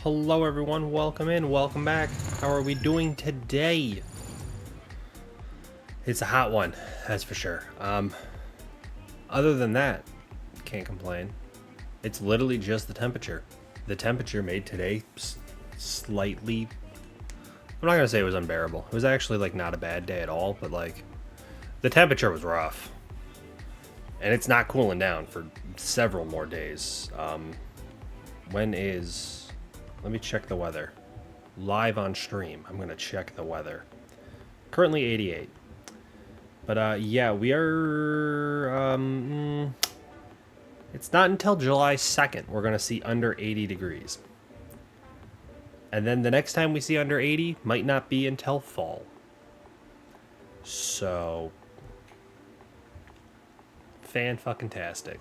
Hello everyone, welcome in, welcome back. How are we doing today? It's a hot one, that's for sure. Other than that, can't complain. It's literally just the temperature. The temperature made today slightly, I'm not gonna say it was unbearable. It was actually like not a bad day at all, but like the temperature was rough. And it's not cooling down for several more days. Let me check the weather. Live on stream, I'm gonna check the weather. Currently 88. But yeah, we are, it's not until July 2nd we're gonna see under 80 degrees. And then the next time we see under 80 might not be until fall. So, fan-fucking-tastic.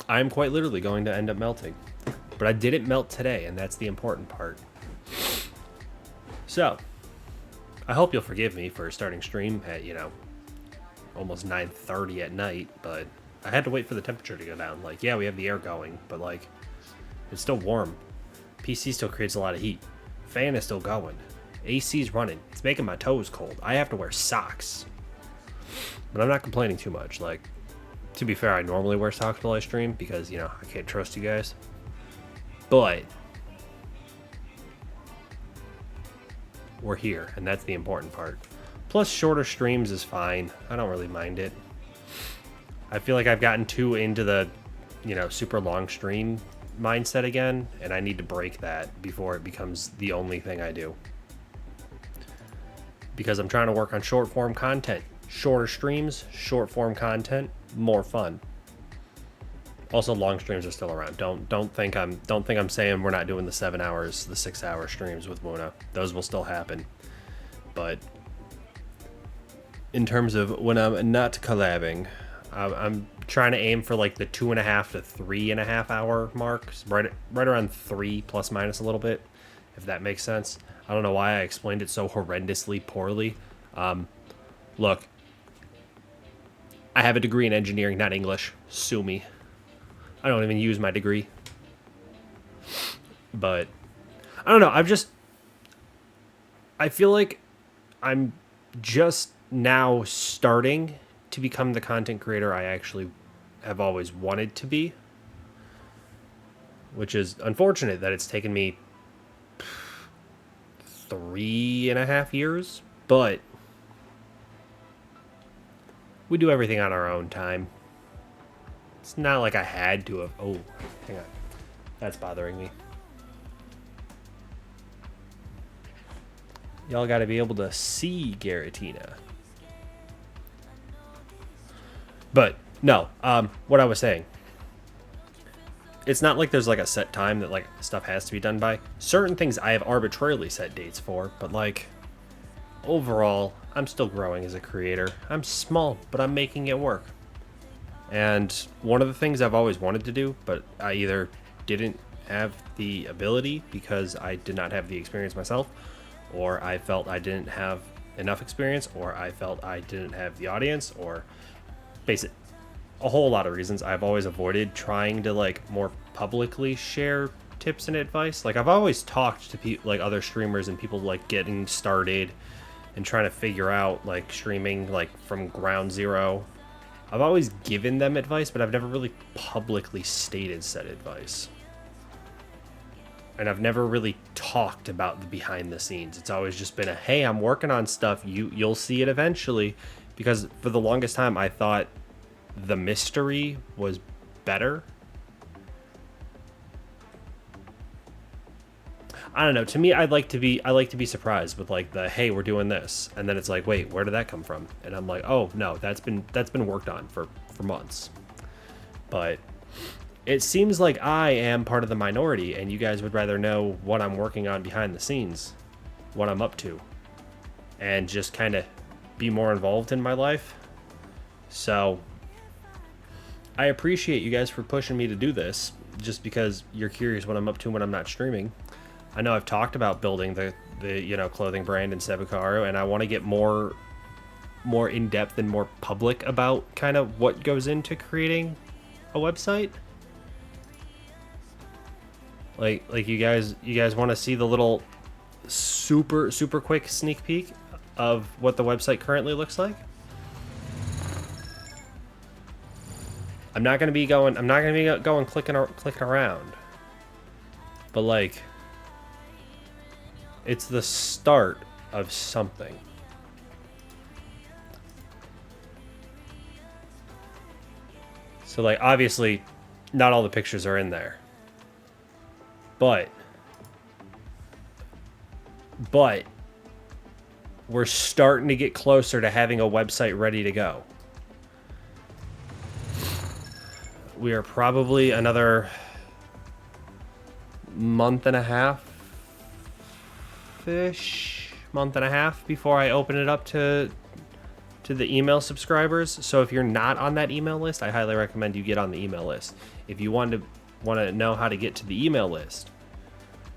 I'm quite literally going to end up melting. But I didn't melt today, and that's the important part. So, I hope you'll forgive me for starting stream at, almost 9:30 at night, but I had to wait for the temperature to go down. Like, yeah, we have the air going, but, like, it's still warm. PC still creates a lot of heat. Fan is still going. AC's running. It's making my toes cold. I have to wear socks. But I'm not complaining too much. Like, to be fair, I normally wear socks while I stream because, I can't trust you guys. But we're here, and that's the important part. Plus, shorter streams is fine. I don't really mind it. I feel like I've gotten too into the, super long stream mindset again, and I need to break that before it becomes the only thing I do. Because I'm trying to work on short form content. Shorter streams, short form content, more fun. Also, long streams are still around. Don't think I'm saying we're not doing the 7 hours, the 6 hour streams with Muna. Those will still happen. But in terms of when I'm not collabing, I'm trying to aim for like the 2.5 to 3.5 hour mark, right around 3 plus minus a little bit, if that makes sense. I don't know why I explained it so horrendously poorly. Look, I have a degree in engineering, not English. Sue me. I don't even use my degree. But I don't know. I feel like I'm just now starting to become the content creator I actually have always wanted to be. Which is unfortunate that it's taken me 3.5 years. But we do everything on our own time. It's not like I had to have... Oh, hang on. That's bothering me. Y'all gotta be able to see Garatina. But, no. What I was saying. It's not like there's like a set time that like stuff has to be done by. Certain things I have arbitrarily set dates for, but like... Overall, I'm still growing as a creator. I'm small, but I'm making it work. And one of the things I've always wanted to do, but I either didn't have the ability because I did not have the experience myself, or I felt I didn't have enough experience, or I felt I didn't have the audience, or basically a whole lot of reasons. I've always avoided trying to like more publicly share tips and advice. Like I've always talked to people like other streamers and people like getting started and trying to figure out like streaming like from ground zero. I've always given them advice, but I've never really publicly stated said advice. And I've never really talked about the behind the scenes. It's always just been a, hey, I'm working on stuff. You'll see it eventually. Because for the longest time, I thought the mystery was better. I don't know. To me, I like to be surprised with like the, hey, we're doing this, and then it's like, wait, where did that come from? And I'm like, oh no, that's been worked on for months. But it seems like I am part of the minority, and you guys would rather know what I'm working on behind the scenes, what I'm up to, and just kind of be more involved in my life. So I appreciate you guys for pushing me to do this, just because you're curious what I'm up to when I'm not streaming. I know I've talked about building the clothing brand in Sebukaro, and I want to get more more in-depth and more public about kind of what goes into creating a website. Like you guys want to see the little super quick sneak peek of what the website currently looks like? I'm not gonna be going clicking around, but like, it's the start of something. So like, obviously, not all the pictures are in there, but we're starting to get closer to having a website ready to go. We are probably another month and a half before I open it up to the email subscribers. So if you're not on that email list, I highly recommend you get on the email list. If you want to know how to get to the email list,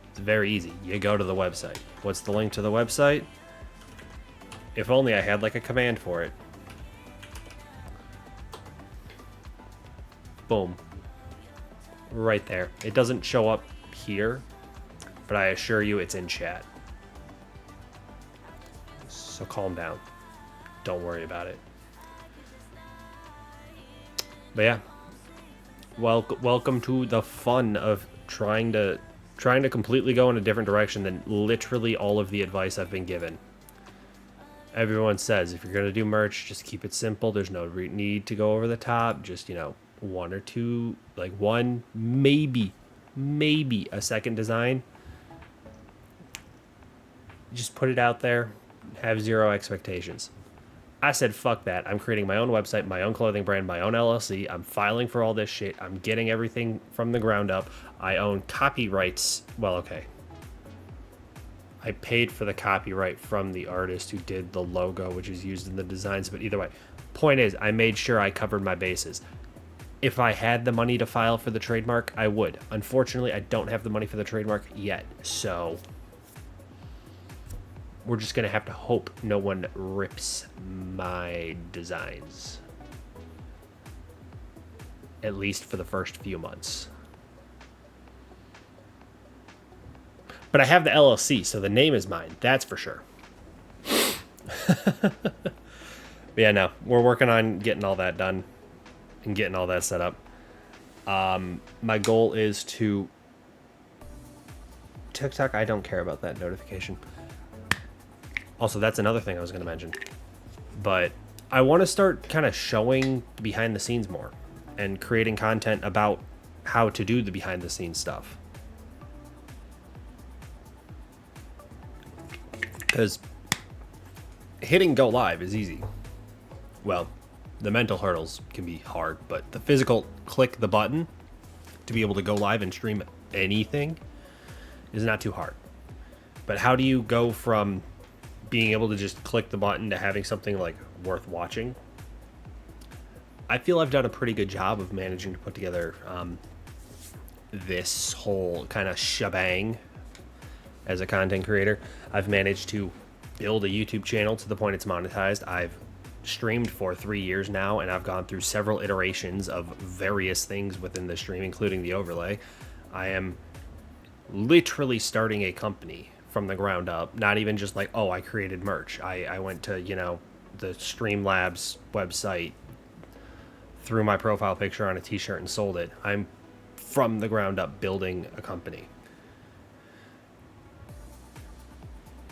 it's very easy. You go to the website. What's the link to the website? If only I had like a command for it. Boom. Right there. It doesn't show up here, but I assure you it's in chat. So calm down. Don't worry about it. But yeah. Welcome to the fun of trying to completely go in a different direction than literally all of the advice I've been given. Everyone says if you're going to do merch, just keep it simple. There's no need to go over the top. Just, one or two, like one, maybe a second design. Just put it out there, have zero expectations. I said, fuck that. I'm creating my own website, my own clothing brand, my own LLC. I'm filing for all this shit. I'm getting everything from the ground up. I own copyrights. Well, okay. I paid for the copyright from the artist who did the logo, which is used in the designs. But either way, point is, I made sure I covered my bases. If I had the money to file for the trademark, I would. Unfortunately, I don't have the money for the trademark yet, so we're just gonna have to hope no one rips my designs. At least for the first few months. But I have the LLC, so the name is mine. That's for sure. But yeah, no, we're working on getting all that done and getting all that set up. My goal is to... TikTok, I don't care about that notification. Also, that's another thing I was going to mention. But I want to start kind of showing behind the scenes more and creating content about how to do the behind the scenes stuff. Because hitting go live is easy. Well, the mental hurdles can be hard, but the physical click the button to be able to go live and stream anything is not too hard. But how do you go from being able to just click the button to having something like worth watching? I feel I've done a pretty good job of managing to put together this whole kind of shebang as a content creator. I've managed to build a YouTube channel to the point it's monetized. I've streamed for 3 years now, and I've gone through several iterations of various things within the stream, including the overlay. I am literally starting a company from the ground up, not even just like, oh, I created merch. I went to, the Streamlabs website, threw my profile picture on a t-shirt and sold it. I'm from the ground up building a company.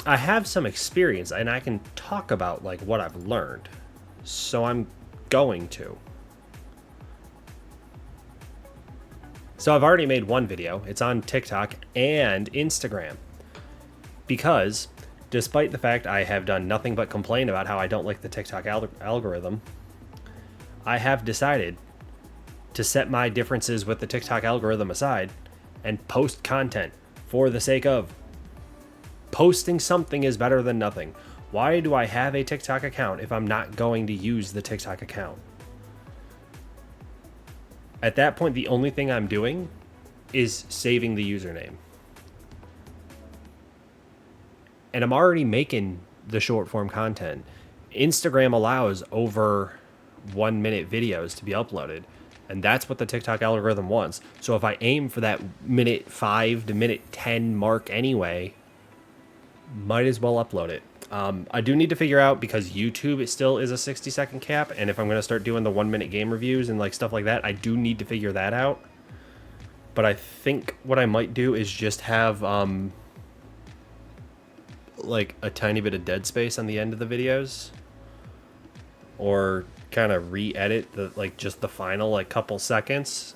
I have some experience and I can talk about like what I've learned. So I'm going to. So I've already made one video. It's on TikTok and Instagram. Because despite the fact I have done nothing but complain about how I don't like the TikTok algorithm, I have decided to set my differences with the TikTok algorithm aside and post content for the sake of posting. Something is better than nothing. Why do I have a TikTok account if I'm not going to use the TikTok account? At that point, the only thing I'm doing is saving the username. And I'm already making the short form content. Instagram allows over 1 minute videos to be uploaded, and that's what the TikTok algorithm wants. So if I aim for that minute 5 to minute 10 mark anyway, might as well upload it. I do need to figure out, because YouTube it still is a 60-second cap, and if I'm going to start doing the 1 minute game reviews and like stuff like that, I do need to figure that out. But I think what I might do is just have like a tiny bit of dead space on the end of the videos, or kind of re-edit the like just the final like couple seconds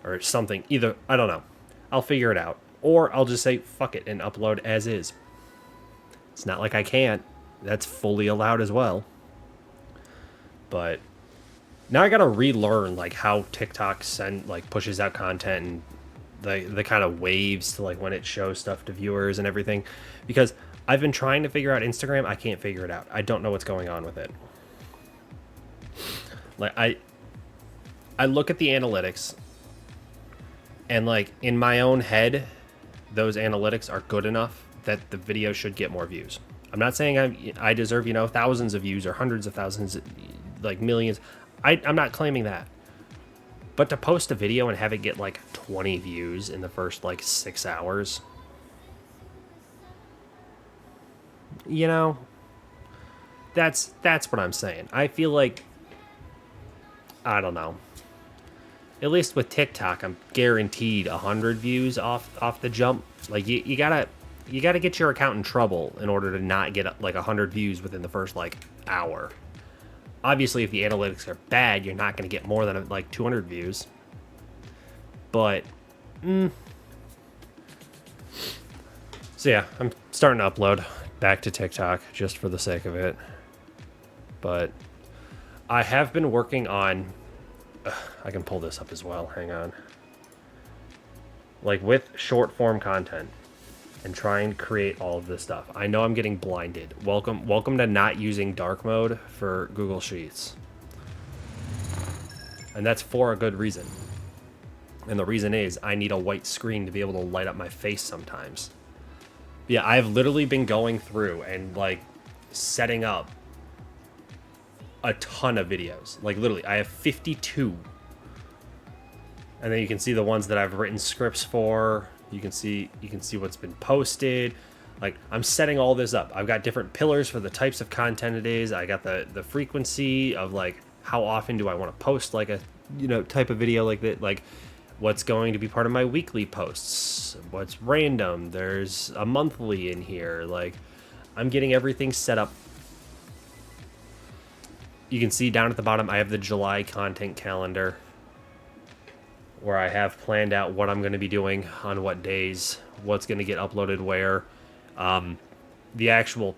or something. Either, I don't know, I'll figure it out, or I'll just say fuck it and upload as is. It's not like I can't. That's fully allowed as well. But now I gotta relearn like how TikTok pushes out content, and the kind of waves to like when it shows stuff to viewers and everything, because I've been trying to figure out Instagram. I can't figure it out. I don't know what's going on with it. Like I look at the analytics, and like in my own head, those analytics are good enough that the video should get more views. I'm not saying I deserve, thousands of views or hundreds of thousands, like millions. I'm not claiming that. But to post a video and have it get like 20 views in the first like 6 hours, that's what I'm saying. I feel like, I don't know. At least with TikTok, I'm guaranteed 100 views off the jump. Like you gotta get your account in trouble in order to not get like 100 views within the first like hour. Obviously, if the analytics are bad, you're not going to get more than like 200 views. But, so yeah, I'm starting to upload back to TikTok just for the sake of it. But I have been working on, I can pull this up as well, hang on. Like with short form content and trying to create all of this stuff. I know I'm getting blinded. Welcome to not using dark mode for Google Sheets. And that's for a good reason. And the reason is I need a white screen to be able to light up my face sometimes. Yeah, I've literally been going through and like setting up a ton of videos. Like literally, I have 52. And then you can see the ones that I've written scripts for. You can see what's been posted. Like I'm setting all this up. I've got different pillars for the types of content it is. I got the frequency of like how often do I want to post like a type of video like that, like what's going to be part of my weekly posts, what's random. There's a monthly in here. Like I'm getting everything set up. You can see down at the bottom I have the July content calendar, where I have planned out what I'm going to be doing on what days, what's going to get uploaded where. The actual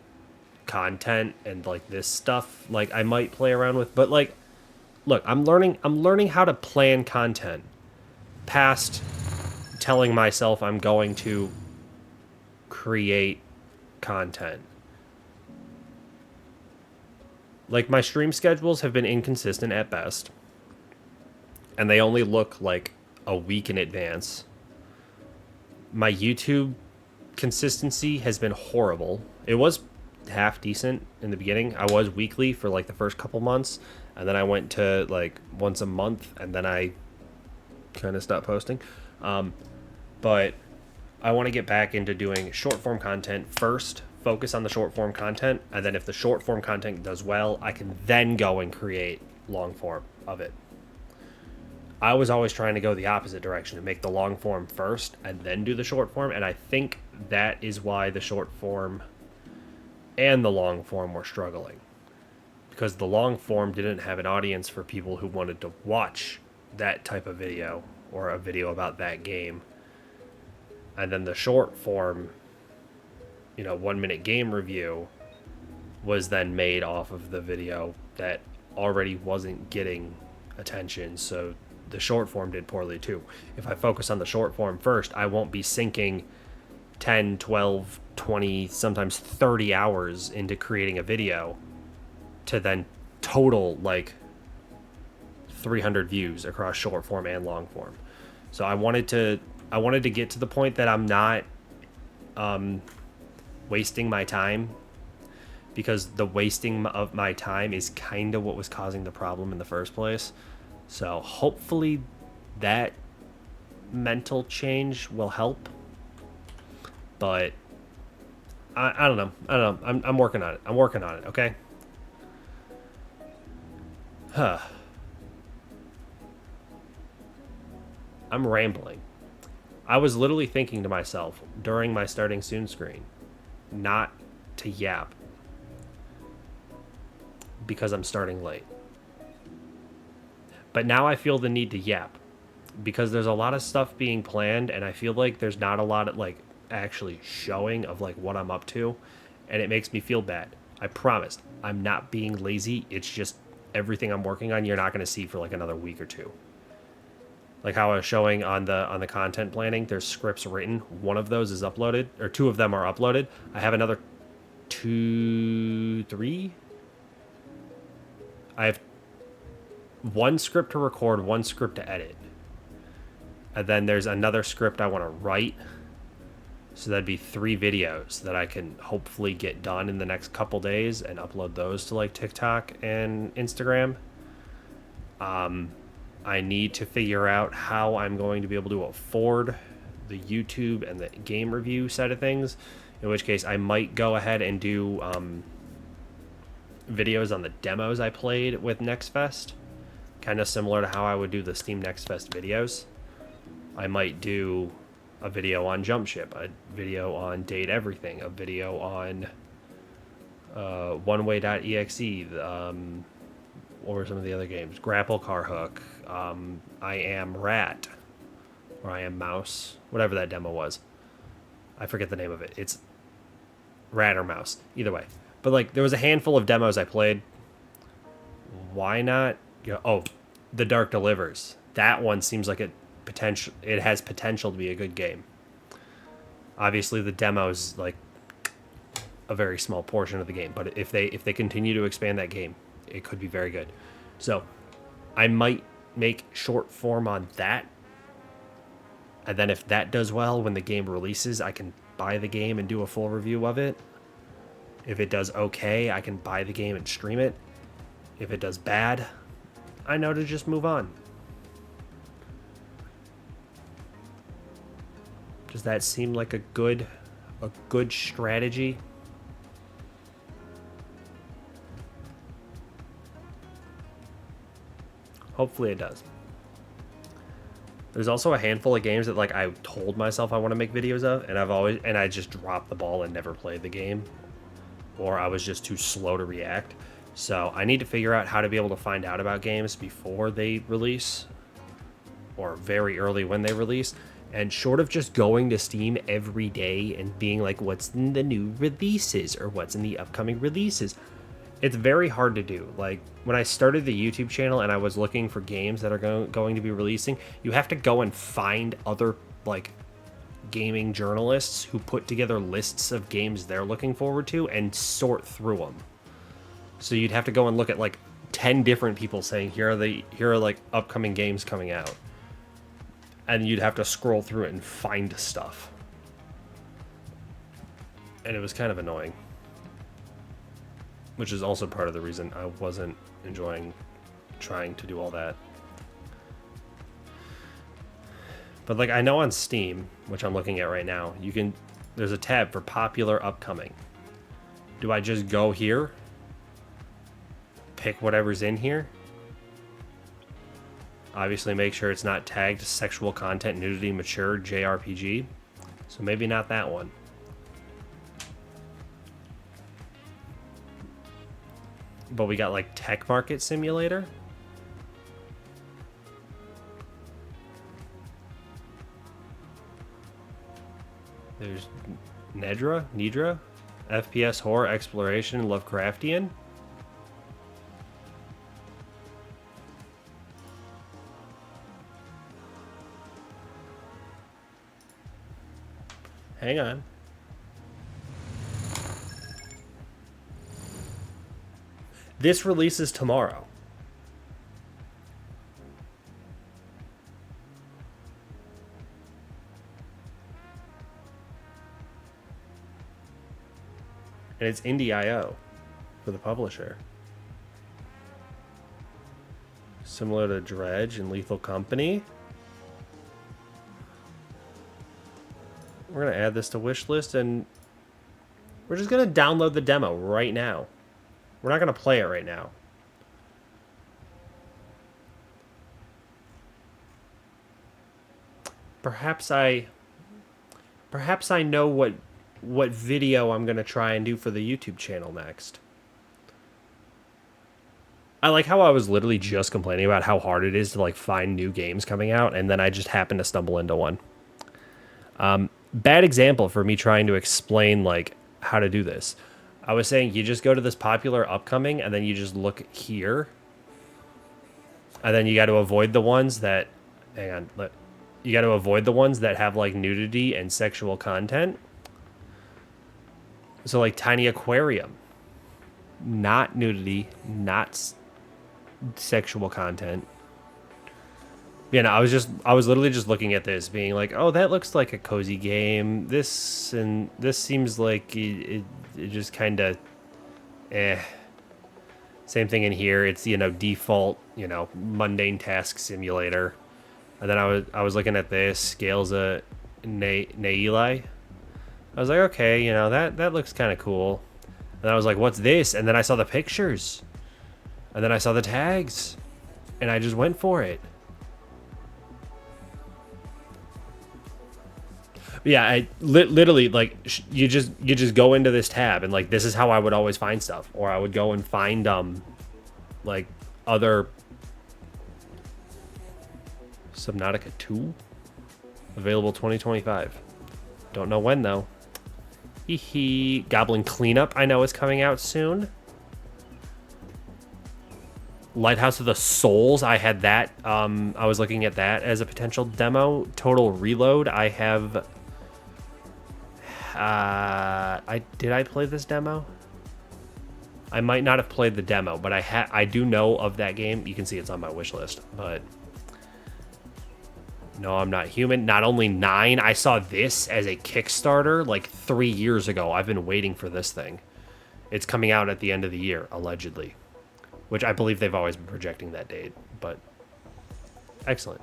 content and like this stuff, like I might play around with, but like, look, I'm learning how to plan content past telling myself I'm going to create content. Like my stream schedules have been inconsistent at best, and they only look like a week in advance. My YouTube consistency has been horrible. It was half decent in the beginning. I was weekly for like the first couple months, and then I went to like once a month, and then I kind of stopped posting. But I want to get back into doing short form content first, focus on the short form content, and then if the short form content does well, I can then go and create long form of it. I was always trying to go the opposite direction, to make the long form first and then do the short form, and I think that is why the short form and the long form were struggling. Because the long form didn't have an audience for people who wanted to watch that type of video or a video about that game. And then the short form, 1 minute game review was then made off of the video that already wasn't getting attention, so the short form did poorly too. If I focus on the short form first, I won't be sinking 10, 12, 20, sometimes 30 hours into creating a video to then total like 300 views across short form and long form. So I wanted to get to the point that I'm not wasting my time because the wasting of my time is kind of what was causing the problem in the first place. So hopefully that mental change will help. But I don't know. I don't know. I'm working on it. I'm working on it. Okay. Huh. I'm rambling. I was literally thinking to myself during my starting soon screen, not to yap because I'm starting late. But now I feel the need to yap because there's a lot of stuff being planned, and I feel like there's not a lot of like actually showing of like what I'm up to, and it makes me feel bad. I promise I'm not being lazy. It's just everything I'm working on you're not going to see for like another week or two. Like how I was showing on the content planning, there's scripts written. One of those is uploaded, or two of them are uploaded. I have another two, three. I have one script to record, one script to edit. And then there's another script I want to write. So that'd be 3 videos that I can hopefully get done in the next couple days and upload those to like TikTok and Instagram. I need to figure out how I'm going to be able to afford the YouTube and the game review side of things. In which case, I might go ahead and do videos on the demos I played with Next Fest. Kind of similar to how I would do the Steam Next Fest videos. I might do a video on Jump Ship, a video on Date Everything, a video on oneway.exe, what were some of the other games? Grapple Car Hook, I Am Rat, or I Am Mouse, whatever that demo was. I forget the name of it. It's Rat or Mouse, either way. But like, there was a handful of demos I played. Why not? Oh, The Dark Delivers. That one seems like it has potential to be a good game. Obviously, the demo's like a very small portion of the game, but if they continue to expand that game, it could be very good. So I might make short form on that, and then if that does well when the game releases, I can buy the game and do a full review of it. If it does okay, I can buy the game and stream it. If it does bad, I know to just move on. Does that seem like a good strategy? Hopefully it does. There's also a handful of games that like I told myself I want to make videos of, and I just dropped the ball and never played the game, or I was just too slow to react. So I need to figure out how to be able to find out about games before they release, or very early when they release. And short of just going to Steam every day and being like, what's in the new releases or what's in the upcoming releases, it's very hard to do. Like when I started the YouTube channel and I was looking for games that are going to be releasing, you have to go and find other like gaming journalists who put together lists of games they're looking forward to and sort through them. So you'd have to go and look at like 10 different people saying here are like upcoming games coming out. And you'd have to scroll through it and find stuff. And it was kind of annoying. Which is also part of the reason I wasn't enjoying trying to do all that. But like I know on Steam, which I'm looking at right now, there's a tab for popular upcoming. Do I just go here? Pick whatever's in here? Obviously make sure it's not tagged sexual content, nudity, mature, JRPG. So maybe not that one. But we got like Tech Market Simulator. There's Nidra, FPS horror exploration, Lovecraftian. Hang on. This releases tomorrow. And it's Indie.io. for the publisher. Similar to Dredge and Lethal Company. We're going to add this to wish list, and we're just going to download the demo right now. We're not going to play it right now. Perhaps I know what video I'm going to try and do for the YouTube channel next. I like how I was literally just complaining about how hard it is to like find new games coming out, and then I just happened to stumble into one. Bad example for me trying to explain like how to do this. I was saying you just go to this popular upcoming, and then you just look here, and then you got to avoid the ones that, hang on, you got to avoid the ones that have like nudity and sexual content. So like Tiny Aquarium, not nudity, not sexual content. Yeah, no, I was literally just looking at this, being like, oh, that looks like a cozy game. This seems like it just kind of, Same thing in here. It's, you know, default, you know, mundane task simulator. And then I was looking at this Scales of Naili. I was like, okay, you know, that looks kind of cool. And I was like, what's this? And then I saw the pictures, and then I saw the tags, and I just went for it. Yeah, I literally, like, you just go into this tab, and like, this is how I would always find stuff, or I would go and find like other Subnautica 2 available 2025. Don't know when though. Hee. Goblin Cleanup I know is coming out soon. Lighthouse of the Souls, I had that. I was looking at that as a potential demo. Total Reload, I have. Did I play this demo? I might not have played the demo, but I do know of that game. You can see it's on my wish list, but No, I'm Not Human. Not only 9, I saw this as a Kickstarter like 3 years ago. I've been waiting for this thing. It's coming out at the end of the year, allegedly, which I believe they've always been projecting that date, but excellent.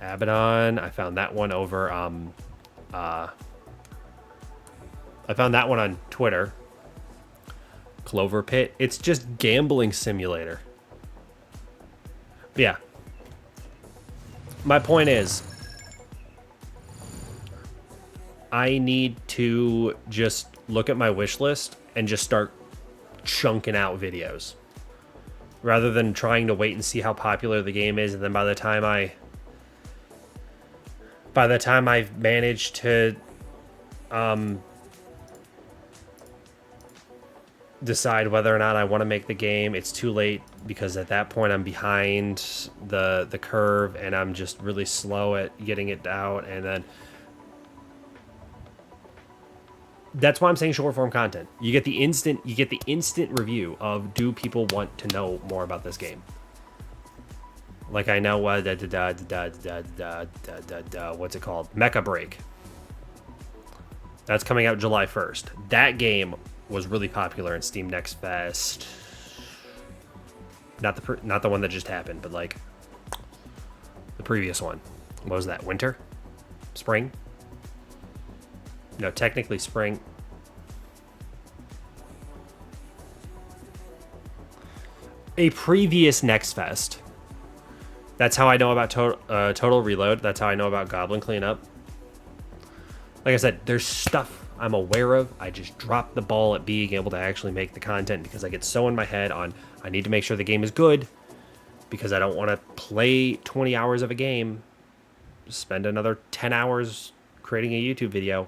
Abaddon, I found that one over, I found that one on Twitter. Clover Pit, it's just gambling simulator. But yeah. My point is, I need to just look at my wish list and just start chunking out videos, rather than trying to wait and see how popular the game is, and then by the time I've managed to decide whether or not I want to make the game, it's too late, because at that point I'm behind the curve, and I'm just really slow at getting it out. And then that's why I'm saying short form content. You get the instant review of, do people want to know more about this game? Like, I know what's it called? Mecha Break. That's coming out July 1st. That game was really popular in Steam Next Fest. Not the one that just happened, but like the previous one. What was that? Winter? Spring? No, technically spring. A previous Next Fest. That's how I know about Total Reload. That's how I know about Goblin Cleanup. Like I said, there's stuff I'm aware of. I just dropped the ball at being able to actually make the content, because I get so in my head on, I need to make sure the game is good, because I don't want to play 20 hours of a game, spend another 10 hours creating a YouTube video,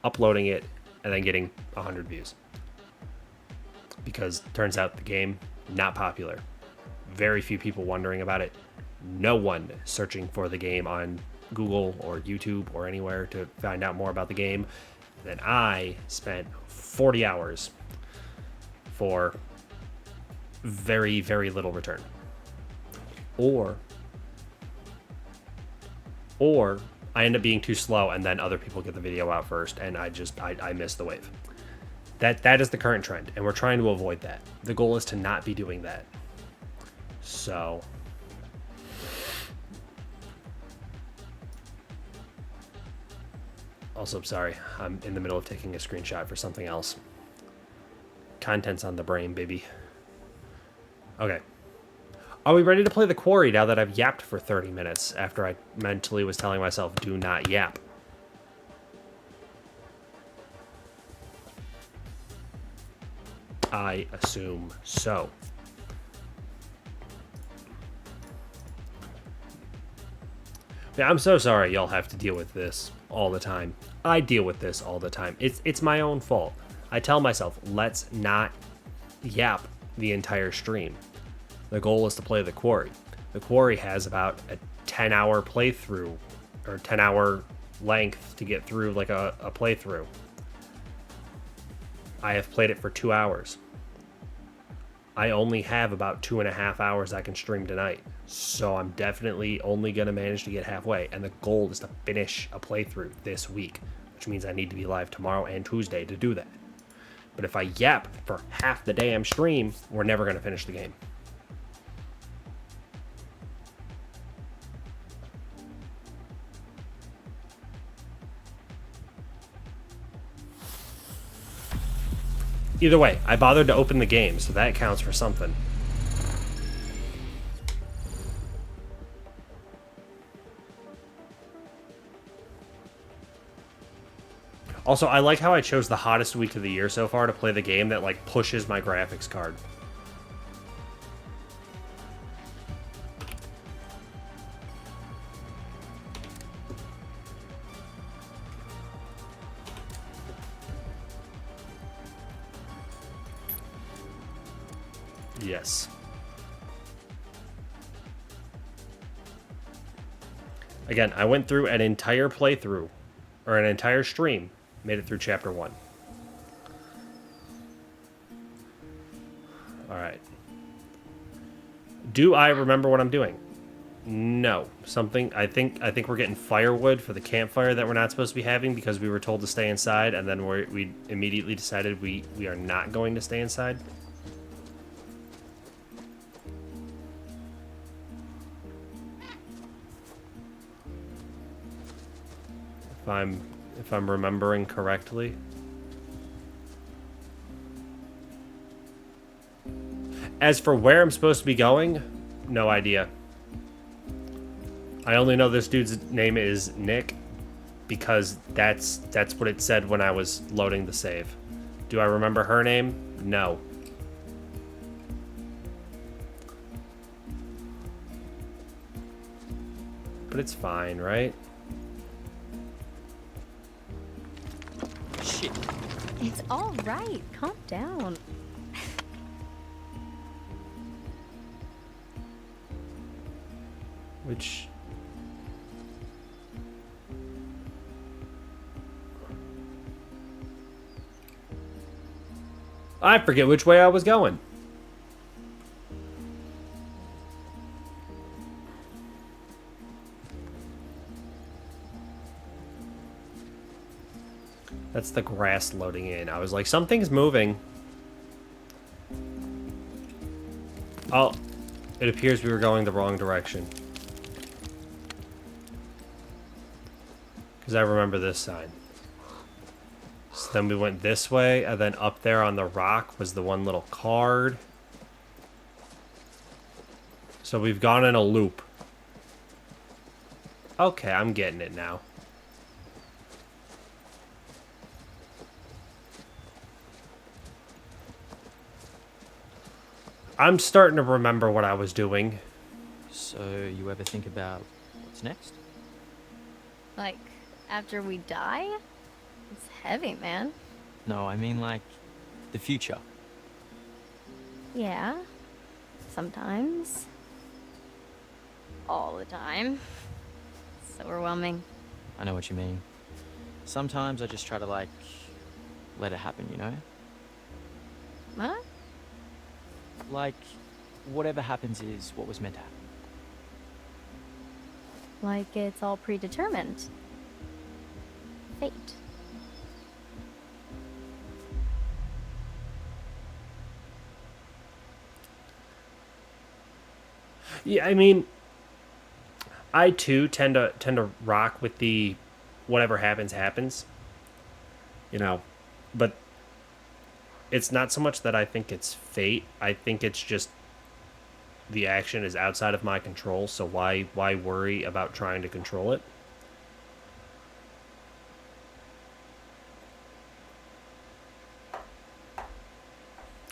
uploading it, and then getting 100 views. Because turns out the game, not popular. Very few people wondering about it. No one searching for the game on Google or YouTube or anywhere to find out more about the game. Then I spent 40 hours for very, very little return. Or I end up being too slow, and then other people get the video out first, and I missed the wave. That is the current trend, and we're trying to avoid that. The goal is to not be doing that. So also, I'm sorry, I'm in the middle of taking a screenshot for something else. Content's on the brain, baby. Okay. Are we ready to play the Quarry now that I've yapped for 30 minutes after I mentally was telling myself, do not yap? I assume so. Yeah, I'm so sorry y'all have to deal with this all the time. I deal with this all the time. It's my own fault. I tell myself, let's not yap the entire stream. The goal is to play the Quarry. The Quarry has about a 10-hour playthrough, or 10-hour length to get through like a playthrough. I have played it for 2 hours. I only have about 2.5 hours I can stream tonight. So I'm definitely only going to manage to get halfway. And the goal is to finish a playthrough this week, which means I need to be live tomorrow and Tuesday to do that. But if I yap for half the damn stream, we're never going to finish the game. Either way, I bothered to open the game, so that counts for something. Also, I like how I chose the hottest week of the year so far to play the game that, like, pushes my graphics card. Yes. Again, I went through an entire playthrough, or an entire stream, made it through chapter 1. Alright. Do I remember what I'm doing? No. I think we're getting firewood for the campfire that we're not supposed to be having because we were told to stay inside, and then we immediately decided we are not going to stay inside. If I'm remembering correctly. As for where I'm supposed to be going, no idea. I only know this dude's name is Nick because that's what it said when I was loading the save. Do I remember her name? No. But it's fine, right? Shit. It's all right. Calm down. Which... I forget which way I was going. That's the grass loading in. I was like, something's moving. Oh, it appears we were going the wrong direction. Because I remember this sign. So then we went this way, and then up there on the rock was the one little card. So we've gone in a loop. Okay, I'm getting it now. I'm starting to remember what I was doing. So, you ever think about what's next? Like, after we die? It's heavy, man. No, I mean like the future. Yeah. Sometimes. All the time. It's overwhelming. I know what you mean. Sometimes I just try to like let it happen, you know? What? Like whatever happens is what was meant to happen. Like it's all predetermined. Fate. Yeah, I mean, I too tend to rock with the whatever happens happens, you know. But it's not so much that I think it's fate. I think it's just the action is outside of my control, so why worry about trying to control it?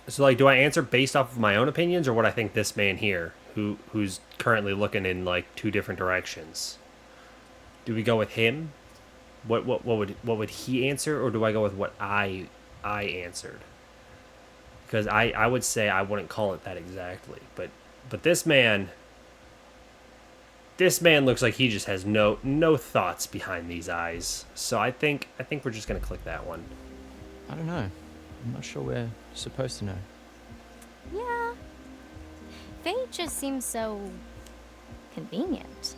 So like, do I answer based off of my own opinions or what I think this man here, who's currently looking in like two different directions? Do we go with him? What would he answer, or do I go with what I answered? Because I would say I wouldn't call it that exactly, but this man looks like he just has no thoughts behind these eyes. So I think we're just gonna click that one. I don't know. I'm not sure we're supposed to know. Yeah. Fate just seems so convenient.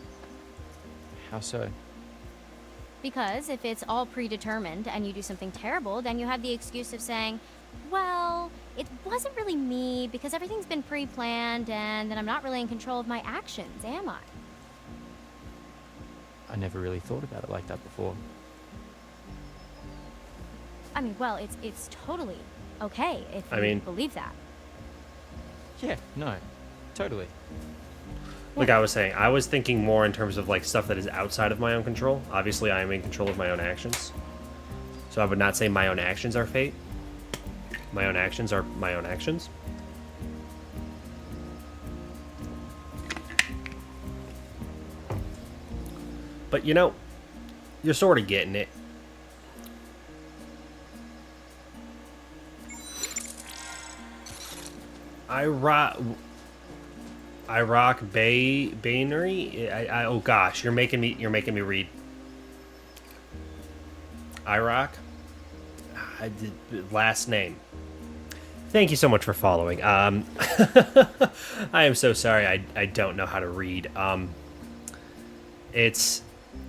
How so? Because if it's all predetermined and you do something terrible, then you have the excuse of saying, well, it wasn't really me because everything's been pre-planned and then I'm not really in control of my actions, am I? I never really thought about it like that before. I mean, well, it's totally okay if I you mean- believe that. Yeah, no, totally. Like I was saying, I was thinking more in terms of like stuff that is outside of my own control. Obviously, I am in control of my own actions. So I would not say my own actions are fate. My own actions are my own actions. But you know, you're sort of getting it. I rock Bainery. Oh gosh, you're making me read. Last name. Thank you so much for following. I am so sorry. I don't know how to read. It's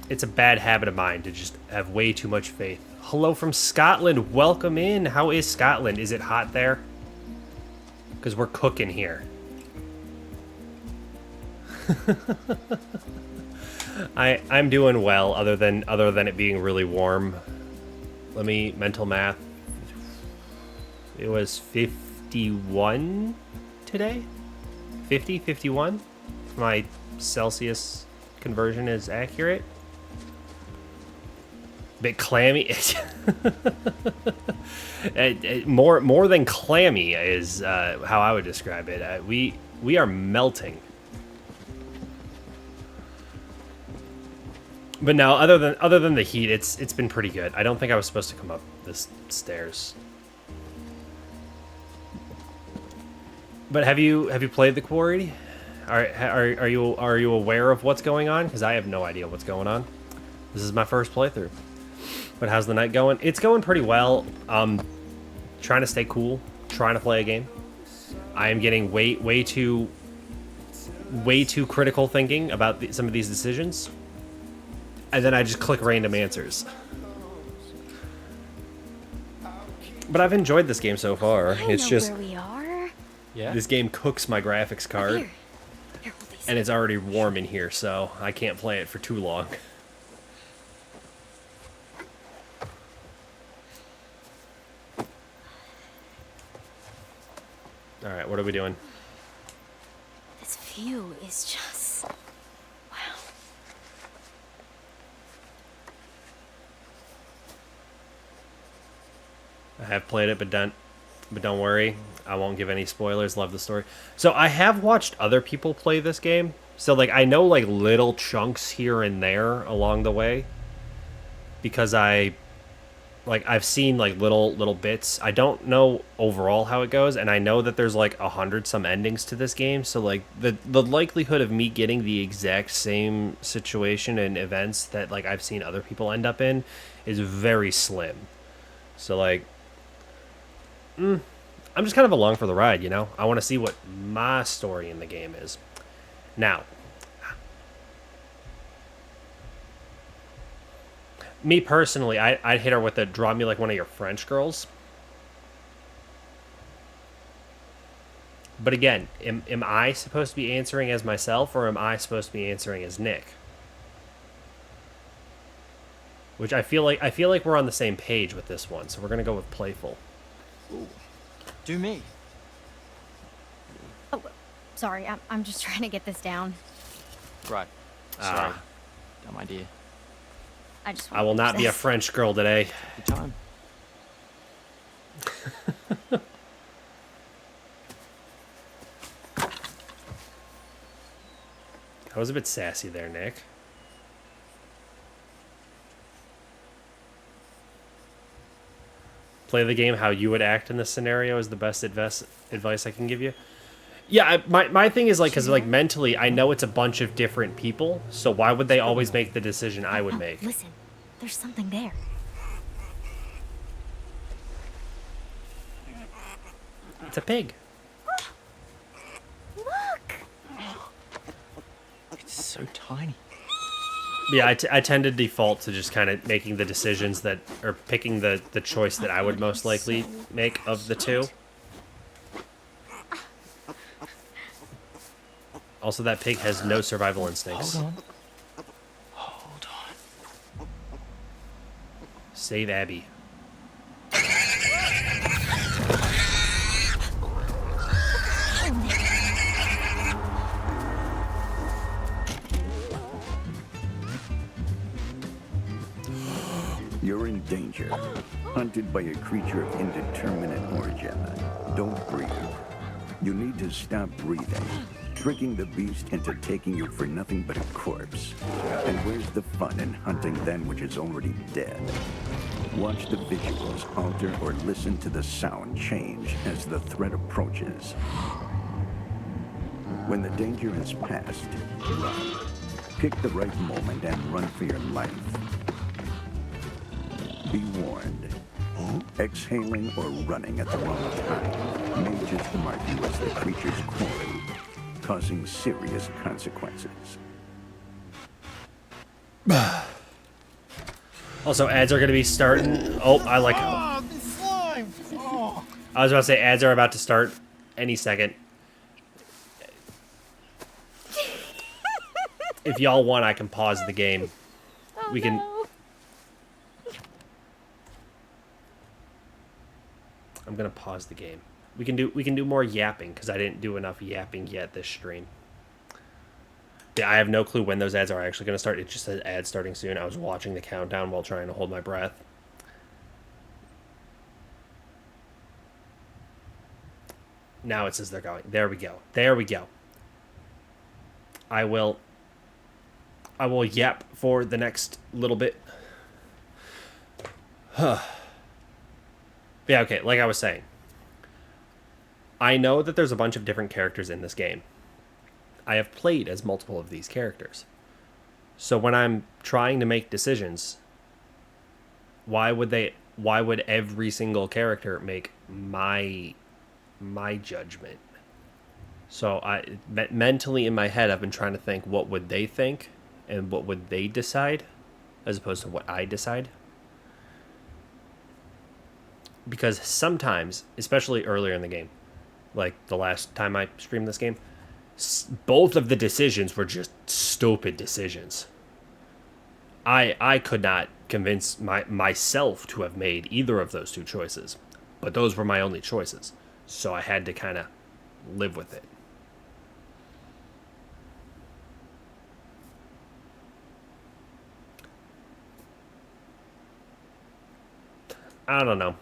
a bad habit of mine to just have way too much faith. Hello from Scotland. Welcome in. How is Scotland? Is it hot there? Because we're cooking here. I'm doing well, other than it being really warm. Let me mental math. It was 51 today? 50, 51? My Celsius conversion is accurate. Bit clammy. More than clammy is how I would describe it. We are melting. But no, other than the heat, it's been pretty good. I don't think I was supposed to come up this stairs. But have you played the Quarry? Are you aware of what's going on? Because I have no idea what's going on. This is my first playthrough. But how's the night going? It's going pretty well. Trying to stay cool, trying to play a game. I am getting way too critical thinking about some of these decisions, and then I just click random answers. But I've enjoyed this game so far. I It's know just where we are. Yeah? this game cooks my graphics card, Here, hold these. and it's already warm in here, so I can't play it for too long. All right, what are we doing? This view is just wow. I have played it, but don't worry, I won't give any spoilers. Love the story. So I have watched other people play this game, so like I know like little chunks here and there along the way, because I've seen like little bits. I don't know overall how it goes, and I know that there's like 100 some endings to this game, so like the likelihood of me getting the exact same situation and events that like I've seen other people end up in is very slim. So like I'm just kind of along for the ride, you know? I want to see what my story in the game is. Now, me personally, I'd hit her with a draw me like one of your French girls. But again, am I supposed to be answering as myself, or am I supposed to be answering as Nick? Which I feel like we're on the same page with this one, so we're gonna go with playful. Ooh. Do me. Oh, sorry. I'm just trying to get this down. Right. Sorry. Dumb idea. I will not be a French girl today. Good time. I was a bit sassy there, Nick. Play the game how you would act in this scenario is the best advice I can give you. Yeah, my thing is, like, because, like, mentally, I know it's a bunch of different people, so why would they always make the decision I would make? Listen, there's something there. It's a pig. Look! It's so tiny. Yeah, I tend to default to just kind of making the decisions that, or picking the choice that I would most likely make of the two. Also, that pig has no survival instincts. Hold on. Hold on. Save Abby. You're in danger. Hunted by a creature of indeterminate origin. Don't breathe. You need to stop breathing, tricking the beast into taking you for nothing but a corpse. And where's the fun in hunting that which is already dead? Watch the visuals alter or listen to the sound change as the threat approaches. When the danger has passed, run. Pick the right moment and run for your life. Be warned. Exhaling or running at the wrong time may just mark you as the creature's quarry, causing serious consequences. Also, ads are going to be starting. Oh, I like. Oh, the slime! Oh. I was about to say ads are about to start any second. If y'all want, I can pause the game. Oh, We can- no. I'm gonna pause the game. We can do more yapping because I didn't do enough yapping yet this stream. Yeah, I have no clue when those ads are actually gonna start. It just says ads starting soon. I was watching the countdown while trying to hold my breath. Now it says they're going. There we go. There we go. I will yap for the next little bit. Yeah, okay, like I was saying. I know that there's a bunch of different characters in this game. I have played as multiple of these characters. So when I'm trying to make decisions, why would every single character make my judgment? So mentally in my head, I've been trying to think, what would they think and what would they decide as opposed to what I decide? Because sometimes, especially earlier in the game, like the last time I streamed this game, both of the decisions were just stupid decisions. I could not convince myself to have made either of those two choices, but those were my only choices, so I had to kind of live with it. I don't know.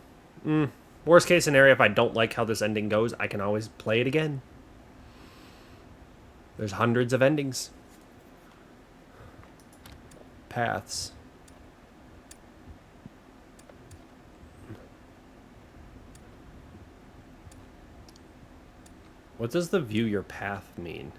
Worst case scenario, if I don't like how this ending goes, I can always play it again. There's hundreds of endings. Paths. What does the view your path mean?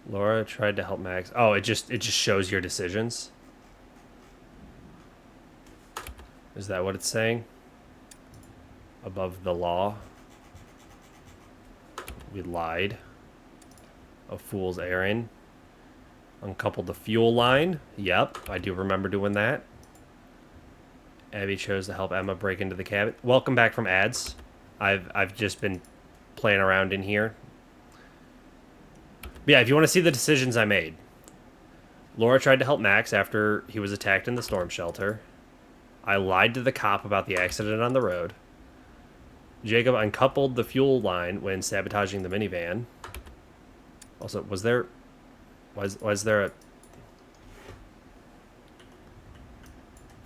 Laura tried to help Max. Oh, it just shows your decisions. Is that what it's saying? Above the law. We lied. A fool's errand. Uncoupled the fuel line. Yep, I do remember doing that. Abby chose to help Emma break into the cabin. Welcome back from ads. I've just been playing around in here. But yeah, if you want to see the decisions I made. Laura tried to help Max after he was attacked in the storm shelter. I lied to the cop about the accident on the road. Jacob uncoupled the fuel line when sabotaging the minivan. Also, was there a...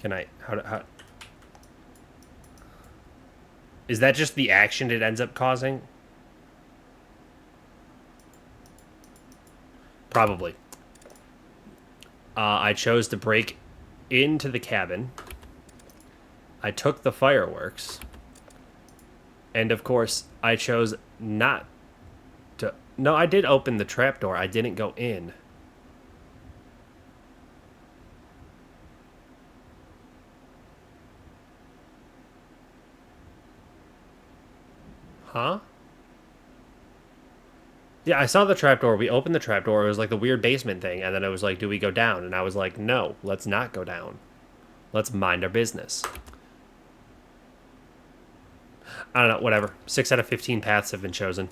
Can I... How... Is that just the action it ends up causing? Probably. I chose to break into the cabin. I took the fireworks. And of course, I chose not to... No, I did open the trapdoor. I didn't go in. Huh? Yeah, I saw the trapdoor. We opened the trapdoor. It was like the weird basement thing. And then it was like, do we go down? And I was like, no, let's not go down. Let's mind our business. I don't know, whatever. 6 out of 15 paths have been chosen.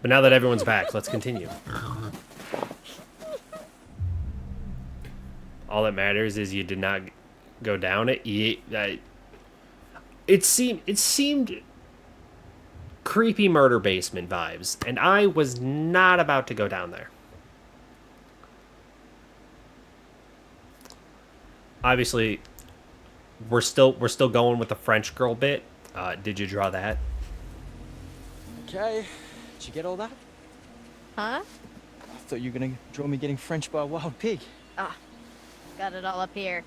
But now that everyone's back, let's continue. All that matters is you did not go down it. It seemed creepy murder basement vibes, and I was not about to go down there. Obviously, we're still going with the French girl bit. Did you draw that? Okay. Did you get all that? Huh? I thought you were gonna draw me getting French by a wild pig. Ah, got it all up here.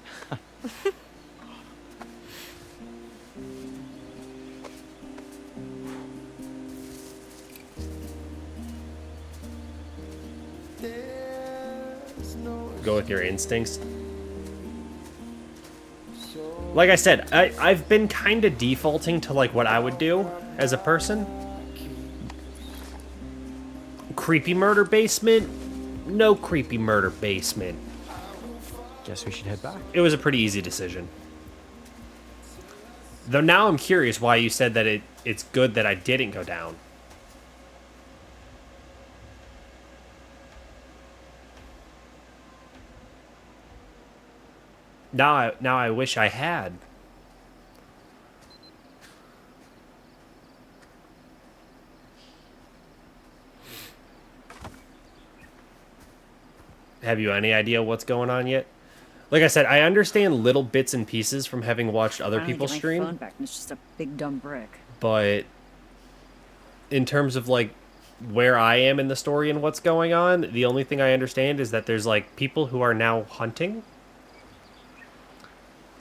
Go with your instincts. Like I said, I've been kind of defaulting to like what I would do as a person. Creepy murder basement? No creepy murder basement. Guess we should head back. It was a pretty easy decision. Though now I'm curious why you said that it's good that I didn't go down. Now I wish I had. Have you any idea what's going on yet? Like I said, I understand little bits and pieces from having watched other people stream. Phone back and it's just a big dumb brick. But in terms of like where I am in the story and what's going on, the only thing I understand is that there's like people who are now hunting.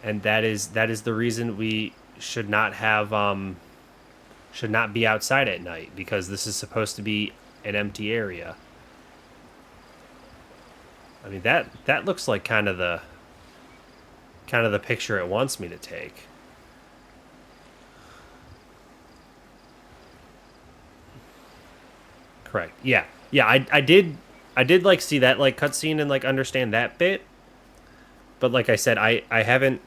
And that is the reason we should not have should not be outside at night, because this is supposed to be an empty area. I mean, that looks like kind of the picture it wants me to take. Correct. Yeah. Yeah, I did like see that like cutscene and like understand that bit. But like I said, I haven't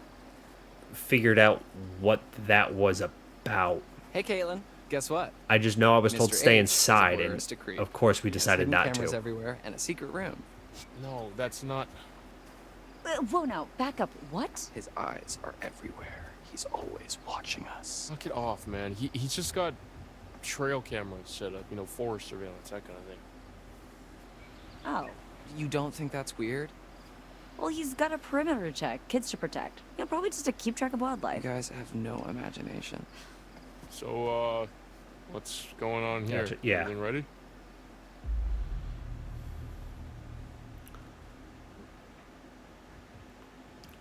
figured out what that was about. Hey, Caitlin. Guess what? I just know I was told to Mr. stay H inside, has and orders to creep. of course we There's decided hidden not cameras to. everywhere and a secret room. No, that's not. Whoa, now, back up. What? His eyes are everywhere. He's always watching us. Knock it off, man. He's just got trail cameras set up, forest surveillance, that kind of thing. Oh. You don't think that's weird? Well, he's got a perimeter to check, kids to protect. Probably just to keep track of You wildlife. guys have no imagination. So, what's going on here? Gotcha. Yeah. Everything ready?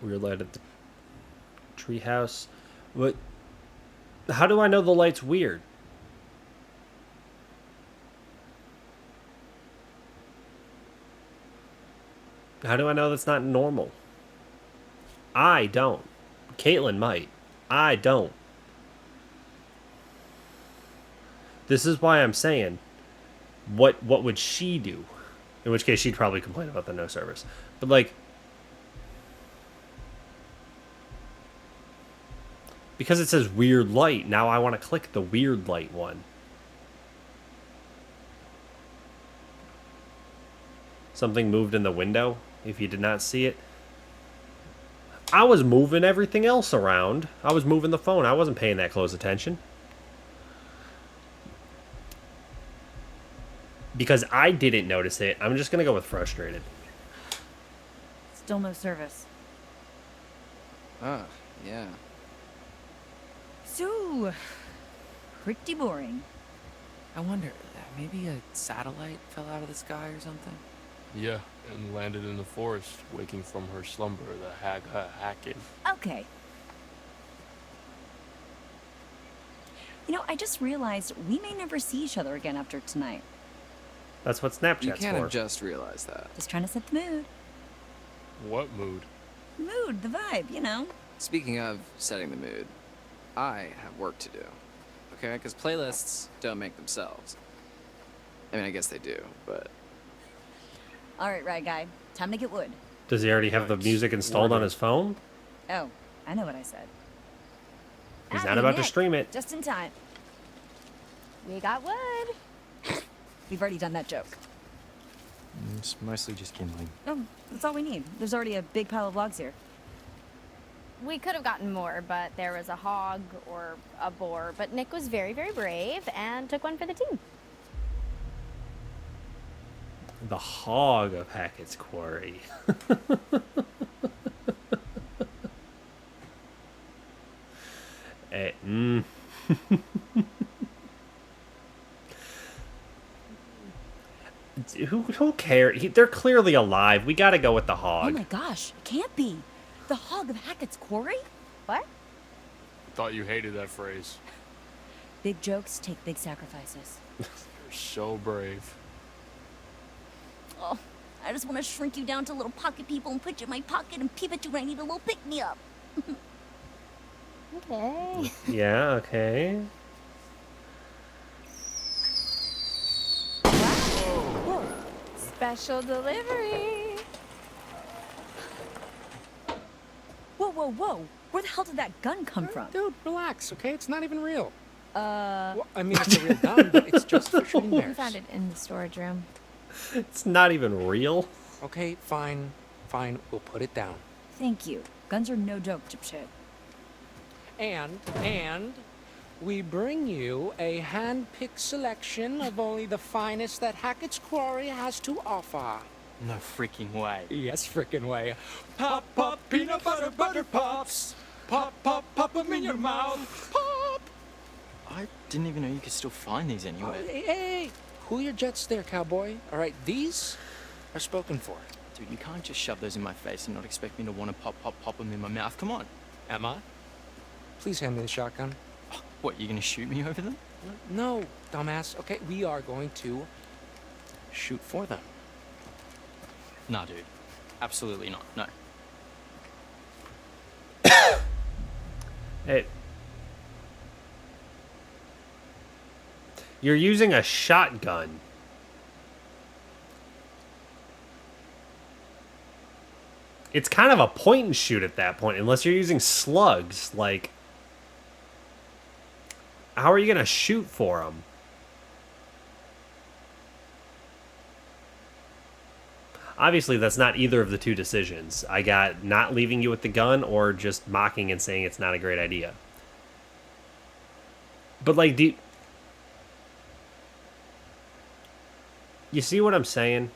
Weird light at the treehouse. What? How do I know the light's weird? How do I know that's not normal? I don't. Caitlin might. I don't. This is why I'm saying what would she do? In which case she'd probably complain about the no service. But like, because it says weird light, now I want to click the weird light one. Something moved in the window, if you did not see it. I was moving everything else around. I was moving the phone. I wasn't paying that close attention. Because I didn't notice it, I'm just going to go with frustrated. Still no service. Ah, yeah. So, pretty boring. I wonder, maybe a satellite fell out of the sky or something? Yeah, and landed in the forest, waking from her slumber, the hag hacking. Okay. You know, I just realized we may never see each other again after tonight. That's what Snapchat's You can't for. have just realized that. Just trying to set the mood. What mood? Mood, the vibe, you know? Speaking of setting the mood, I have work to do. Okay? Because playlists don't make themselves. I mean, I guess they do, but... All right, right guy. Time to get wood. Does he already have the Nice. music installed on Wording. his phone? Oh, I know what I said. He's Abby, not about to Nick, stream it. Just in time. We got wood. We've already done that joke. It's mostly just kindling. Oh, that's all we need. There's already a big pile of logs here. We could have gotten more, but there was a hog or a boar. But Nick was very, very brave and took one for the team. The hog of Hackett's Quarry. Eh, Who cares? They're clearly alive. We gotta go with the Oh hog. my gosh, it can't be. The hog of Hackett's Quarry? What? Thought you hated that phrase. Big jokes take big sacrifices. You're so brave. Oh, I just want to shrink you down to little pocket people and put you in my pocket and peep at you when I need a little pick-me-up. Okay. Yeah, okay. Special delivery. Whoa, whoa, whoa. Where the hell did that gun come from? Dude, relax, okay? It's not even real. Uh, Well, I mean, it's a real gun, but it's just for shooting We bears. found it in the storage room. It's not even real. Okay, fine, fine. We'll put it down. thank you. Guns are no joke, dipshit. And we bring you a hand-picked selection of only the finest that Hackett's Quarry has to offer. No freaking way. Yes, frickin' way. Pop, pop, peanut butter, butter pops. Pop, pop, pop 'em in your mouth. Pop! I didn't even know you could still find these anywhere. Hey, cool your jets there, cowboy. All right, these are spoken for. Dude, you can't just shove those in my face and not expect me to want to pop them in my mouth. Come on. Emma, please hand me the shotgun. What, you gonna shoot me over them? No, dumbass. Okay, we are going to shoot for them. Nah, dude. Absolutely not. No. Hey. You're using a shotgun. It's kind of a point and shoot at that point, unless you're using slugs. Like, how are you gonna shoot for them? Obviously, that's not either of the two decisions. I got not leaving you with the gun or just mocking and saying it's not a great idea. But, like, you see what I'm saying?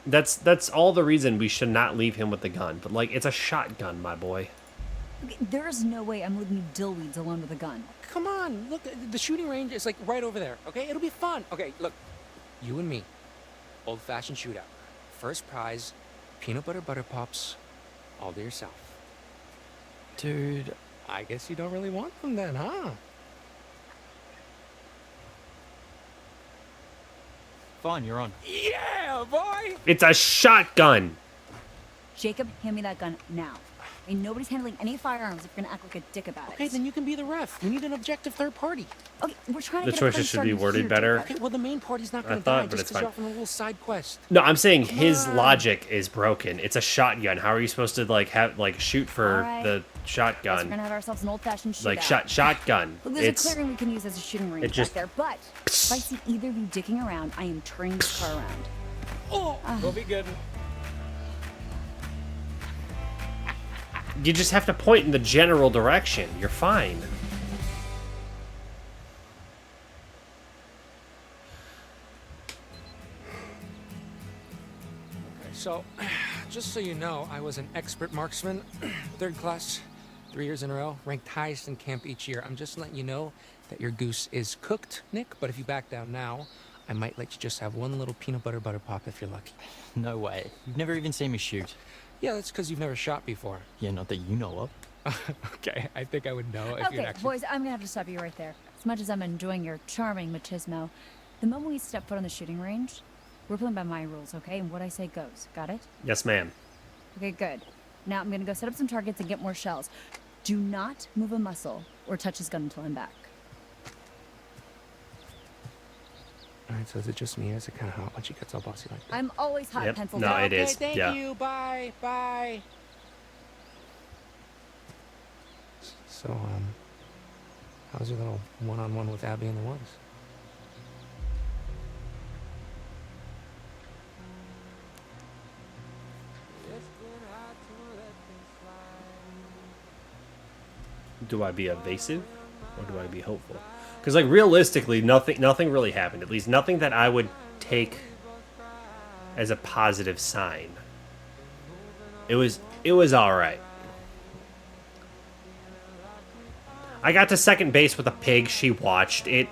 That's all the reason we should not leave him with the gun. But, like, it's a shotgun, my boy. Okay, there is no way I'm leaving you dillweeds alone with a gun. Come on, look, the shooting range is like right over there, okay? It'll be fun. Okay, look, you and me, old-fashioned shootout. First prize, peanut butter butter pops, all to yourself. Dude, I guess you don't really want them then, huh? fine, you're on. Yeah, boy! It's a shotgun! Jacob, hand me that gun now. And nobody's handling any firearms if you're gonna act like a dick about Okay, it. then you can be the ref. We need an objective third party. Okay, we're trying to The get a choices fight should be started worded here, better. Jacob. Okay, well, the main party's not I gonna thought, die but just it's because you're fine. off on a little side quest. No, I'm saying his on. logic is broken. It's a shotgun. How are you supposed to like have like shoot for Alright. the Guess we're shotgun? gonna have ourselves an old-fashioned shootout. Like shotgun. Look, there's It's a clearing we can use as a shooting range it just- back there, but if I see either of you dicking around, I am turning this car around. Oh, we'll be good. you just have to point in the general direction. You're fine. So, just so you know, I was an expert marksman, third class, 3 years in a row, ranked highest in camp each year. I'm just letting you know that your goose is cooked, Nick, but if you back down now, I might let you just have one little peanut butter pop if you're lucky. No way. You've never even seen me shoot. Yeah, that's because you've never shot before. Yeah, not that you know of. Okay, I think I would know if you'd Okay, actually... boys, I'm gonna have to stop you right there. As much as I'm enjoying your charming machismo, the moment we step foot on the shooting range, we're playing by my rules, okay? And what I say goes. Got it? Yes, ma'am. Okay, good. Now I'm gonna go set up some targets and get more shells. Do not move a muscle or touch his gun until I'm back. Alright, so is it just me or is it kind of hot when she gets all bossy like that? I'm always hot, Yep. pencil No, down. it is. Thank Yeah. you, bye, bye. So, how's your little one-on-one with Abby in the woods? Do I be evasive or do I be hopeful? Because like realistically, nothing really happened. At least nothing that I would take as a positive sign. It was all right. I got to second base with a pig. She watched it.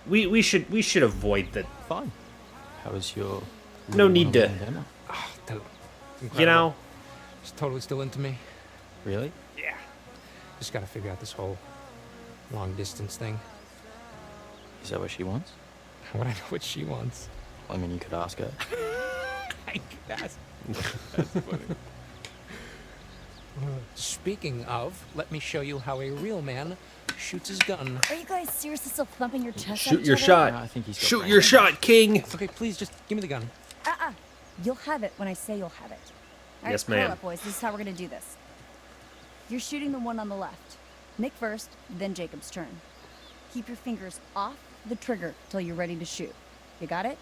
We should avoid the. Fine. How was your... No need to. dinner? Oh, dude. You Incredible. know. She's totally still into me. Really? Yeah. Just gotta figure out this whole long distance thing. Is that what she wants? How would I know what she wants? I mean, you could ask her. That's funny. Speaking of, let me show you how a real man shoots his gun. Are you guys seriously still thumping your chest at Shoot each your other? shot. I think he's got Shoot brains. your shot, King. Okay, please just give me the gun. You'll have it when I say you'll have it. All right, Yes, hold ma'am. up, boys. This is how we're gonna do this. You're shooting the one on the left. Nick first, then Jacob's turn. Keep your fingers off the trigger till you're ready to shoot. You got it?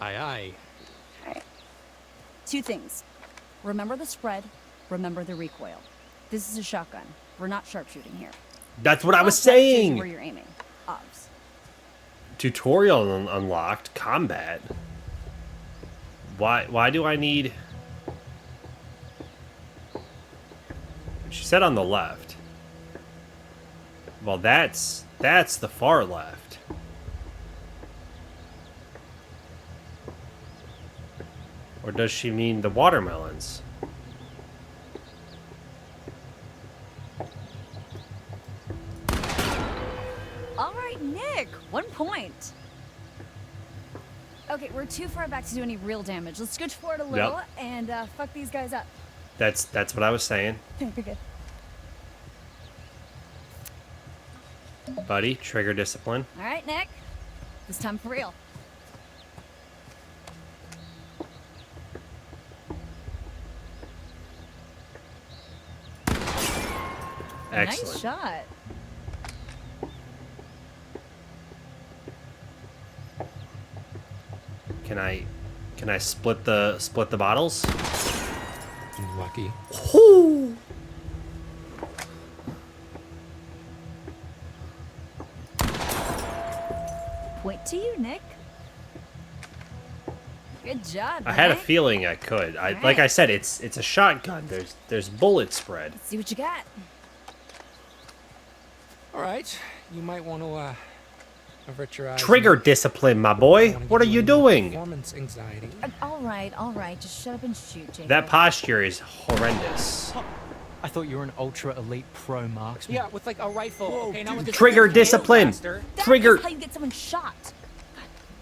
Aye, aye. All right. 2 things. Remember the spread. Remember the recoil. This is a shotgun. We're not sharpshooting here. That's what I was Plus, that shows you saying. where you're aiming. Obs. Tutorial unlocked. Combat. Why do I need... She said on the left. Well, that's the far left. Or does she mean the watermelons? All right, Nick. 1 point. Okay, we're too far back to do any real damage. Let's scooch forward a little and fuck these guys up. That's what I was saying. You're good. Buddy, trigger discipline. All right, Nick. This time for real. Excellent. Nice shot. Can I split the bottles? Lucky. Point to you, Nick. Good job. I had a Nick. feeling I could. Like I Alright. said, it's a shotgun. There's bullet spread. Let's see what you got. All right, you might want to avert your eyes. Trigger discipline, my boy. I don't wanna What are give you any doing? Performance anxiety. All right. Just shut up and shoot, Jacob. That posture is horrendous. I thought you were an ultra elite pro marksman. Yeah, with like a rifle. Okay, not with this Trigger big discipline. blaster. That Trigger. is how you get someone shot.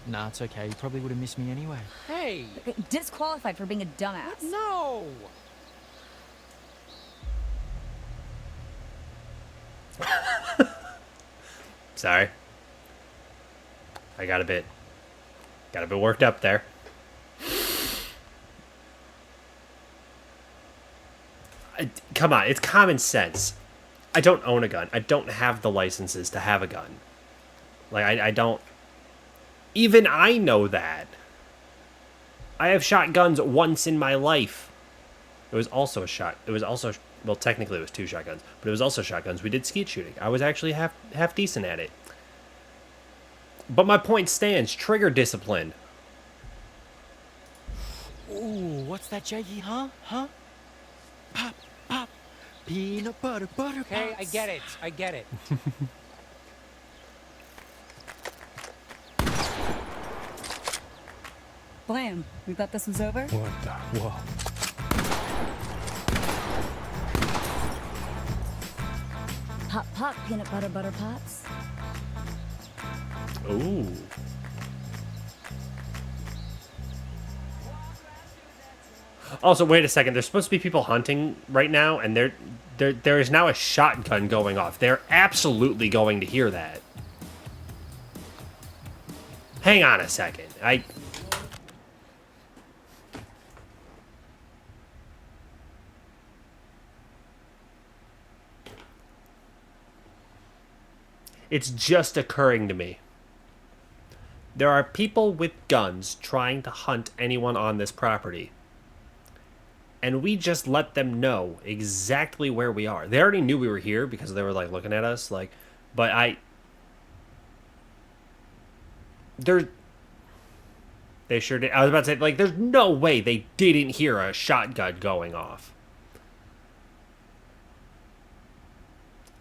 Nah, it's okay. You probably would have missed me anyway. Hey, Okay, disqualified for being a dumbass. no. Sorry. I got a bit worked up there. Come on, it's common sense. I don't own a gun. I don't have the licenses to have a gun. Like, I don't... Even I know that. I have shot guns once in my life. It was also a shot. It was also... Well, technically it was 2 shotguns. But it was also shotguns. We did skeet shooting. I was actually half decent at it. But my point stands. Trigger discipline. Ooh, what's that, Jaggy? Huh? Huh? Pop, pop. Peanut butter, butter. Okay, I pops. get it. I get it. Blam. We thought this was over? What the? Whoa. Pop, pop, peanut butter, butter pops. Ooh. Also, wait a second. There's supposed to be people hunting right now, and there is now a shotgun going off. They're absolutely going to hear that. Hang on a second. It's just occurring to me. There are people with guns trying to hunt anyone on this property. And we just let them know exactly where we are. They already knew we were here because they were like looking at us, like, but they sure did. I was about to say, like, there's no way they didn't hear a shotgun going off.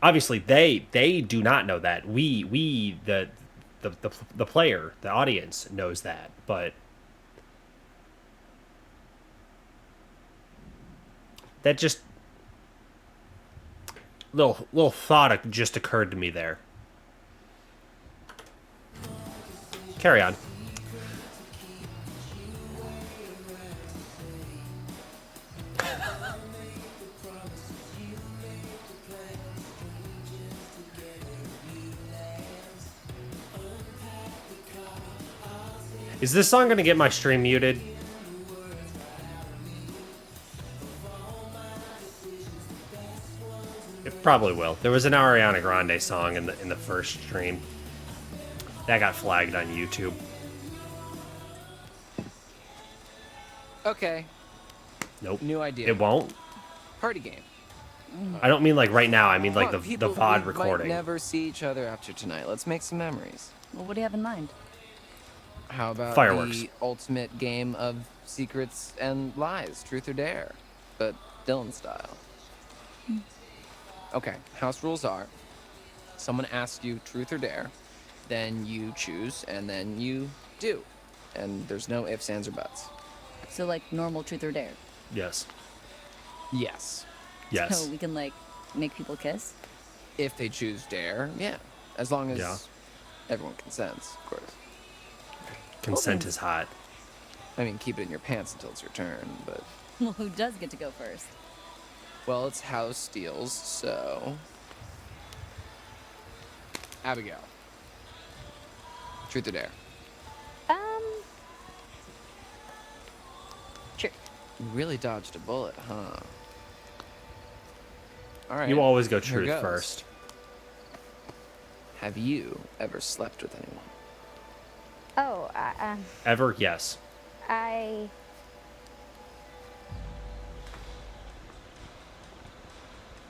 Obviously, they do not know that. We the player, the audience knows that, but that just little thought just occurred to me there. Carry on. Is this song gonna get my stream muted? It probably will. There was an Ariana Grande song in the first stream that got flagged on YouTube. Okay. Nope. New idea. It won't. Party game. I don't mean like right now. I mean like Come on, the people, VOD we recording. might never see each other after tonight. Let's make some memories. Well, what do you have in mind? How about Fireworks. the ultimate game of secrets and lies, truth or dare, but Dylan style? Okay, house rules are: someone asks you truth or dare, then you choose, and then you do. And there's no ifs, ands, or buts. So, like, normal truth or dare. Yes. Yes. Yes. So we can, like, make people kiss? If they choose dare, yeah. As long as Yeah. everyone consents, of course. Consent is hot. I mean, keep it in your pants until it's your turn, but... Well, who does get to go first? Well, it's house deals, so... Abigail. Truth or dare? Truth. You really dodged a bullet, huh? Alright. You always go here truth goes. first. Have you ever slept with anyone? Oh, Ever? Yes. I...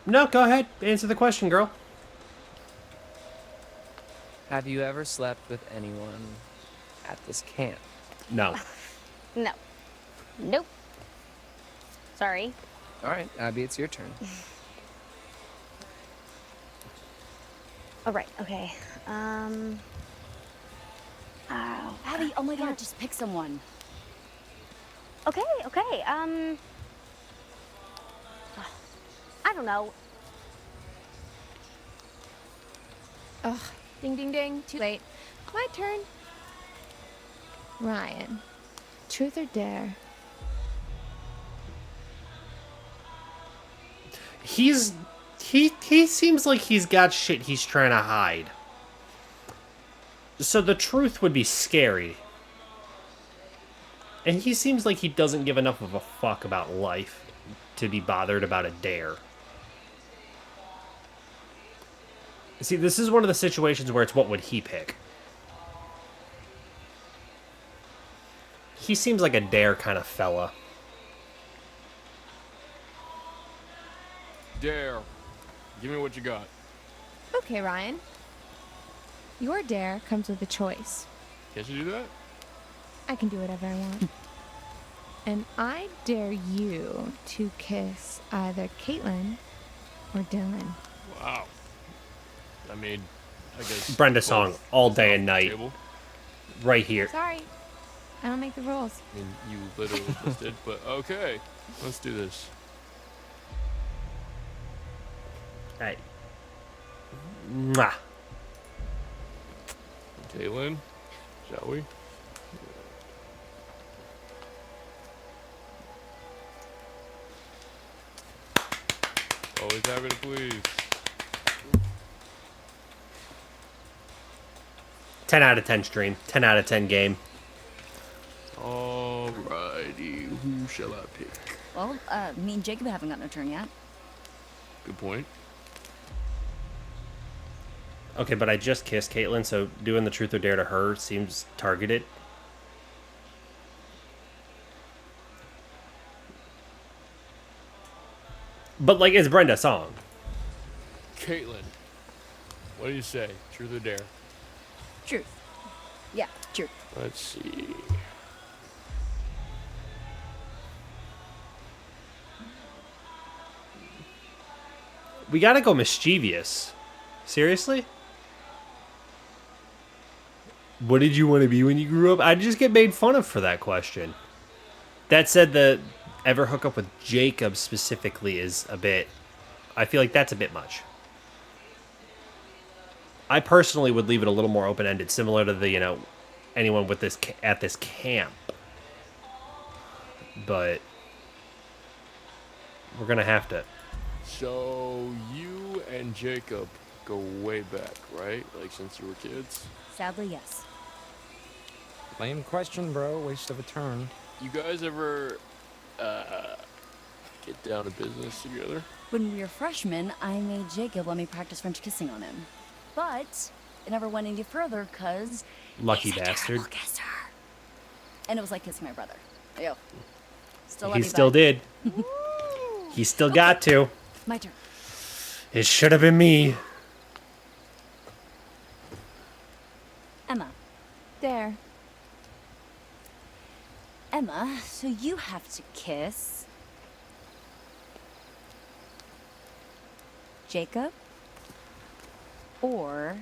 No, go ahead. Answer the question, girl. Have you ever slept with anyone at this camp? No. No. Nope. Sorry. Alright, Abby, it's your turn. All right. Okay. Abby, oh my god, just pick someone. Okay. Okay. I don't know. Ugh, ding ding ding, too late. My turn. Ryan, truth or dare? He seems like he's got shit he's trying to hide. So the truth would be scary. And he seems like he doesn't give enough of a fuck about life to be bothered about a dare. See, this is one of the situations where it's what would he pick. He seems like a dare kind of fella. Dare. Give me what you got. Okay, Ryan. Your dare comes with a choice. Can't you do that? I can do whatever I want. And I dare you to kiss either Caitlin or Dylan. Wow. I mean, I guess. Brenda both song all is day off and the night. table. Right here. Sorry. I don't make the rules. I mean, you literally just did, but okay. Let's do this. Hey. Mwah. Caitlin, shall we? Always happy to please. 10 out of 10 stream. 10 out of 10 game. Alrighty, who shall I pick? Well, me and Jacob haven't gotten a turn yet. Good point. Okay, but I just kissed Caitlin, so doing the truth or dare to her seems targeted. But, like, it's Brenda's song. Caitlin, what do you say? Truth or dare? Truth. Yeah, truth. Let's see. We gotta go mischievous. Seriously? What did you want to be when you grew up? I just get made fun of for that question. That said, the ever hook up with Jacob specifically is a bit... I feel like that's a bit much. I personally would leave it a little more open-ended, similar to the, you know, anyone with this at this camp. But we're gonna have to. So you and Jacob go way back, right? Like since you were kids? Sadly, yes. Lame question, bro. Waste of a turn. You guys ever get down to business together? When we were freshmen, I made Jacob let me practice French kissing on him. But it never went any further because Lucky he's a bastard. terrible kisser. And it was like kissing my brother. Yo. Still love He you, still bud. did. He still got to. My turn. It should have been me. Emma. There. Emma, so you have to kiss Jacob or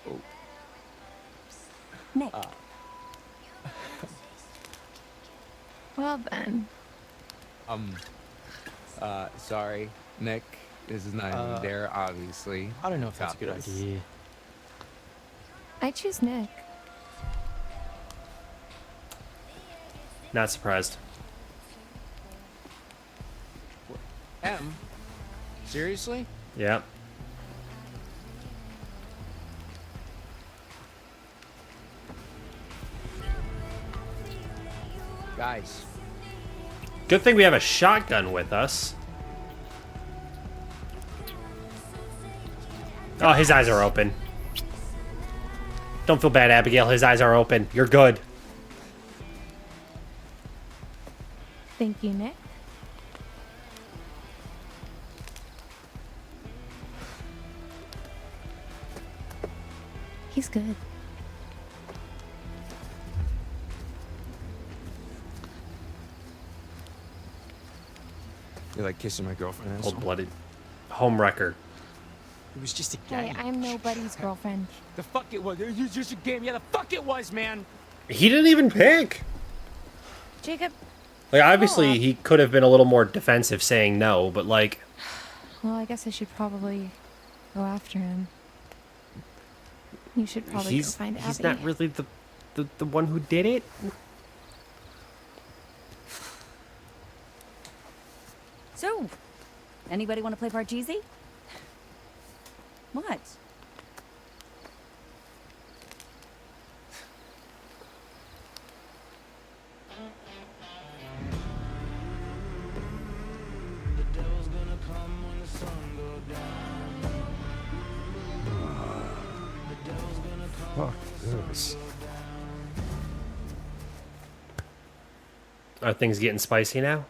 Oh. Nick. Well then. Sorry, Nick. This is not even there, obviously. I don't know if that's a Got good this. idea. I choose Nick. Not surprised. M? Seriously? Yeah. Guys, Good thing we have a shotgun with us. Oh, his eyes are open. Don't feel bad, Abigail. His eyes are open. You're good. Thank you, Nick. He's good. you're like kissing my girlfriend. asshole. Cold-blooded. Home wrecker. It was just a Hey, game. I'm nobody's girlfriend. The fuck it was. It was just a game. Yeah, the fuck it was, man. He didn't even pick. Jacob, Like, obviously, up. he could have been a little more defensive saying no, but, like... well, I guess I should probably go after him. You should probably he's go find he's Abby. not really the one who did it. So, anybody want to play Parcheesi? What? Fuck this. Are things getting spicy now?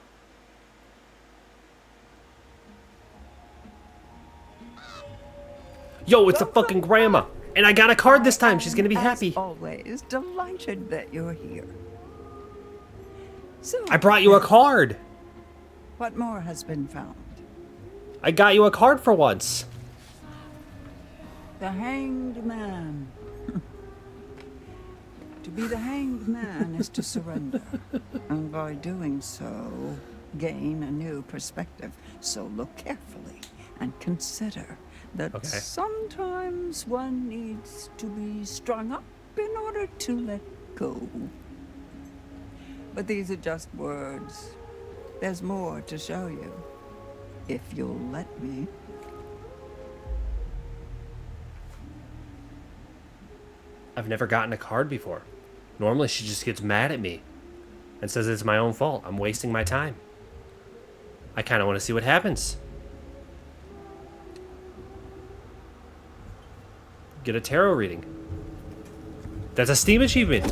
Yo, it's a fucking grandma. And I got a card this time. She's gonna be happy. As always, delighted that you're here. So, I brought you a card. what more has been found? I got you a card for once. The Hanged Man. To be the Hanged Man is to surrender, and by doing so, gain a new perspective. So look carefully and consider that sometimes one needs to be strung up in order to let go. But these are just words. There's more to show you, if you'll let me. I've never gotten a card before. Normally she just gets mad at me and says it's my own fault. I'm wasting my time. I kind of want to see what happens. Get a tarot reading. That's a Steam achievement.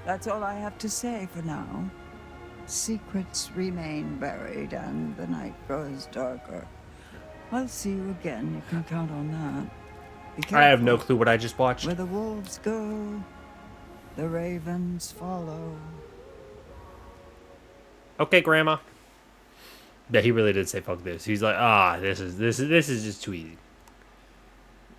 That's all I have to say for now. Secrets remain buried and the night grows darker. I'll see you again, you can count on that. Be careful. I have no clue what I just watched. Where the wolves go, the ravens follow. Okay, Grandma. Yeah, he really did say fuck this. He's like, this is just too easy.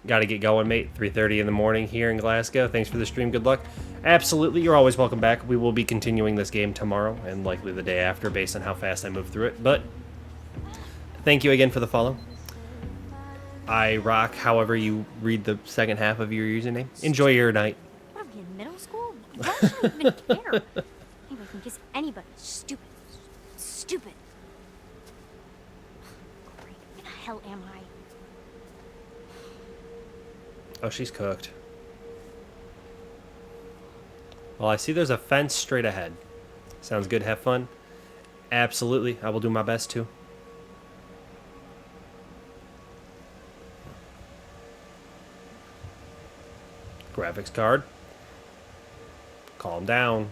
Got to get going, mate. 3:30 in the morning here in Glasgow. Thanks for the stream. Good luck. Absolutely, you're always welcome back. We will be continuing this game tomorrow and likely the day after based on how fast I move through it. But thank you again for the follow. I rock however you read the second half of your username. Enjoy your night. What are we in middle school? Why should I even care? Anybody can kiss anybody. Stupid. Stupid. Great. Where the hell am I? Oh, she's cooked. Well, I see there's a fence straight ahead. Sounds good. Have fun. Absolutely. I will do my best to. Graphics card. Calm down.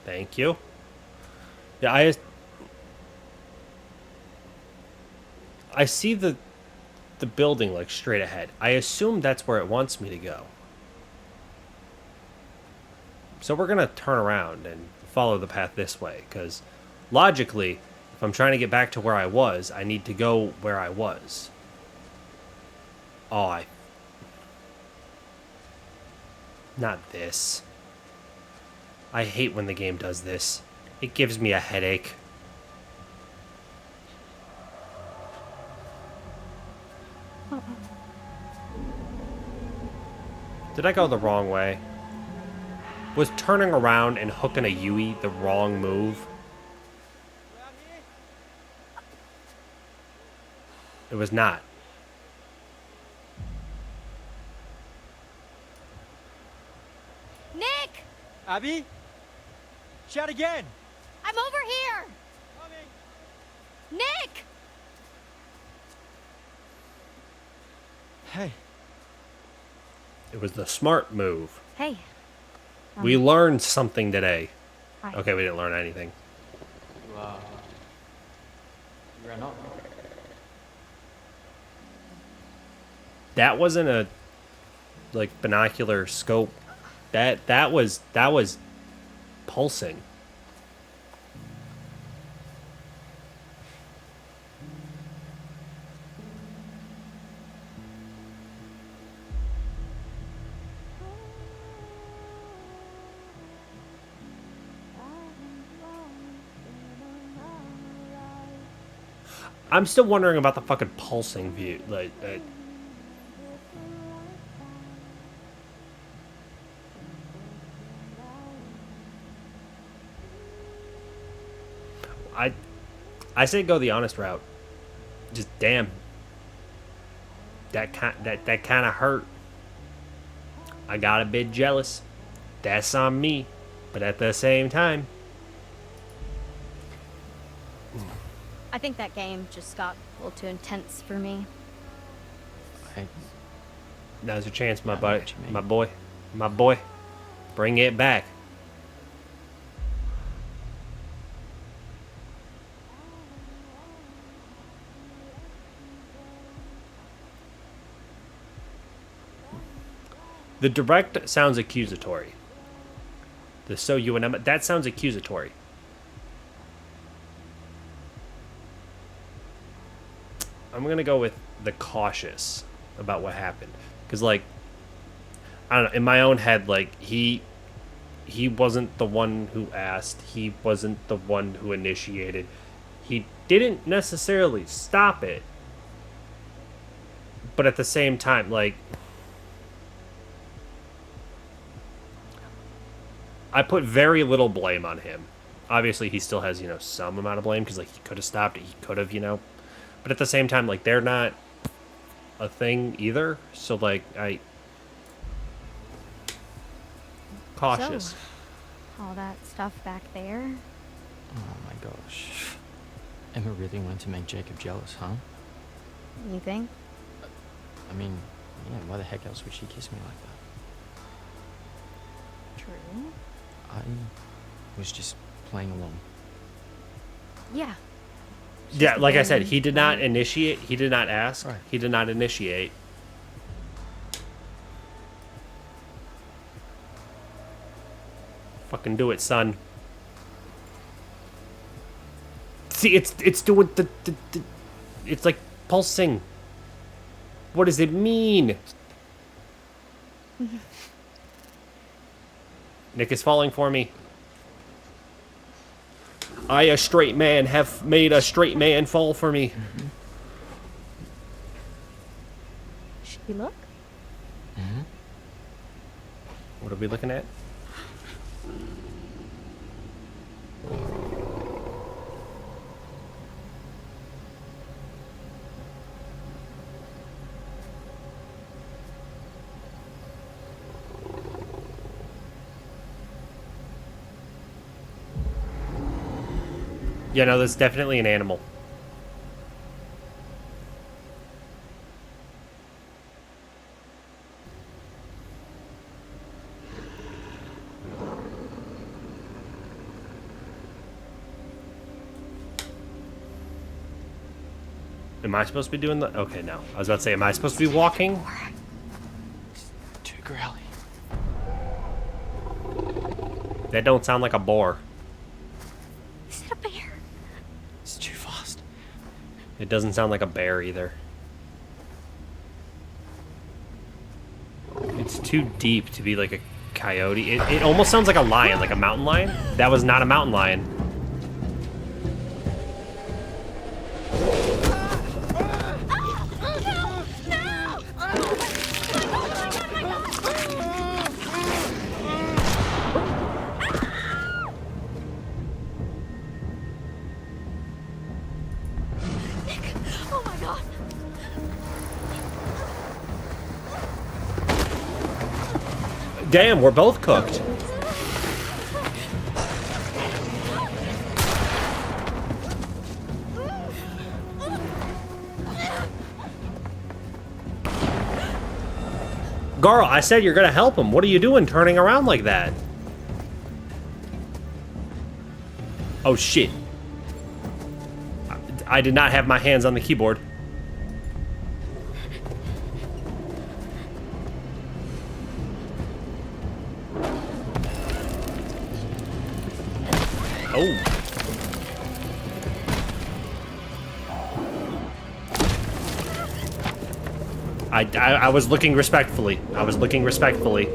Thank you. Yeah, I see the building like straight ahead. I assume that's where it wants me to go. So we're gonna turn around and follow the path this way, because logically, if I'm trying to get back to where I was, I need to go where I was. Oh, not this. I hate when the game does this. It gives me a headache. Did I go the wrong way? Was turning around and hooking a Yui the wrong move? It was not. Nick! Abby? Shout again! I'm over here! Nick! Hey. It was the smart move. Hey. We learned something today. Hi. Okay, we didn't learn anything. Wow. You ran off. That wasn't a like binocular scope. That was pulsing. I'm still wondering about the fucking pulsing view. Like, I say go the honest route. Just damn. That kind of hurt. I got a bit jealous. That's on me. But at the same time, I think that game just got a little too intense for me. Now's your chance, my I know boy. what you mean. My boy. My boy. Bring it back. The direct sounds accusatory. The so you and Emma, that sounds accusatory. I'm gonna go with the cautious about what happened, because like, I don't know, in my own head, like he wasn't the one who asked, he wasn't the one who initiated, he didn't necessarily stop it, but at the same time, like, I put very little blame on him. Obviously, he still has, some amount of blame, because, like, he could have stopped it. He could have, But at the same time, like, they're not a thing either. So, like, cautious. So, all that stuff back there. Oh my gosh. Emma really wanted to make Jacob jealous, huh? You think? I mean, yeah, why the heck else would she kiss me like that? True. I was just playing along. Yeah. Yeah, like I said, he did not initiate. He did not ask. Right. He did not initiate. Fucking do it, son. See, it's doing the it's like pulsing. What does it mean? Nick is falling for me. I, a straight man, have made a straight man fall for me. Should we look? Mm-hmm. What are we looking at? Yeah, no, that's definitely an animal. Am I supposed to be doing the... Okay, no. I was about to say, am I supposed to be walking? It's too growly. That don't sound like a boar. Is it a bear? It's too fast. It doesn't sound like a bear either. It's too deep to be like a coyote. It almost sounds like a lion, like a mountain lion. That was not a mountain lion. Oh my god! Damn, we're both cooked. Garl, I said you're gonna help him. What are you doing turning around like that? Oh shit. I did not have my hands on the keyboard. Oh. I was looking respectfully. I was looking respectfully.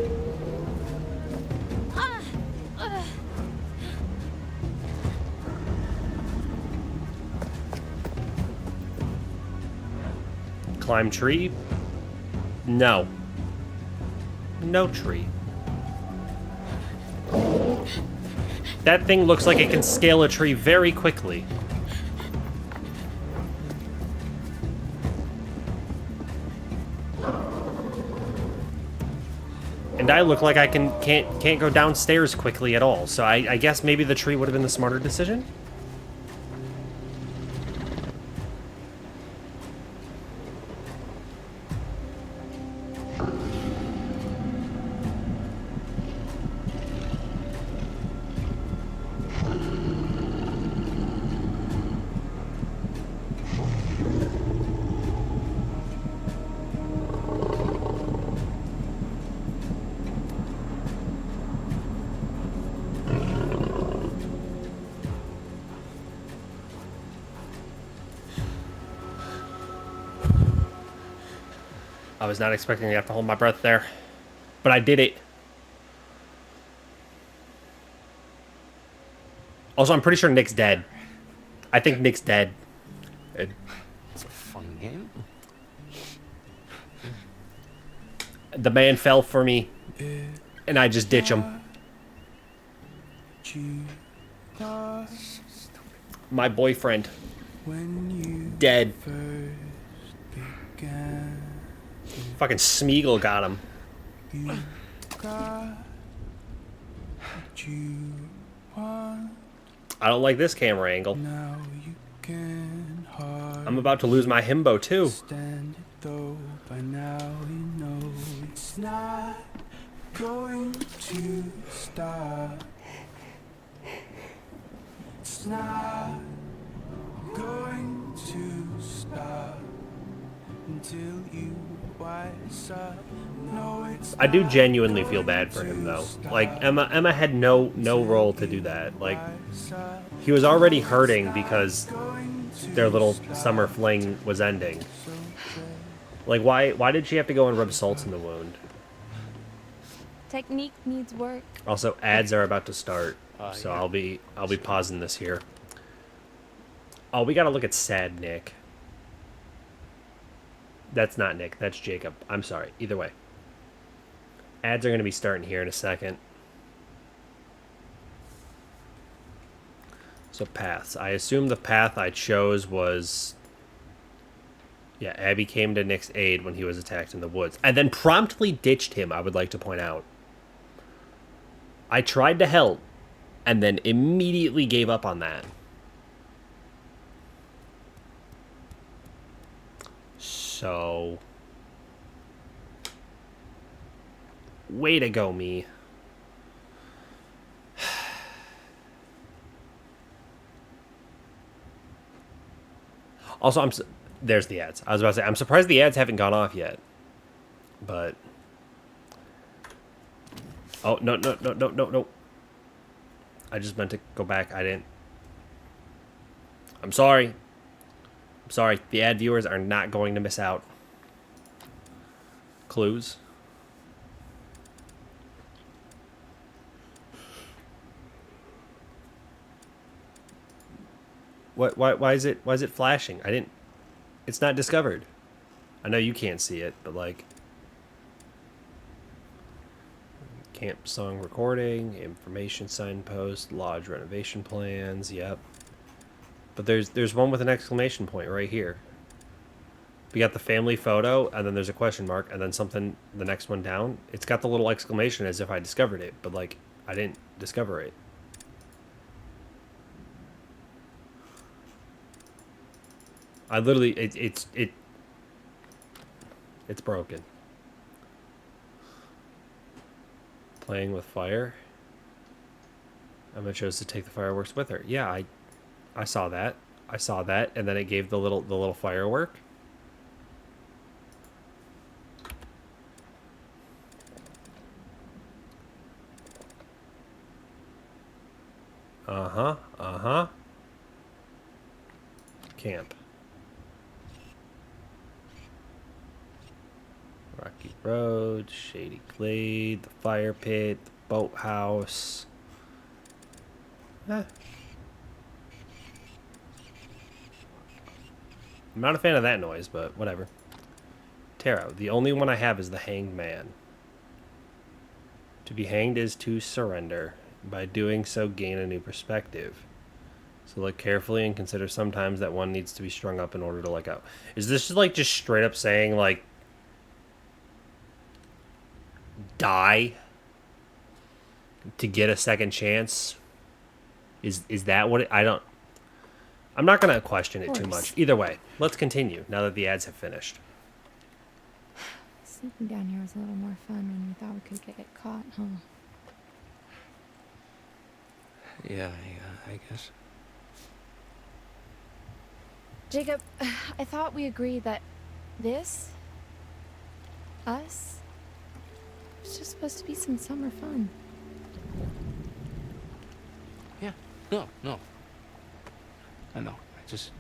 Climb tree? No. No tree. That thing looks like it can scale a tree very quickly. And I look like I can't go downstairs quickly at all. So I guess maybe the tree would have been the smarter decision. I was not expecting to have to hold my breath there. But I did it. Also, I'm pretty sure Nick's dead. I think Nick's dead. It's a fun game. The man fell for me, and I just ditch him. My boyfriend. Dead. Fucking Smeagol got him. I don't like this camera angle. I'm about to lose my himbo too. It's not going to stop. It's not going to stop until you wise up. No, it's I do genuinely feel bad for him though. Like Emma had no role to do that. Like he was already hurting because their little summer fling was ending. Like why did she have to go and rub salt in the wound? Technique needs work. Also, ads are about to start, so yeah. I'll be pausing this here. Oh, we gotta look at sad Nick. That's not Nick, that's Jacob. I'm sorry. Either way. Ads are gonna be starting here in a second. So paths. I assume the path I chose was... Yeah, Abby came to Nick's aid when he was attacked in the woods. And then promptly ditched him, I would like to point out. I tried to help, and then immediately gave up on that. So... Way to go, me. Also, there's the ads. I was about to say, I'm surprised the ads haven't gone off yet. But... Oh, no. I just meant to go back. I didn't. I'm sorry. I'm sorry. The ad viewers are not going to miss out. Clues. Why is it flashing? I didn't... It's not discovered. I know you can't see it, but like... Camp song recording, information signpost, lodge renovation plans, yep. But there's one with an exclamation point right here. We got the family photo, and then there's a question mark, and then something, the next one down. It's got the little exclamation as if I discovered it, but like, I didn't discover it. I literally, it's broken. Playing with fire. Emma chose to take the fireworks with her. Yeah, I saw that. I saw that, and then it gave the little firework. Uh-huh. Camp. Rocky Road, Shady Glade, the fire pit, the boathouse. I'm not a fan of that noise, but whatever. Tarot. The only one I have is the Hanged Man. To be hanged is to surrender. By doing so, gain a new perspective. So look carefully and consider sometimes that one needs to be strung up in order to let go. Is this just straight up saying, like, die to get a second chance? Is that what I'm not gonna question it too much. Either way, let's continue now that the ads have finished. Sleeping down here was a little more fun when we thought we could get caught, huh? Yeah, I guess. Jacob, I thought we agreed that this, us, was just supposed to be some summer fun. Yeah. No. I know. I just...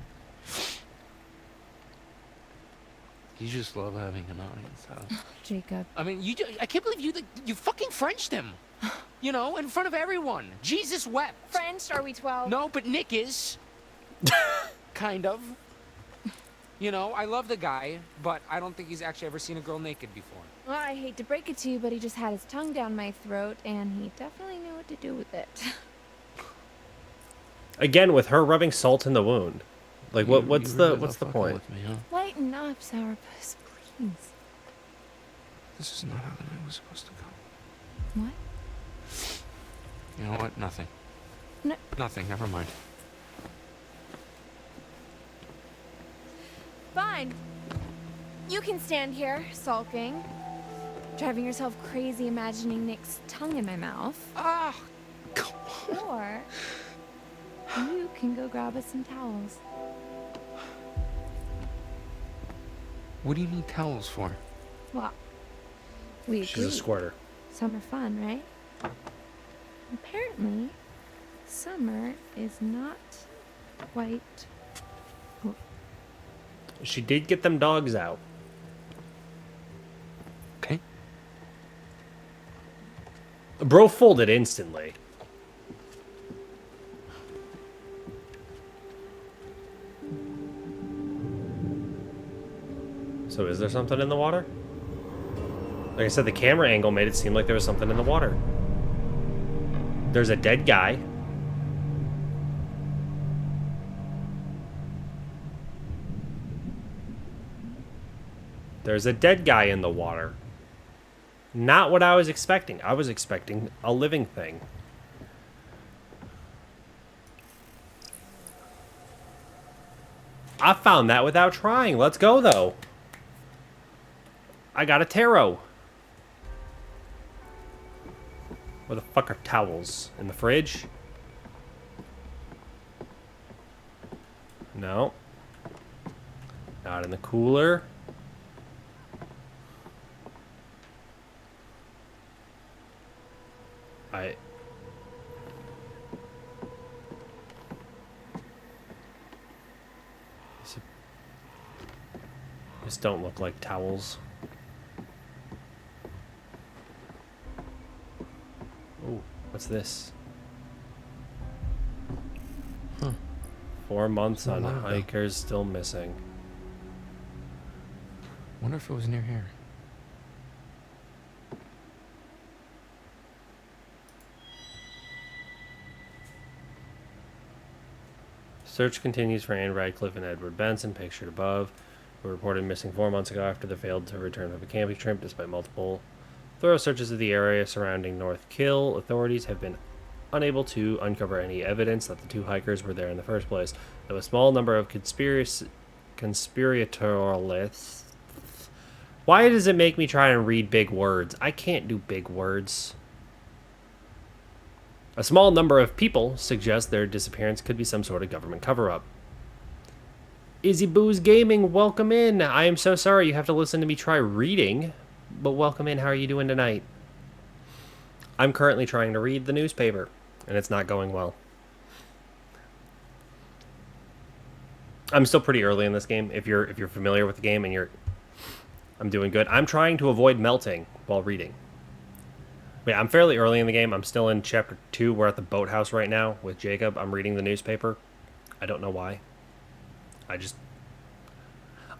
You just love having an audience, huh? Jacob. I mean, I can't believe you fucking Frenched him. You know, in front of everyone. Jesus wept. French? Are we 12? No, but Nick is. Kind of. You know, I love the guy, but I don't think he's actually ever seen a girl naked before. Well, I hate to break it to you, but he just had his tongue down my throat, and he definitely knew what to do with it. Again, with her rubbing salt in the wound. Like, what's the point? With me, huh? Lighten up, Sourpuss, please. This is not how the night was supposed to go. What? You know what? Nothing. No. Nothing. Never mind. Fine. You can stand here, sulking, driving yourself crazy imagining Nick's tongue in my mouth. Ah! Come on. Or you can go grab us some towels. What do you need towels for? Well, we She's a agreed. squirter. Summer fun, right? Apparently, summer is not quite... She did get them dogs out. Okay. Bro folded instantly. So is there something in the water? Like I said, the camera angle made it seem like there was something in the water. There's a dead guy. There's a dead guy in the water. Not what I was expecting. I was expecting a living thing. I found that without trying. Let's go, though. I got a tarot. Where the fuck are towels? In the fridge? No. Not in the cooler. These don't look like towels. Oh, what's this? Huh. 4 months Not on loud, though. hikers still missing. Wonder if it was near here. Search continues for Anne Radcliffe and Edward Benson, pictured above, who were reported missing 4 months ago after they failed to return from a camping trip despite multiple thorough searches of the area surrounding North Kill. Authorities have been unable to uncover any evidence that the two hikers were there in the first place, though a small number of conspiratorialists... Why does it make me try and read big words? I can't do big words. A small number of people suggest their disappearance could be some sort of government cover-up. Izzy Boo's Gaming, welcome in. I am so sorry you have to listen to me try reading, but welcome in. How are you doing tonight? I'm currently trying to read the newspaper, and it's not going well. I'm still pretty early in this game. If you're familiar with the game and I'm doing good. I'm trying to avoid melting while reading. But yeah, I'm fairly early in the game. I'm still in chapter 2. We're at the boathouse right now with Jacob. I'm reading the newspaper. I don't know why.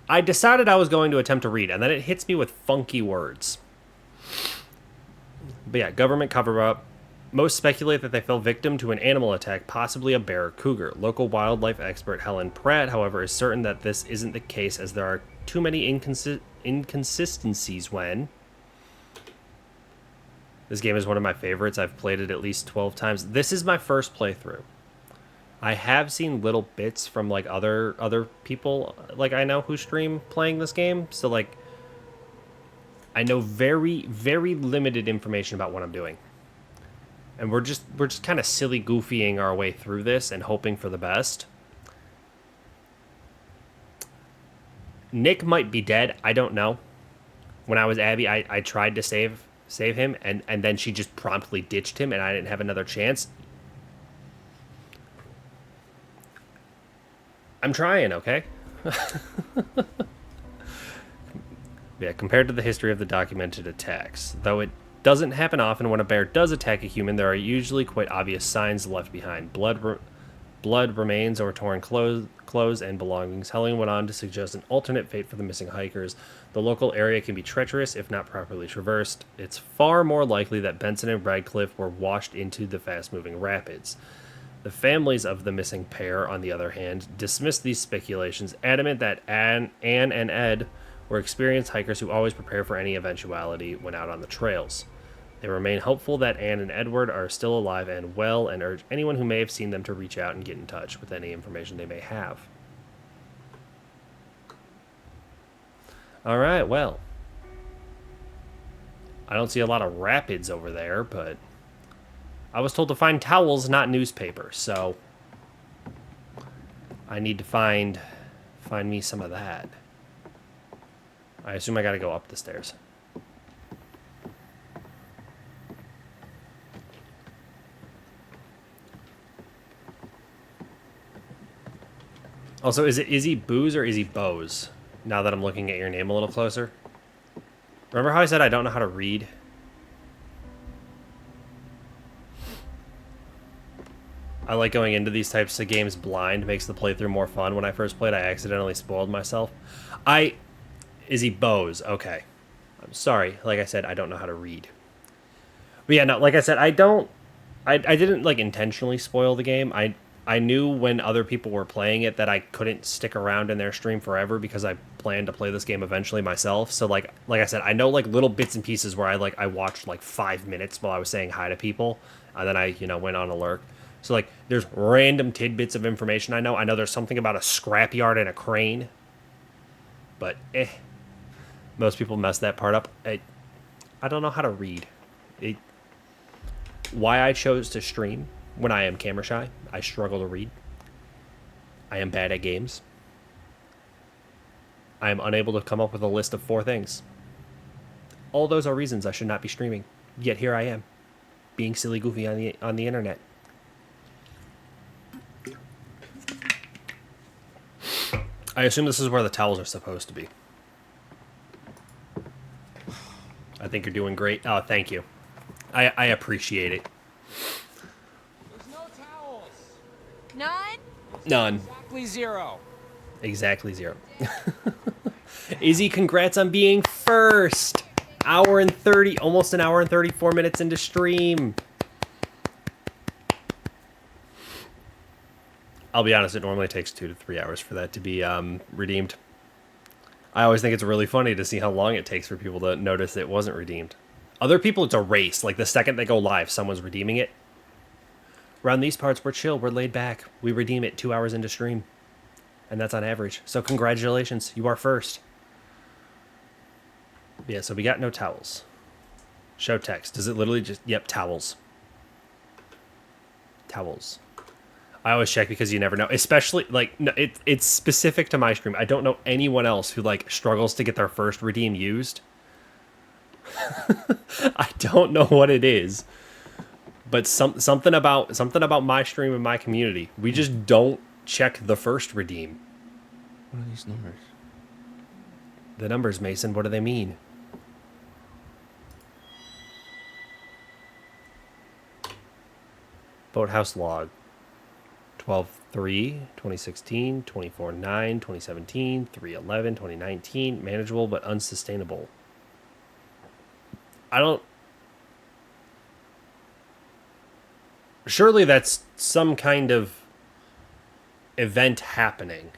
I decided I was going to attempt to read, and then it hits me with funky words. But yeah, government cover-up. Most speculate that they fell victim to an animal attack, possibly a bear or cougar. Local wildlife expert Helen Pratt, however, is certain that this isn't the case, as there are too many inconsistencies when... This game is one of my favorites. I've played it at least 12 times. This is my first playthrough. I have seen little bits from like other people like I know who stream playing this game. So like I know very, very limited information about what I'm doing. And we're just kind of silly goofying our way through this and hoping for the best. Nick might be dead. I don't know. When I was Abby, I tried to save him, and then she just promptly ditched him, and I didn't have another chance. I'm trying, okay? Yeah, compared to the history of the documented attacks. Though it doesn't happen often, when a bear does attack a human, there are usually quite obvious signs left behind. Blood remains or torn clothes and belongings. Helling went on to suggest an alternate fate for the missing hikers. The local area can be treacherous if not properly traversed. It's far more likely that Benson and Radcliffe were washed into the fast-moving rapids. The families of the missing pair, on the other hand, dismissed these speculations, adamant that Anne and Ed were experienced hikers who always prepare for any eventuality when out on the trails. They remain hopeful that Anne and Edward are still alive and well, and urge anyone who may have seen them to reach out and get in touch with any information they may have. Alright, well. I don't see a lot of rapids over there, but I was told to find towels, not newspapers, so I need to find me some of that. I assume I gotta go up the stairs. Also, is he Booze or is he Bose? Now that I'm looking at your name a little closer. Remember how I said I don't know how to read? I like going into these types of games blind. Makes the playthrough more fun. When I first played, I accidentally spoiled myself. Is he Bose? Okay. I'm sorry. Like I said, I don't know how to read. But yeah, no, like I said, I didn't, like, intentionally spoil the game. I knew when other people were playing it that I couldn't stick around in their stream forever because I planned to play this game eventually myself. So like I said, I know like little bits and pieces where I watched like 5 minutes while I was saying hi to people, and then I went on a lurk. So like there's random tidbits of information I know. I know there's something about a scrapyard and a crane, but most people mess that part up. I don't know how to read. Why I chose to stream when I am camera shy, I struggle to read. I am bad at games. I am unable to come up with a list of 4 things. All those are reasons I should not be streaming. Yet here I am, being silly goofy on the internet. I assume this is where the towels are supposed to be. I think you're doing great. Oh, thank you. I appreciate it. None? None. Exactly 0. Exactly 0. Izzy, congrats on being first. Almost an hour and 34 minutes into stream. I'll be honest, it normally takes 2 to 3 hours for that to be redeemed. I always think it's really funny to see how long it takes for people to notice it wasn't redeemed. Other people, it's a race. Like the second they go live, someone's redeeming it. Around these parts, we're chill, we're laid back. We redeem it 2 hours into stream. And that's on average. So congratulations, you are first. Yeah, so we got no towels. Show text. Does it literally just... Yep, towels. Towels. I always check because you never know. Especially, like, no, it's specific to my stream. I don't know anyone else who, like, struggles to get their first redeem used. I don't know what it is. But something about my stream and my community. We just don't check the first redeem. What are these numbers? The numbers, Mason, what do they mean? Boathouse log. 12-3, 2016, 24-9, 2017, 3-11, 2019. Manageable but unsustainable. I don't... Surely that's some kind of event happening.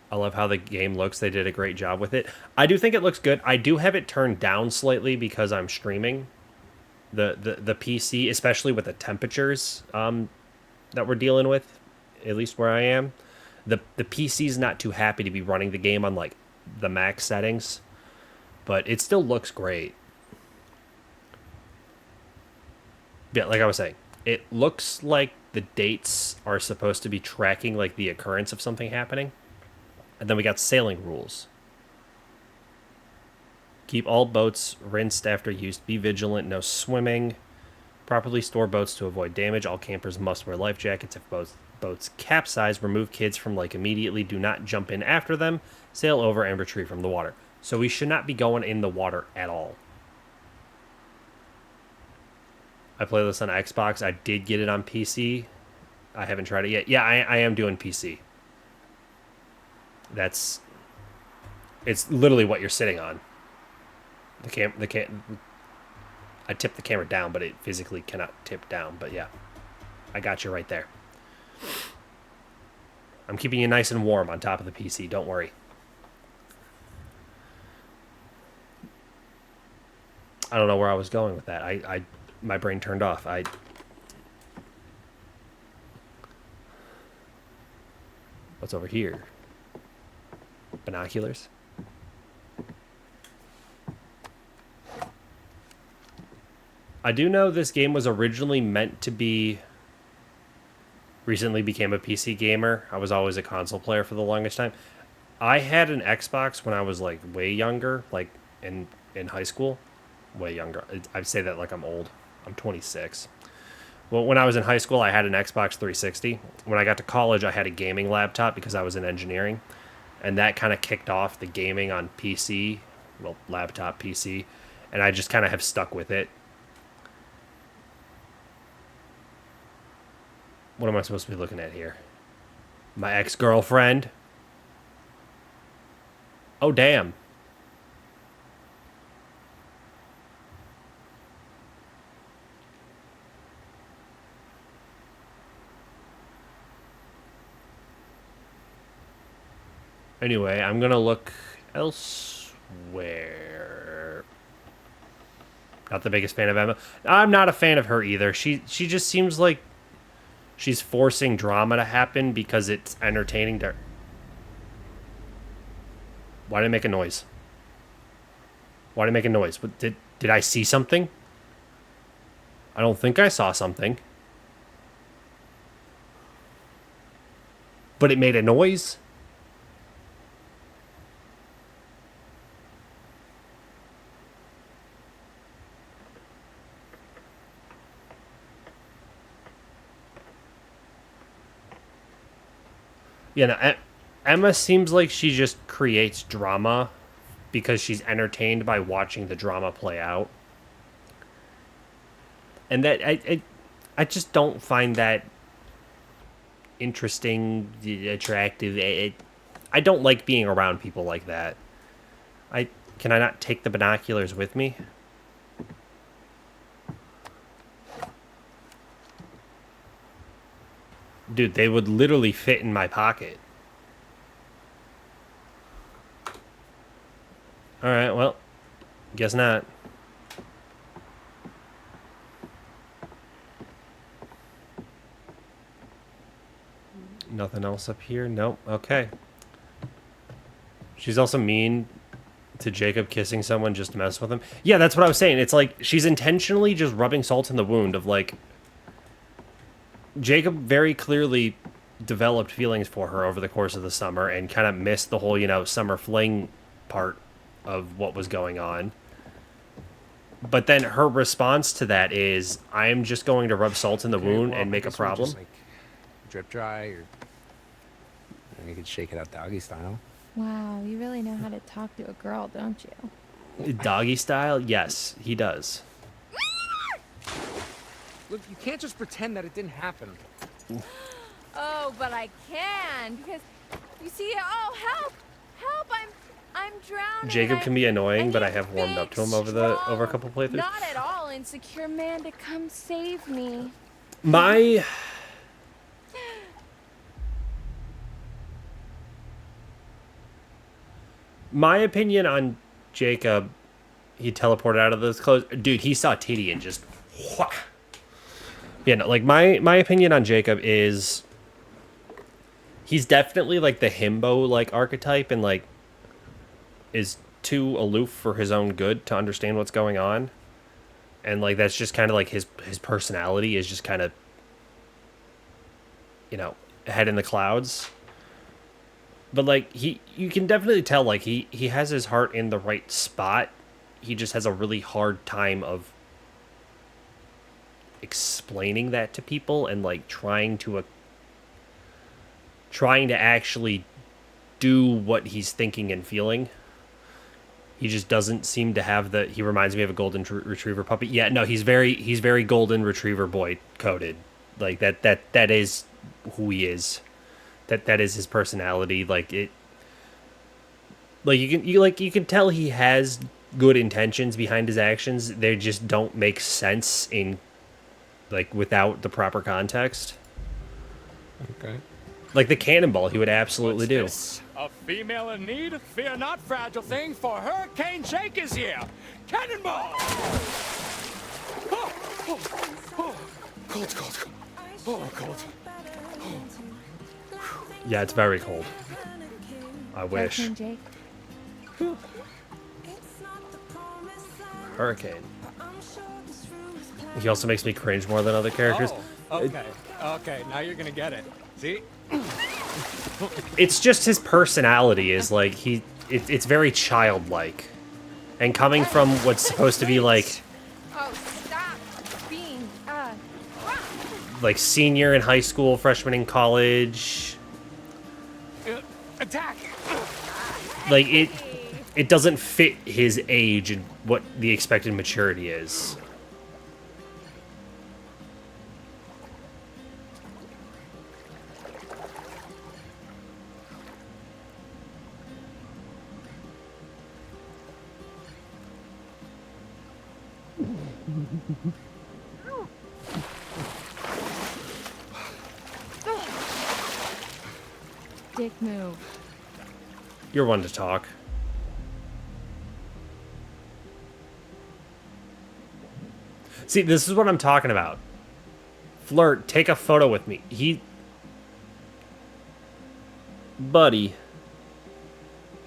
I love how the game looks. They did a great job with it. I do think it looks good. I do have it turned down slightly because I'm streaming. The PC, especially with the temperatures that we're dealing with, at least where I am. The PC's not too happy to be running the game on like the max settings. But it still looks great. Yeah, like I was saying, it looks like the dates are supposed to be tracking like the occurrence of something happening. And then we got sailing rules. Keep all boats rinsed after use. Be vigilant. No swimming. Properly store boats to avoid damage. All campers must wear life jackets if boats capsize, remove kids from lake immediately. Do not jump in after them. Sail over and retrieve from the water. So we should not be going in the water at all. I play this on Xbox. I did get it on PC. I haven't tried it yet. Yeah, I am doing PC. It's literally what you're sitting on. I tipped the camera down, but it physically cannot tip down. But yeah, I got you right there. I'm keeping you nice and warm on top of the PC. Don't worry. I don't know where I was going with that. My brain turned off. What's over here? Binoculars? I do know this game was originally meant to be... Recently became a PC gamer. I was always a console player for the longest time. I had an Xbox when I was like way younger, like in high school. Way younger. I say that like I'm old. I'm 26. Well, when I was in high school, I had an Xbox 360. When I got to college, I had a gaming laptop because I was in engineering. And that kind of kicked off the gaming on PC. Well, laptop PC. And I just kind of have stuck with it. What am I supposed to be looking at here? My ex-girlfriend. Oh, damn. Anyway, I'm going to look elsewhere. Not the biggest fan of Emma. I'm not a fan of her either. She just seems like she's forcing drama to happen because it's entertaining to... Why did I make a noise? Why did I make a noise? Did I see something? I don't think I saw something. But it made a noise? You know, Emma seems like she just creates drama because she's entertained by watching the drama play out. And that I just don't find that interesting, attractive. I don't like being around people like that. Can I not take the binoculars with me? Dude, they would literally fit in my pocket. Alright, well, guess not. Nothing else up here? Nope. Okay. She's also mean to Jacob kissing someone just to mess with him. Yeah, that's what I was saying. It's like she's intentionally just rubbing salt in the wound of like... Jacob very clearly developed feelings for her over the course of the summer and kind of missed the whole, you know, summer fling part of what was going on. But then her response to that is, I am just going to rub salt in the wound and make a problem. Just, like, drip dry, or you could shake it out doggy style. Wow, you really know how to talk to a girl, don't you? Doggy style? Yes, he does. Look, you can't just pretend that it didn't happen. Oh, but I can, because you see, oh, help! Help! I'm drowning. Jacob can be annoying, but I have warmed up to him over a couple playthroughs. Not at all insecure man to come save me. My opinion on Jacob, he teleported out of those clothes. Dude, he saw Titty and just... Whah. Yeah, no, like, my opinion on Jacob is... He's definitely, like, the himbo, like, archetype and, like, is too aloof for his own good to understand what's going on. And, like, that's just kind of, like, his personality is just kind of, you know, head in the clouds. But, like, you can definitely tell, like, he has his heart in the right spot. He just has a really hard time of explaining that to people and, like, trying to trying to actually do what he's thinking and feeling. He just doesn't seem to have the. He reminds me of a golden retriever puppy. Yeah, no, he's very golden retriever boy coded. Like that is who he is. That is his personality. Like it. Like you can tell he has good intentions behind his actions. They just don't make sense in like without the proper context. Okay. Like the cannonball, he would absolutely do. This? A female in need? Fear not, fragile thing, for Hurricane Jake is here! Cannonball! Oh, oh, oh. Cold, cold, cold. Oh, cold. Yeah, it's very cold. I wish. Hurricane Jake. Hurricane. He also makes me cringe more than other characters. Oh, okay. Okay, now you're gonna get it. See? It's just his personality is like it's very childlike. And coming from what's supposed to be like Oh, stop being, like senior in high school, freshman in college. Attack! Like it doesn't fit his age and what the expected maturity is. Dick move. You're one to talk. See, this is what I'm talking about. Flirt, take a photo with me. Buddy.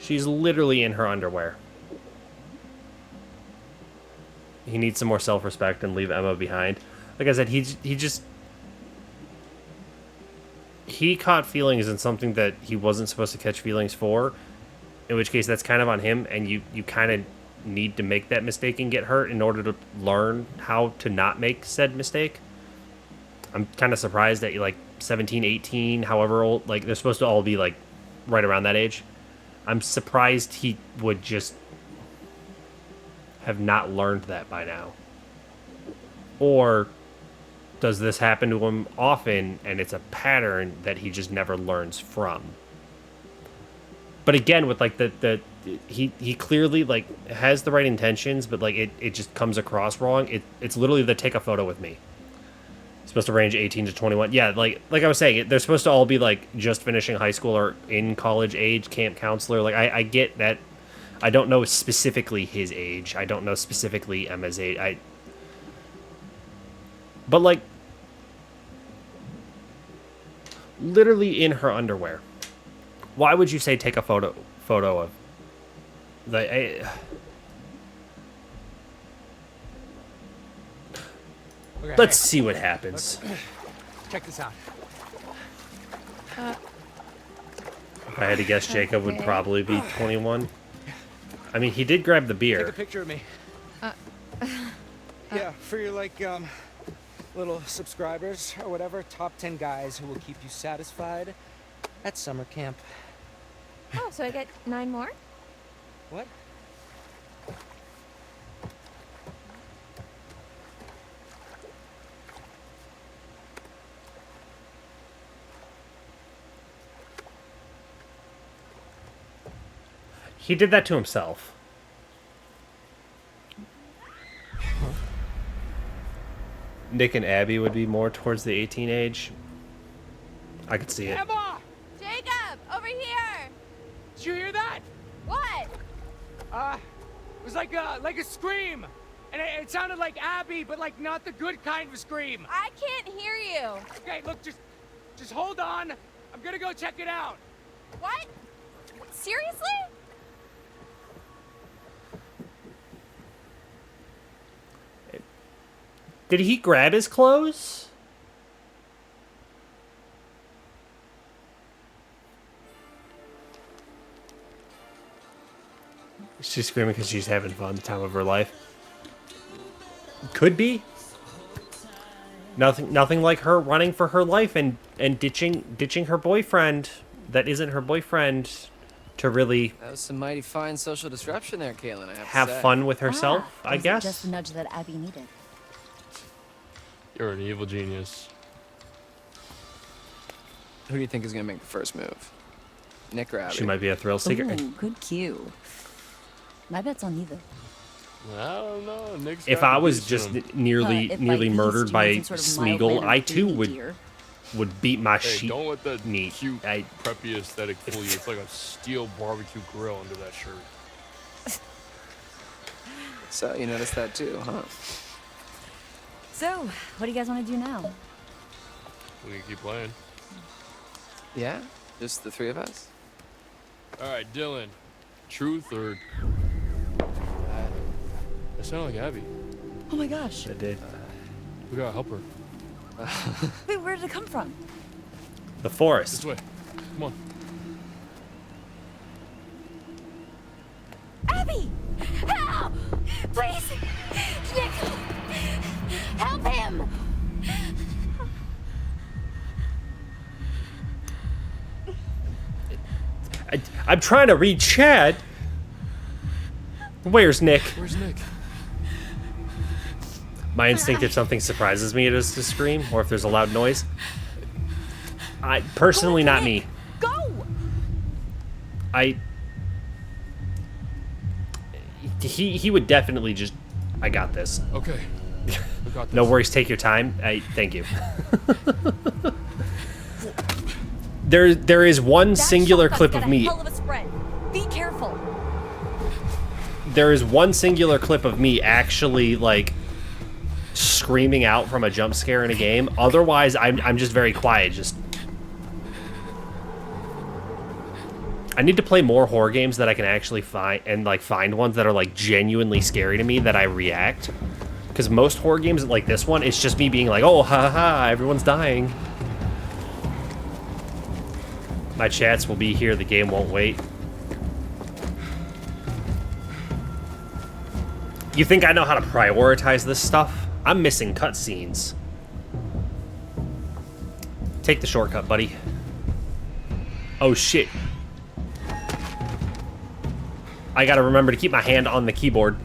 She's literally in her underwear. He needs some more self-respect and leave Emma behind. Like I said, he caught feelings in something that he wasn't supposed to catch feelings for, in which case that's kind of on him, and you kind of need to make that mistake and get hurt in order to learn how to not make said mistake. I'm kind of surprised that you're like 17, 18, however old, like they're supposed to all be like right around that age. I'm surprised he would just have not learned that by now. Or does this happen to him often and it's a pattern that he just never learns from? But again, with like he clearly like has the right intentions, but like it just comes across wrong. It's literally the take a photo with me. It's supposed to range 18 to 21. Yeah, like I was saying, they're supposed to all be like just finishing high school or in college age, camp counselor. Like I get that. I don't know specifically his age. I don't know specifically Emma's age. But like literally in her underwear. Why would you say take a photo of the Okay, Let's see what happens. Check this out. If I had to guess, Jacob would probably be 21. I mean, he did grab the Take a beer. picture of me. Yeah, for your like little subscribers or whatever, top 10 guys who will keep you satisfied at summer camp. Oh, so I get 9 more? What? He did that to himself. Nick and Abby would be more towards the 18 age. I could see it. Emma! Jacob, over here! Did you hear that? What? It was like a scream. And it sounded like Abby, but like not the good kind of a scream. I can't hear you. Okay, look, just hold on. I'm gonna go check it out. What? Seriously? Did he grab his clothes? She's screaming because she's having fun, the time of her life. Could be. Nothing like her running for her life and and ditching her boyfriend that isn't her boyfriend to really That was some mighty fine social disruption there, Caitlin, I have to say. fun with herself, I was it guess. just the nudge that Abby needed. You're an evil genius. Who do you think is gonna make the first move? Nick or Abby? She might be a thrill seeker. Ooh, good cue. My bet's on neither. I don't know. Nick's If got I the was beast just in him. nearly If, nearly like, murdered he's by doing some sort of mild Smeagol, mannered I too baby would deer. beat my Hey, sheep don't let that meat. cute, preppy aesthetic fool you. It's like a steel barbecue grill under that shirt. So, you noticed that too, huh? So, what do you guys want to do now? We can keep playing. Yeah? Just the three of us? All right, Dylan. Truth or... That sounded like Abby. Oh my gosh. I did. We gotta help her. Wait, where did it come from? The forest. This way. Come on. Abby! Help! Please! Nick! Help him! I'm trying to read Chad. Where's Nick? Where's Nick? My instinct, if something surprises me, it is to scream, or if there's a loud noise. I personally, not me. Go! He would definitely just. I got this. Okay. We got this. No worries. Take your time. Thank you. There is one That singular shotgun's clip got of a me. hell of a spread. Be careful. There is one singular clip of me actually like screaming out from a jump scare in a game. Otherwise, I'm just very quiet. Just I need to play more horror games that I can actually find ones that are like genuinely scary to me that I react. Because most horror games like this one, it's just me being like, oh, ha ha, everyone's dying. My chats will be here. The game won't wait. You think I know how to prioritize this stuff? I'm missing cutscenes. Take the shortcut, buddy. Oh, shit. I gotta remember to keep my hand on the keyboard.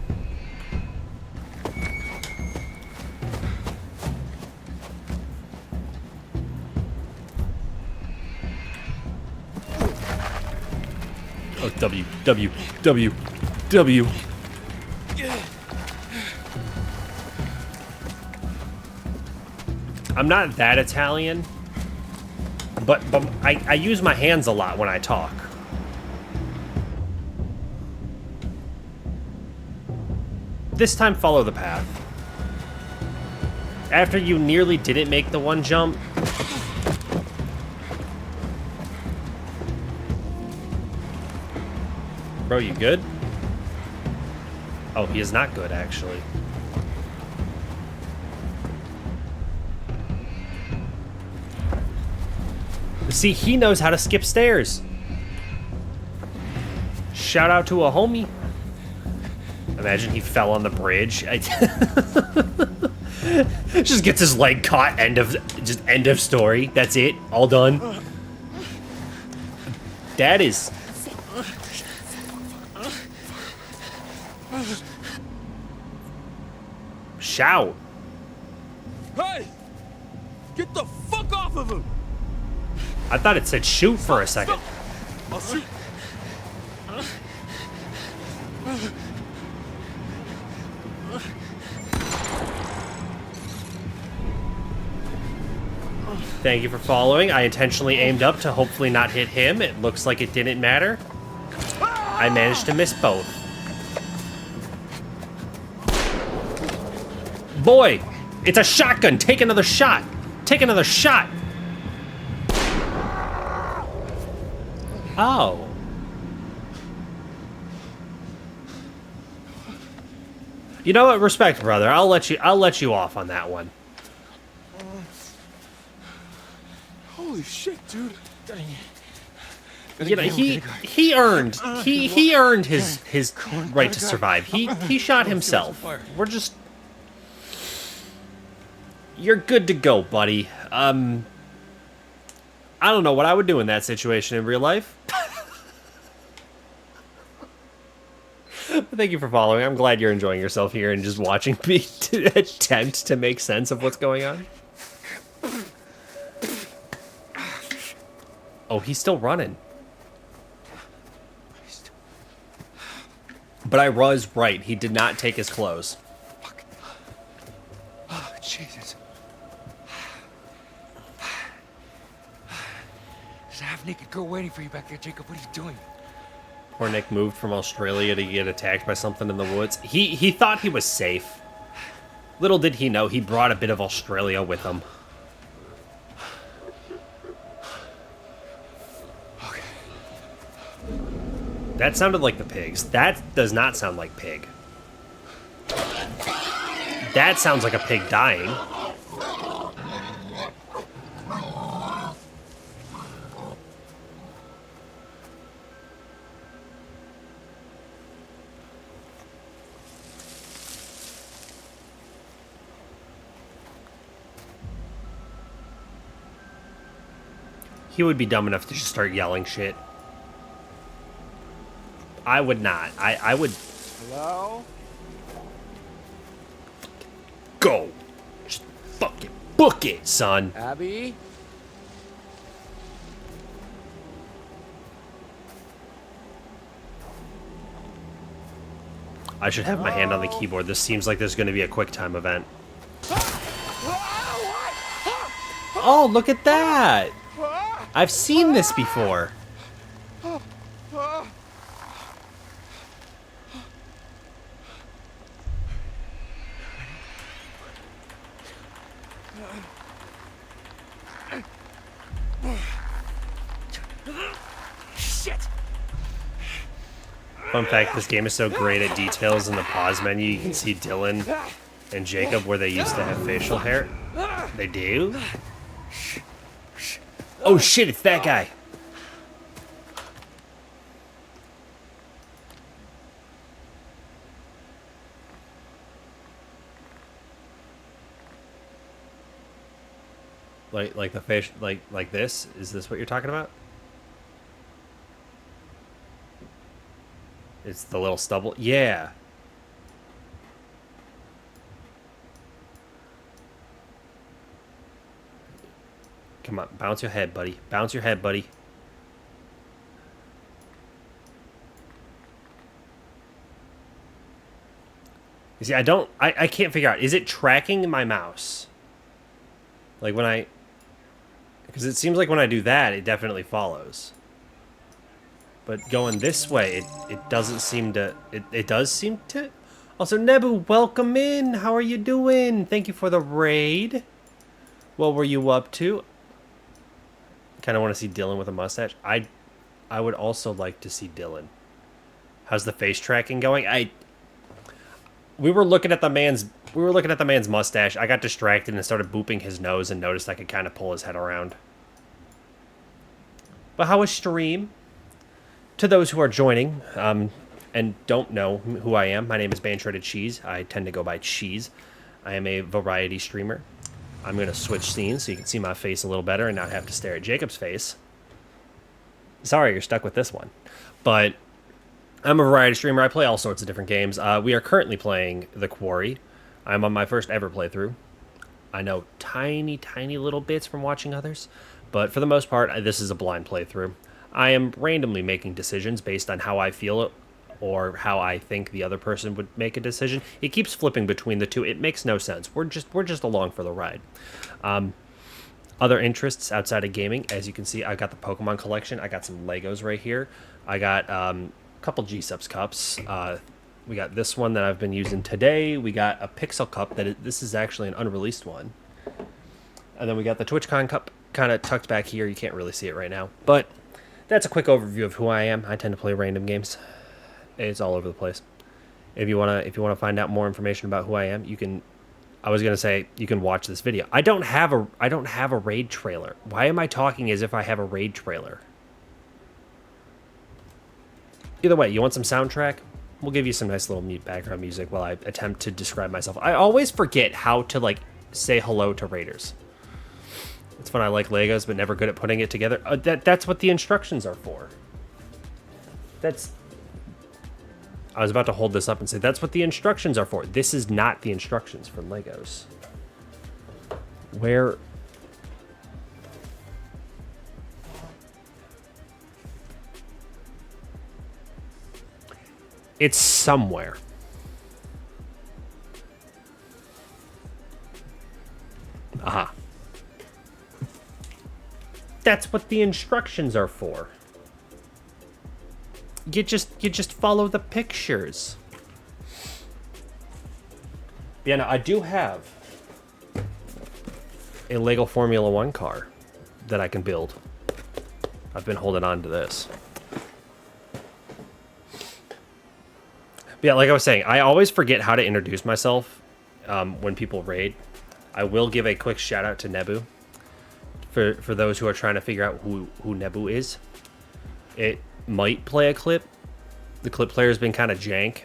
Oh, W, W, W, W. I'm not that Italian, but I use my hands a lot when I talk. This time, follow the path. After you nearly didn't make the one jump. Bro, you good? Oh, he is not good, actually. See, he knows how to skip stairs. Shout out to a homie. Imagine he fell on the bridge. Just gets his leg caught. End of story. That's it. All done. That is. Shout. Hey! Get the fuck off of him! I thought it said shoot for a second. I'll shoot. Thank you for following. I intentionally aimed up to hopefully not hit him. It looks like it didn't matter. I managed to miss both. Boy, it's a shotgun. Take another shot. Take another shot. Oh. You know what? Respect, brother. I'll let you off on that one. Holy shit, dude. You know, he earned his right to survive. He shot himself. We're just. You're good to go, buddy. I don't know what I would do in that situation in real life. But thank you for following. I'm glad you're enjoying yourself here and just watching me to attempt to make sense of what's going on. Oh, he's still running. But I was right. He did not take his clothes. Fuck. Oh, Jesus. There's a half-naked girl waiting for you back there, Jacob. What are you doing? Poor Nick moved from Australia to get attacked by something in the woods. He thought he was safe. Little did he know he brought a bit of Australia with him. Okay. That sounded like the pigs. That does not sound like pig. That sounds like a pig dying. He would be dumb enough to just start yelling shit. I would not. I would... Hello? Go! Just fucking book it, son. Abby? I should have my hand on the keyboard. This seems like there's going to be a quick time event. Oh, look at that! I've seen this before. Shit! Fun fact, this game is so great at details in the pause menu. You can see Dylan and Jacob where they used to have facial hair. They do? Oh shit, it's that guy. Like the face, like this? Is this what you're talking about? It's the little stubble. Yeah. Come on, bounce your head, buddy. Bounce your head, buddy. You see, I can't figure out. Is it tracking my mouse? Like when I... Because it seems like when I do that, it definitely follows. But going this way, it doesn't seem to... It does seem to... Also, Nebu, welcome in. How are you doing? Thank you for the raid. What were you up to? Kind of want to see Dylan with a mustache. I would also like to see Dylan. How's the face tracking going? We were looking at the man's mustache. I got distracted and started booping his nose and noticed I could kind of pull his head around. But how was stream? To those who are joining and don't know who I am, my name is Banshredded Cheese. I tend to go by Cheese. I am a variety streamer. I'm going to switch scenes so you can see my face a little better and not have to stare at Jacob's face. Sorry, you're stuck with this one. But I'm a variety streamer. I play all sorts of different games. We are currently playing The Quarry. I'm on my first ever playthrough. I know tiny, tiny little bits from watching others, but for the most part, this is a blind playthrough. I am randomly making decisions based on how I feel or how I think the other person would make a decision. It keeps flipping between the two. It makes no sense. We're just along for the ride. Other interests outside of gaming, as you can see, I got the Pokemon collection. I got some Legos right here. I got a couple G-Subs cups. We got this one that I've been using today. We got a Pixel cup this is actually an unreleased one. And then we got the TwitchCon cup kind of tucked back here. You can't really see it right now, but that's a quick overview of who I am. I tend to play random games. It's all over the place. If you wanna find out more information about who I am, you can. I was gonna say you can watch this video. I don't have a raid trailer. Why am I talking as if I have a raid trailer? Either way, you want some soundtrack? We'll give you some nice little mute background music while I attempt to describe myself. I always forget how to say hello to raiders. It's fun. I like Legos, but never good at putting it together. That's what the instructions are for. I was about to hold this up and say, that's what the instructions are for. This is not the instructions for Legos. Where... It's somewhere. Aha. That's what the instructions are for. You just follow the pictures. Yeah, no, I do have a Lego Formula 1 car that I can build. I've been holding on to this. But yeah, like I was saying, I always forget how to introduce myself when people raid. I will give a quick shout out to Nebu for those who are trying to figure out who Nebu is. It might play a clip. The clip player has been kind of jank.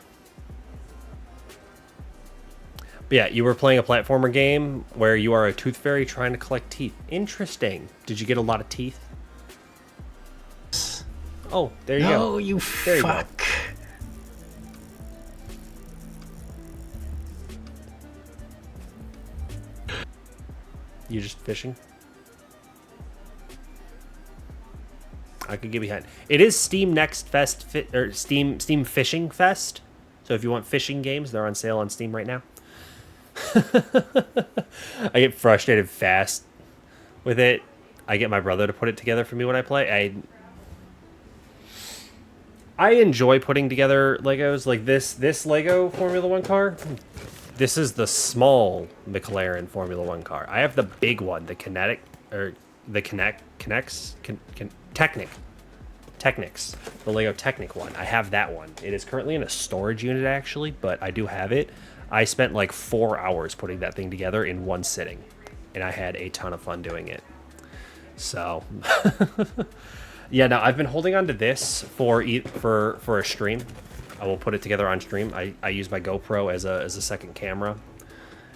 But yeah, you were playing a platformer game where you are a tooth fairy trying to collect teeth. Interesting. Did you get a lot of teeth? Oh, there you go. No, you there fuck. You go. You just fishing? I could get behind. It is Steam Next Fest or Steam Fishing Fest. So if you want fishing games, they're on sale on Steam right now. I get frustrated fast with it. I get my brother to put it together for me when I play. I enjoy putting together Legos like this Lego Formula 1 car. This is the small McLaren Formula 1 car. I have the big one, the Kinetic, or the Technics, the Lego Technic one. I have that one. It is currently in a storage unit actually, but I do have it. I spent like 4 hours putting that thing together in one sitting, and I had a ton of fun doing it. So, yeah, now I've been holding on to this for a stream. I will put it together on stream. I use my GoPro as a second camera,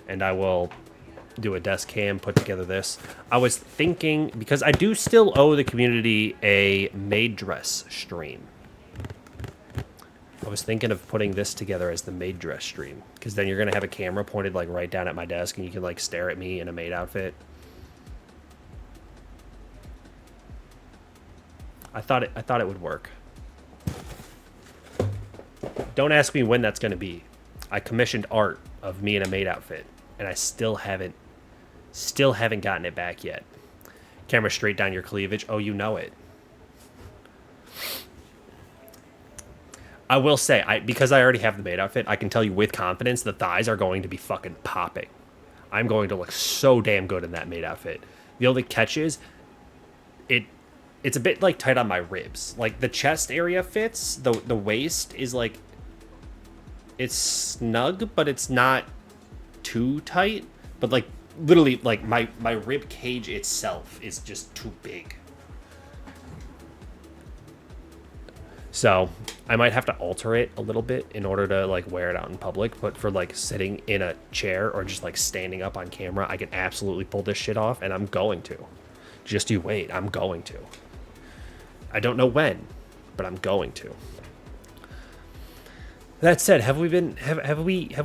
and I will do a desk cam, put together this. I was thinking, because I do still owe the community a maid dress stream. I was thinking of putting this together as the maid dress stream, because then you're gonna have a camera pointed like right down at my desk, and you can like stare at me in a maid outfit. I thought it would work. Don't ask me when that's going to be. I commissioned art of me in a maid outfit, and I still haven't gotten it back yet. Camera straight down your cleavage. Oh, you know it. I will say, because I already have the maid outfit, I can tell you with confidence the thighs are going to be fucking popping. I'm going to look so damn good in that maid outfit. The only catch is, it's a bit like tight on my ribs. Like the chest area fits, the waist is like, it's snug, but it's not too tight. But like literally, like my rib cage itself is just too big. So I might have to alter it a little bit in order to like wear it out in public. But for like sitting in a chair or just like standing up on camera, I can absolutely pull this shit off, and I'm going to. Just you wait, I'm going to. I don't know when, but I'm going to. That said, have we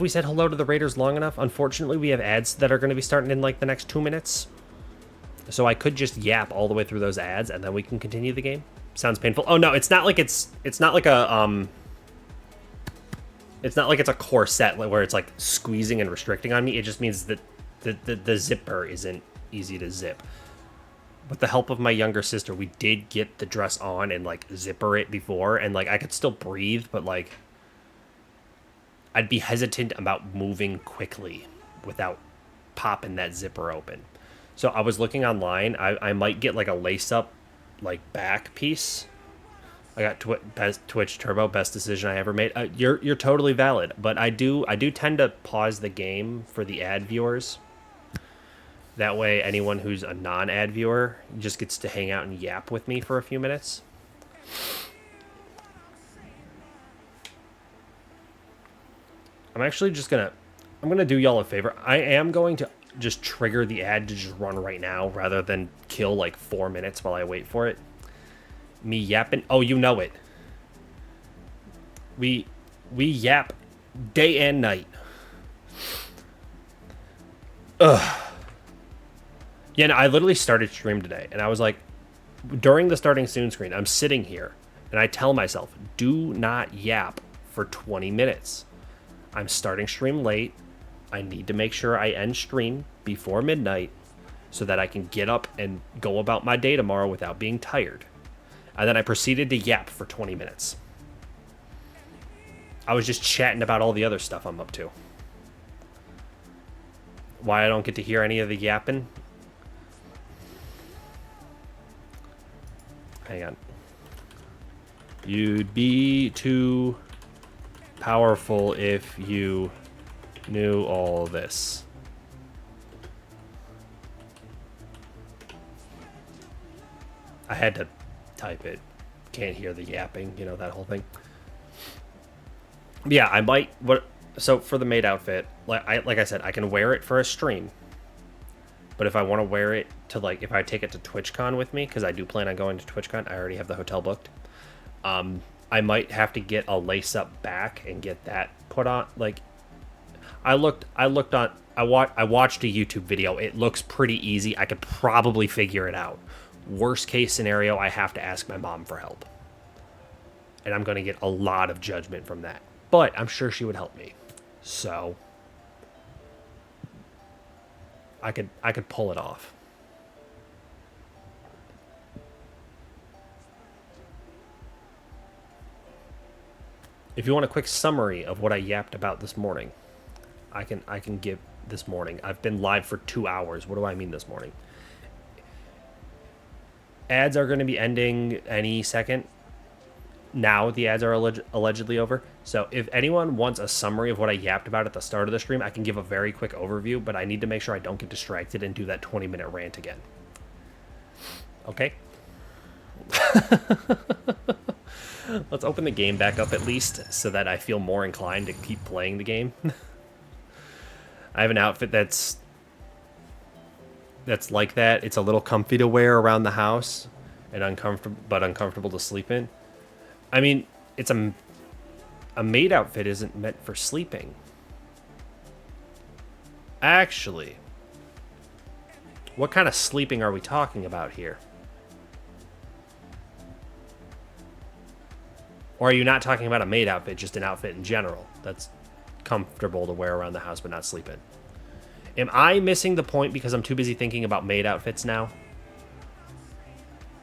said hello to the Raiders long enough? Unfortunately, we have ads that are going to be starting in like the next 2 minutes. So I could just yap all the way through those ads and then we can continue the game. Sounds painful. Oh no, it's not like it's not like a corset where it's like squeezing and restricting on me. It just means that the zipper isn't easy to zip. With the help of my younger sister, we did get the dress on and like zipper it before, and like I could still breathe, but like I'd be hesitant about moving quickly without popping that zipper open. So I was looking online. I might get like a lace-up like back piece. I got Twitch Turbo, best decision I ever made. You're totally valid, but I do tend to pause the game for the ad viewers. That way, anyone who's a non-ad viewer just gets to hang out and yap with me for a few minutes. I'm actually just gonna do y'all a favor. I am going to just trigger the ad to just run right now rather than kill like 4 minutes while I wait for it. Me yapping. Oh, you know it. We yap day and night. Ugh. Yeah, no, I literally started stream today, and I was like, during the starting soon screen, I'm sitting here, and I tell myself, do not yap for 20 minutes. I'm starting stream late. I need to make sure I end stream before midnight so that I can get up and go about my day tomorrow without being tired. And then I proceeded to yap for 20 minutes. I was just chatting about all the other stuff I'm up to. Why I don't get to hear any of the yapping? Hang on. You'd be too powerful if you knew all this. I had to type it. Can't hear the yapping, you know, that whole thing. Yeah, I might. So for the maid outfit, like I said, I can wear it for a stream. But if I want to wear it to, like, if I take it to TwitchCon with me, because I do plan on going to TwitchCon, I already have the hotel booked. I might have to get a lace-up back and get that put on. Like, I watched a YouTube video. It looks pretty easy. I could probably figure it out. Worst case scenario, I have to ask my mom for help. And I'm going to get a lot of judgment from that. But I'm sure she would help me. So I could pull it off. If you want a quick summary of what I yapped about this morning, I can give this morning. I've been live for 2 hours. What do I mean this morning? Ads are going to be ending any second. Now the ads are allegedly over. So if anyone wants a summary of what I yapped about at the start of the stream, I can give a very quick overview, but I need to make sure I don't get distracted and do that 20-minute rant again. Okay? Let's open the game back up at least so that I feel more inclined to keep playing the game. I have an outfit that's like that. It's a little comfy to wear around the house and uncomfortable to sleep in. I mean, it's a maid outfit isn't meant for sleeping. Actually, what kind of sleeping are we talking about here? Or are you not talking about a maid outfit, just an outfit in general that's comfortable to wear around the house but not sleep in? Am I missing the point because I'm too busy thinking about maid outfits now?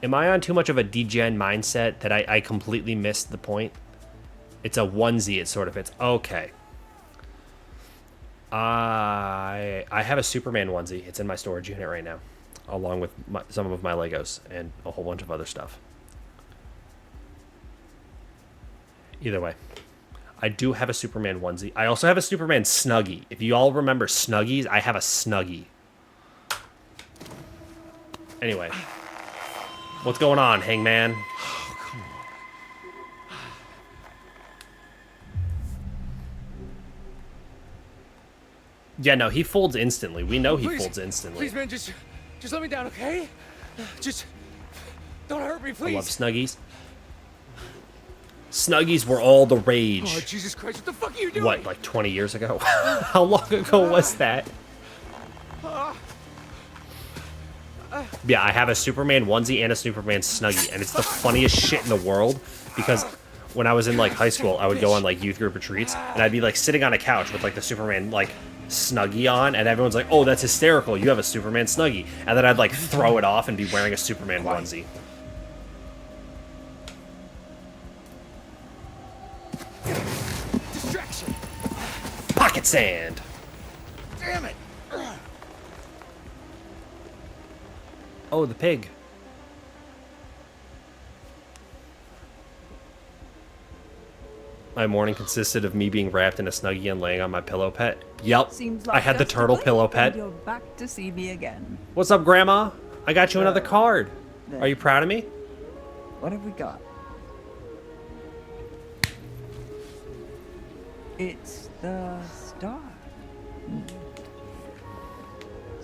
Am I on too much of a degen mindset that I completely missed the point? It's a onesie, it sort of fits. Okay. I have a Superman onesie. It's in my storage unit right now, along with some of my Legos and a whole bunch of other stuff. Either way, I do have a Superman onesie. I also have a Superman Snuggie. If you all remember Snuggies, I have a Snuggie. Anyway. What's going on, Hangman? Oh, come on. Yeah, no, he folds instantly. We know he folds instantly. Please, man, just let me down, okay? Just don't hurt me, please. I love Snuggies. Snuggies were all the rage. Oh, Jesus Christ, what the fuck are you doing? What, like 20 years ago? How long ago was that? Yeah, I have a Superman onesie and a Superman Snuggie, and it's the funniest shit in the world because when I was in like high school, I would go on like youth group retreats, and I'd be like sitting on a couch with like the Superman like Snuggie on, and everyone's like, "Oh, that's hysterical! You have a Superman Snuggie," and then I'd like throw it off and be wearing a Superman onesie. Distraction. Pocket sand. Damn it. Oh, the pig. My morning consisted of me being wrapped in a Snuggie and laying on my pillow pet. Yep, Seems like I had the just a turtle blink pillow and pet. You're back to see me again. What's up, Grandma? I got you another card. there. Are you proud of me? What have we got? It's the star.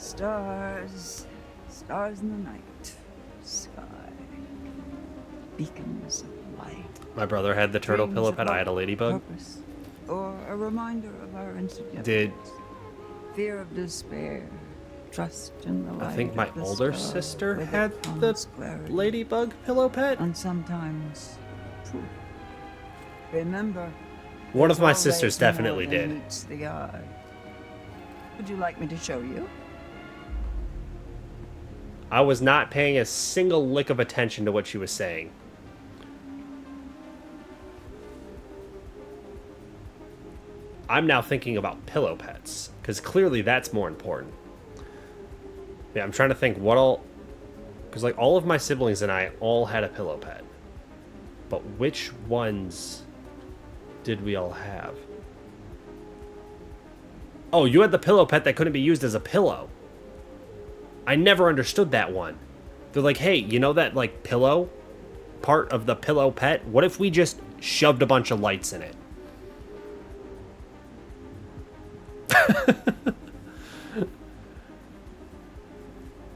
Stars. Stars in the night. Sky. Beacons of light. My brother had the turtle pillow pet. I had a ladybug. Purpose, or a reminder of our insignificance. Did fear of despair. Trust in the light. I think my of the older star sister with had it the comes clarity. ladybug pillow pet. And sometimes truth. Remember, One of my there's sisters always more definitely than did. meets the eye. Would you like me to show you? I was not paying a single lick of attention to what she was saying. I'm now thinking about pillow pets, because clearly that's more important. Yeah, I'm trying to think what all... Because, like, all of my siblings and I all had a pillow pet. But which ones did we all have? Oh, you had the pillow pet that couldn't be used as a pillow. I never understood that one. They're like, hey, you know that, like, pillow part of the pillow pet? What if we just shoved a bunch of lights in it?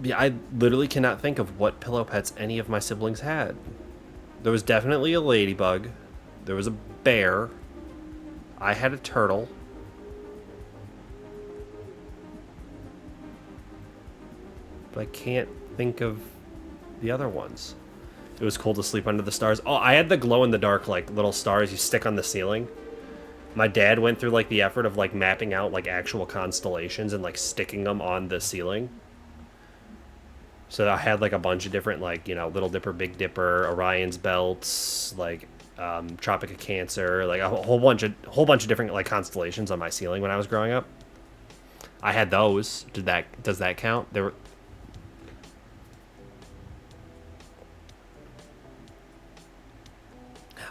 Yeah, I literally cannot think of what pillow pets any of my siblings had. There was definitely a ladybug. There was a bear. I had a turtle. But I can't think of the other ones. It was cool to sleep under the stars. Oh, I had the glow-in-the-dark, like, little stars you stick on the ceiling. My dad went through, like, the effort of, like, mapping out, like, actual constellations and, like, sticking them on the ceiling. So I had, like, a bunch of different, like, you know, Little Dipper, Big Dipper, Orion's Belts, like, Tropic of Cancer, like, a whole bunch of different, like, constellations on my ceiling when I was growing up. I had those. Does that count? There were...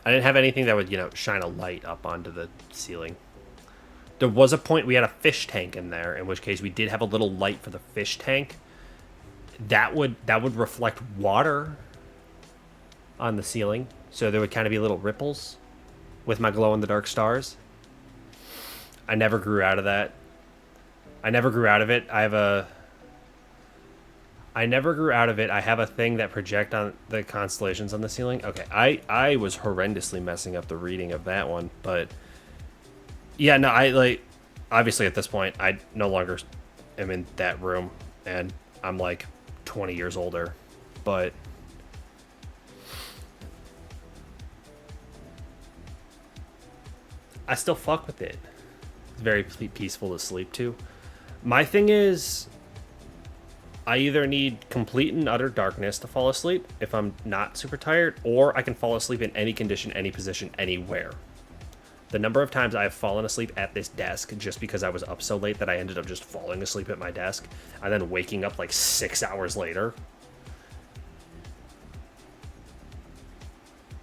I didn't have anything that would, you know, shine a light up onto the ceiling. There was a point we had a fish tank in there, in which case we did have a little light for the fish tank. That would reflect water on the ceiling, so there would kind of be little ripples with my glow-in-the-dark stars. I never grew out of that. I never grew out of it. I never grew out of it. I have a thing that project on the constellations on the ceiling. Okay, I was horrendously messing up the reading of that one, but yeah, no, I like, obviously at this point, I no longer am in that room, and I'm like 20 years older, but I still fuck with it. It's very peaceful to sleep to. My thing is, I either need complete and utter darkness to fall asleep if I'm not super tired, or I can fall asleep in any condition, any position, anywhere. The number of times I've fallen asleep at this desk just because I was up so late that I ended up just falling asleep at my desk and then waking up like 6 hours later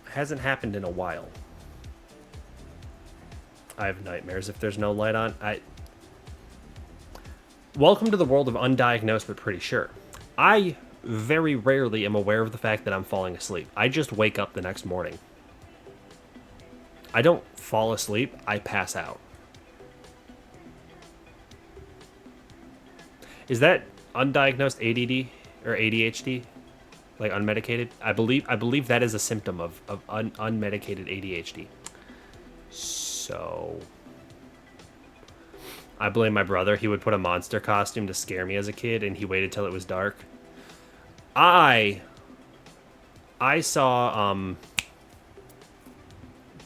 hasn't happened in a while. I have nightmares if there's no light on. Welcome to the world of undiagnosed but pretty sure. I very rarely am aware of the fact that I'm falling asleep. I just wake up the next morning. I don't fall asleep, I pass out. Is that undiagnosed ADD or ADHD? Like unmedicated? I believe that is a symptom of unmedicated ADHD. So I blame my brother. He would put a monster costume to scare me as a kid, and he waited till it was dark. I saw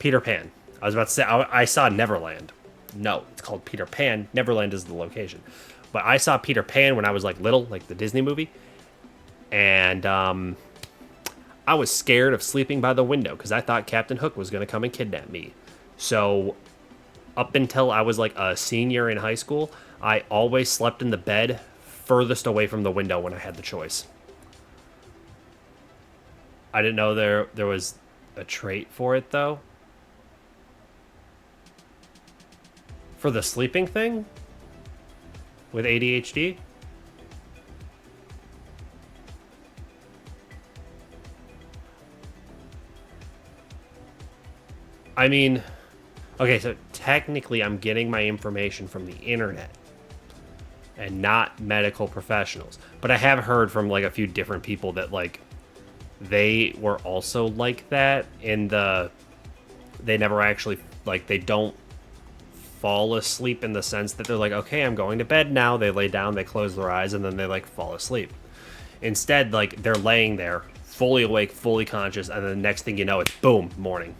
Peter Pan. I was about to say I saw Neverland. No, it's called Peter Pan. Neverland is the location. But I saw Peter Pan when I was like little, like the Disney movie. And I was scared of sleeping by the window because I thought Captain Hook was going to come and kidnap me. So up until I was like a senior in high school, I always slept in the bed furthest away from the window when I had the choice. I didn't know there was a trait for it, though. For the sleeping thing? With ADHD? I mean, okay, so technically I'm getting my information from the internet. and not medical professionals. But I have heard from like a few different people that like they were also like that in the they never actually like they don't fall asleep in the sense that they're like, okay, I'm going to bed now. They lay down, they close their eyes, and then they like fall asleep. Instead, like they're laying there, fully awake, fully conscious, and then the next thing you know, it's boom, morning.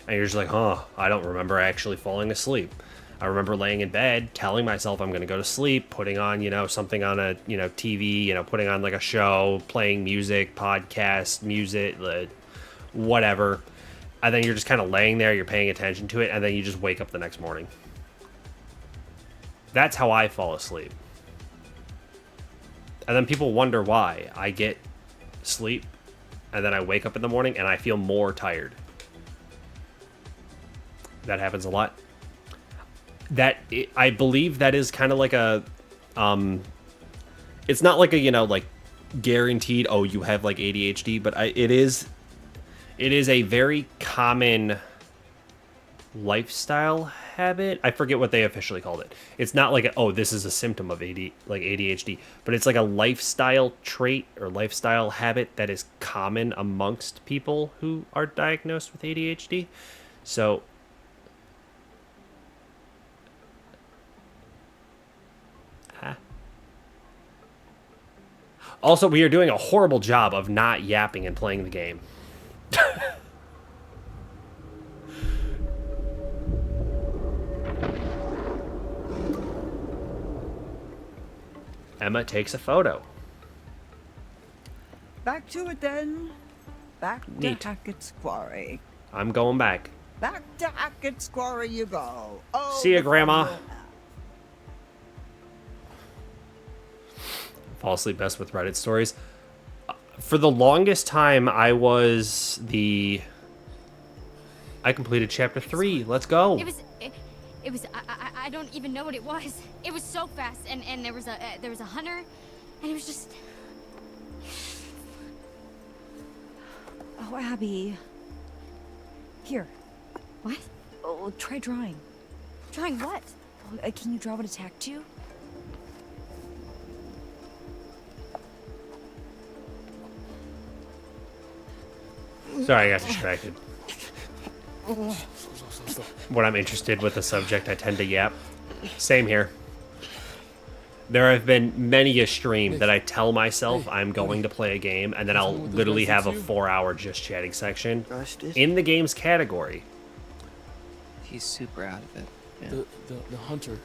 And you're just like, huh, I don't remember actually falling asleep. I remember laying in bed, telling myself I'm going to go to sleep, putting on, you know, something on a, you know, TV, you know, putting on like a show, playing music, podcast, music, whatever. And then you're just kind of laying there, you're paying attention to it, and then you just wake up the next morning. That's how I fall asleep. And then people wonder why I get sleep, and then I wake up in the morning, and I feel more tired. That happens a lot. I believe that is kind of like a, it's not like a, you know, like guaranteed, oh, you have like ADHD, but it is a very common lifestyle habit. I forget what they officially called it. It's not like, oh, this is a symptom of ADHD, but it's like a lifestyle trait or lifestyle habit that is common amongst people who are diagnosed with ADHD. So also, we are doing a horrible job of not yapping and playing the game. Emma takes a photo. Back to it then. Back to Neat. Hackett's Quarry. I'm going back. Back to Hackett's Quarry you go. Oh, See ya, the fun Grandma. you'll have. Fall asleep best with Reddit stories. For the longest time, I completed chapter 3. Let's go. It was. I don't even know what it was. It was so fast, and there was a hunter, and it was just. Oh, Abby. Here. What? Oh, try drawing. Drawing what? Oh, can you draw what attacked you? Sorry, I got distracted. When I'm interested with a subject, I tend to yap. Same here. There have been many a stream that I tell myself I'm going to play a game, and then I'll literally have a 4-hour just chatting section in the game's category. He's super out of it. Yeah. The hunter.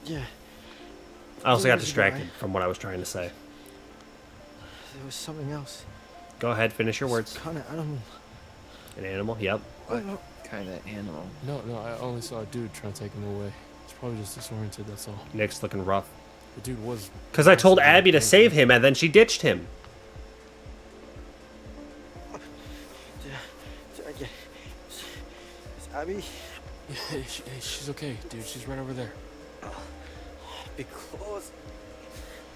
Yeah, I also got There was a distracted guy. from what I was trying to say. there was something else. Go ahead, finish your words. Kind of animal. An animal? Yep. What kind of animal? No, I only saw a dude trying to take him away. He's probably just disoriented, that's all. Nick's looking rough. The dude was... Because I told Abby to save him, and then she ditched him. Is Abby? Yeah, she's okay, dude. She's right over there. Big claws.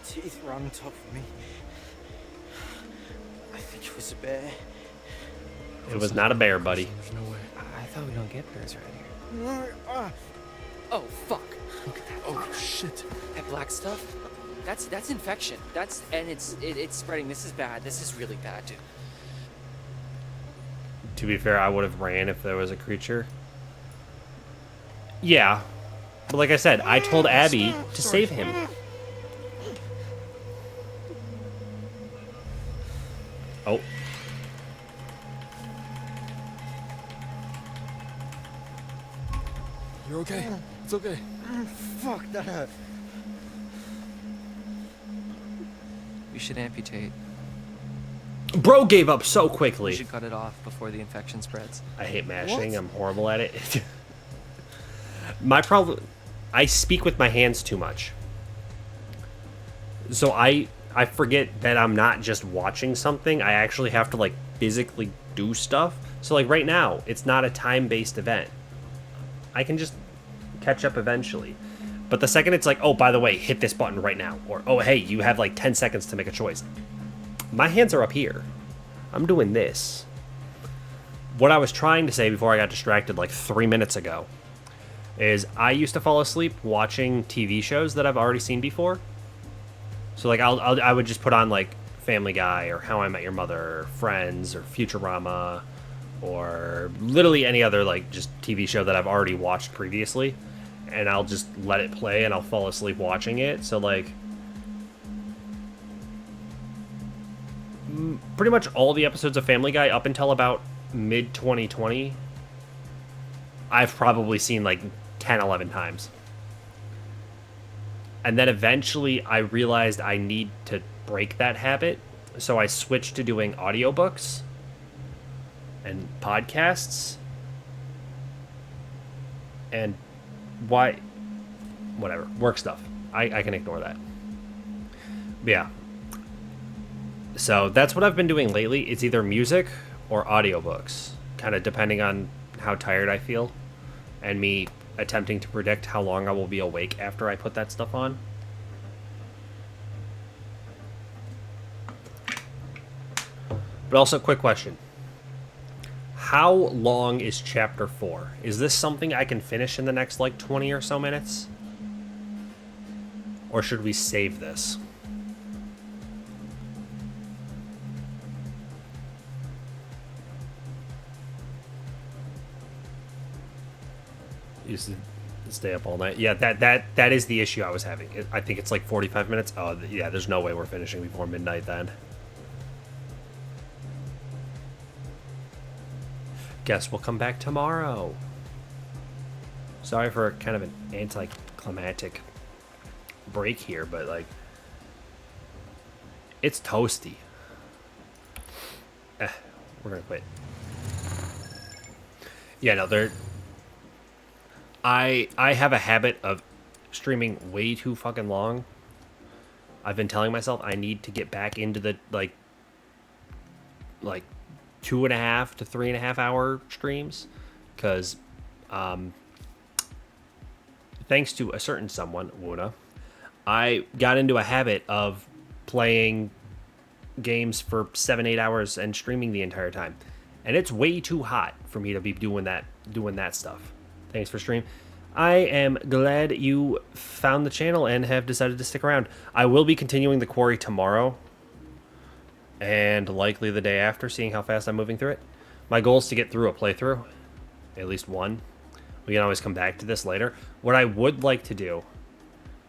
Teeth right on top of me. I think it was a bear. It was not a bear, buddy. There's no way. I thought we don't get bears around here. Ah. Oh, fuck. Look at that. Oh, shit. That black stuff? That's infection. It's spreading. This is bad. This is really bad, dude. To be fair, I would have ran if there was a creature. Yeah. But like I said, I told Abby to save him. Oh. You're okay. It's okay. Fuck, that hurt. We should amputate. Bro gave up so We quickly. should cut it off before the infection spreads. I hate mashing. I'm horrible at it. My problem... I speak with my hands too much. So I forget that I'm not just watching something. I actually have to, like, physically do stuff. So, like, right now, it's not a time-based event. I can just catch up eventually. But the second it's like, oh, by the way, hit this button right now. Or, oh, hey, you have, like, 10 seconds to make a choice. My hands are up here. I'm doing this. What I was trying to say before I got distracted, like, 3 minutes ago, is I used to fall asleep watching TV shows that I've already seen before. So like I would just put on like Family Guy or How I Met Your Mother or Friends or Futurama or literally any other like just TV show that I've already watched previously, and I'll just let it play and I'll fall asleep watching it. So like pretty much all the episodes of Family Guy up until about mid 2020 I've probably seen like 10, 11 times. And then eventually I realized I need to break that habit. So I switched to doing audiobooks and podcasts. And whatever, work stuff. I can ignore that. But yeah. So that's what I've been doing lately. It's either music or audiobooks, kind of depending on how tired I feel and me attempting to predict how long I will be awake after I put that stuff on. But also, quick question. How long is chapter 4? Is this something I can finish in the next like 20 or so minutes? Or should we save this? Used to stay up all night. Yeah, that is the issue I was having. I think it's like 45 minutes. Oh, yeah, there's no way we're finishing before midnight then. Guess we'll come back tomorrow. Sorry for kind of an anticlimactic break here, but like it's toasty. We're gonna quit. Yeah, no, I have a habit of streaming way too fucking long. I've been telling myself I need to get back into the like 2.5 to 3.5 hour streams, because thanks to a certain someone, Wuna, I got into a habit of playing games for 7-8 hours and streaming the entire time, and it's way too hot for me to be doing that stuff. Thanks for stream. I am glad you found the channel and have decided to stick around. I will be continuing the Quarry tomorrow and likely the day after, seeing how fast I'm moving through it. My goal is to get through a playthrough, at least one. We can always come back to this later. What I would like to do,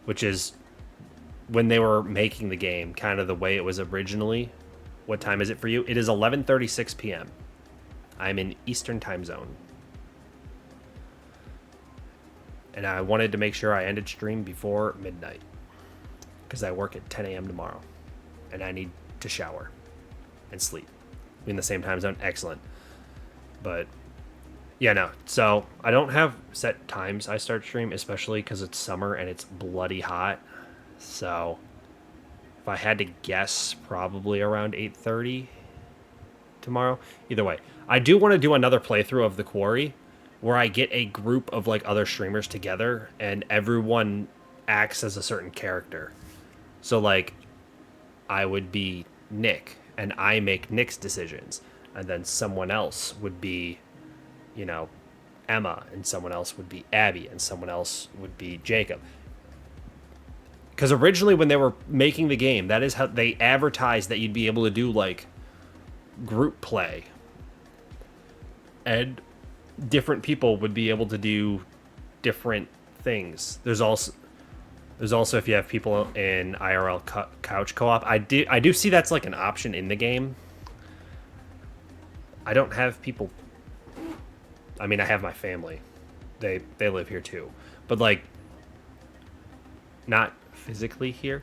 which is when they were making the game, kind of the way it was originally. What time is it for you? It is 11:36 p.m. I'm in Eastern time zone. And I wanted to make sure I ended stream before midnight, because I work at 10 a.m. tomorrow, and I need to shower and sleep. We in the same time zone? Excellent. But yeah, no. So I don't have set times I start stream, especially because it's summer and it's bloody hot. So if I had to guess, probably around 8:30 tomorrow. Either way, I do want to do another playthrough of the Quarry, where I get a group of like other streamers together and everyone acts as a certain character. So like I would be Nick and I make Nick's decisions, and then someone else would be, you know, Emma, and someone else would be Abby, and someone else would be Jacob. Because originally when they were making the game, that is how they advertised that you'd be able to do like group play, and different people would be able to do different things. There's also if you have people in IRL couch co-op, I do see that's like an option in the game. I don't have people. I mean, I have my family. They live here too, but like not physically here.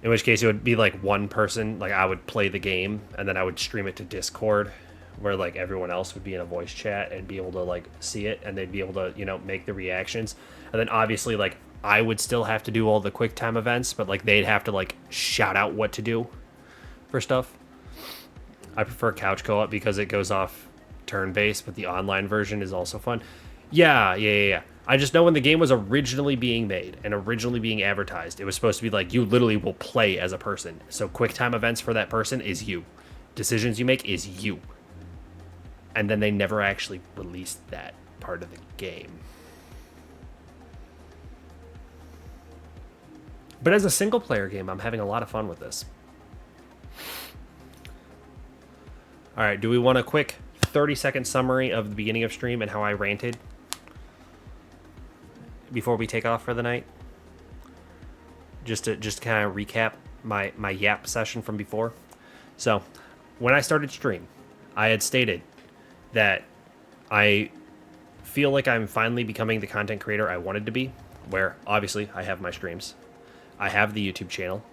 In which case it would be like one person, like I would play the game and then I would stream it to Discord, where like everyone else would be in a voice chat and be able to like see it, and they'd be able to, you know, make the reactions. And then obviously like I would still have to do all the quick time events, but like they'd have to like shout out what to do for stuff. I prefer couch co-op because it goes off turn-based, but the online version is also fun. Yeah. I just know when the game was originally being made and originally being advertised, it was supposed to be like you literally will play as a person. So quick time events for that person is you. Decisions you make is you. And then they never actually released that part of the game. But as a single player game, I'm having a lot of fun with this. All right, do we want a quick 30-second summary of the beginning of stream and how I ranted before we take off for the night? Just to kind of recap my yap session from before. So, when I started stream, I had stated that I feel like I'm finally becoming the content creator I wanted to be, where obviously I have my streams. I have the YouTube channel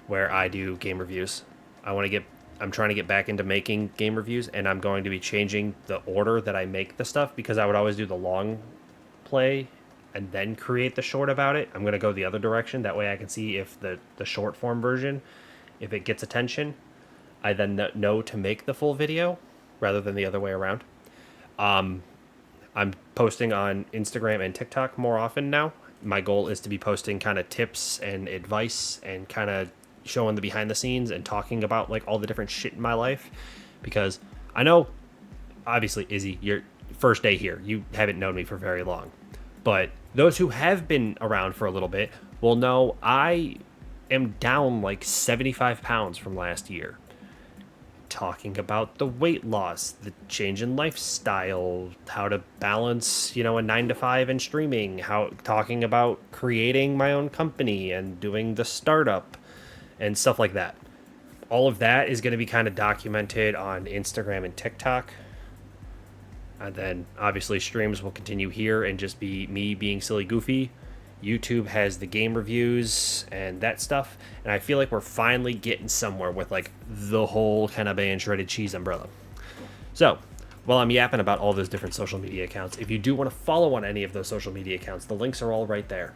where I do game reviews. I'm trying to get back into making game reviews, and I'm going to be changing the order that I make the stuff, because I would always do the long play and then create the short about it. I'm going to go the other direction. That way I can see if the short form version, if it gets attention, I then know to make the full video rather than the other way around. I'm posting on Instagram and TikTok more often now. My goal is to be posting kind of tips and advice and kind of showing the behind the scenes and talking about like all the different shit in my life, because I know obviously Izzy, your first day here, you haven't known me for very long, but those who have been around for a little bit will know I am down like 75 pounds from last year. Talking about the weight loss, the change in lifestyle, how to balance, a 9 to 5 and streaming, talking about creating my own company and doing the startup and stuff like that. All of that is going to be kind of documented on Instagram and TikTok. And then obviously streams will continue here and just be me being silly goofy. YouTube has the game reviews and that stuff. And I feel like we're finally getting somewhere with like the whole kind of band shredded cheese umbrella. So while I'm yapping about all those different social media accounts, if you do want to follow on any of those social media accounts, the links are all right there.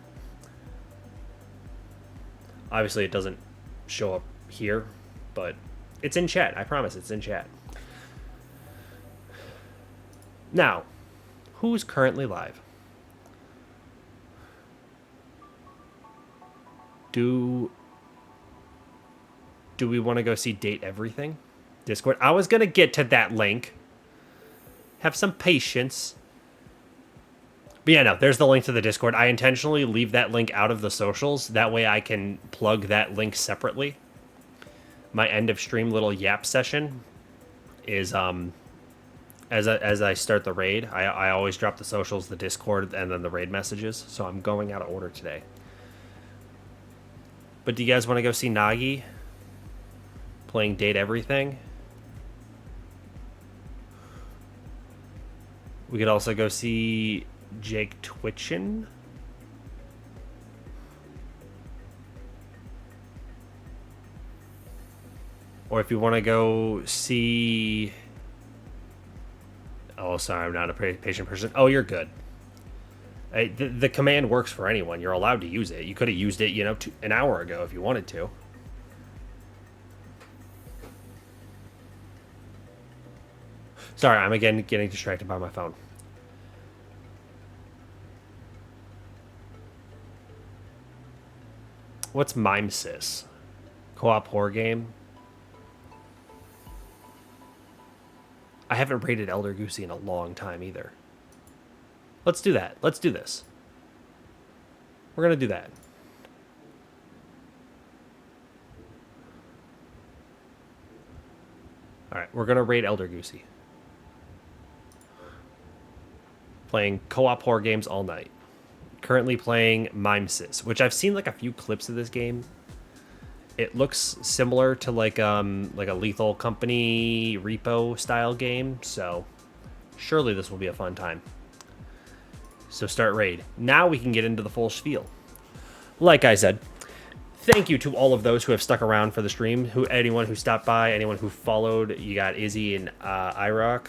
Obviously it doesn't show up here, but it's in chat. I promise it's in chat. Now, who's currently live? Do we want to go see Date Everything? Discord. I was going to get to that link. Have some patience. But yeah, no, there's the link to the Discord. I intentionally leave that link out of the socials. That way I can plug that link separately. My end of stream little yap session is as I start the raid, I always drop the socials, the Discord, and then the raid messages. So I'm going out of order today. But do you guys want to go see Nagi playing Date Everything? We could also go see Jake Twitchin. Or if you want to go see... Oh, sorry, I'm not a patient person. Oh, you're good. The command works for anyone. You're allowed to use it. You could have used it, an hour ago if you wanted to. Sorry, I'm again getting distracted by my phone. What's Mimesis? Co-op horror game? I haven't rated Elder Goosey in a long time either. Let's do that. Let's do this. We're going to do that. Alright, we're going to raid Elder Goosey. Playing co-op horror games all night. Currently playing Mimesis, which I've seen like a few clips of this game. It looks similar to like a Lethal Company repo style game, so surely this will be a fun time. So start raid. Now we can get into the full spiel. Like I said, thank you to all of those who have stuck around for the stream. Anyone who stopped by, anyone who followed. You got Izzy and Irock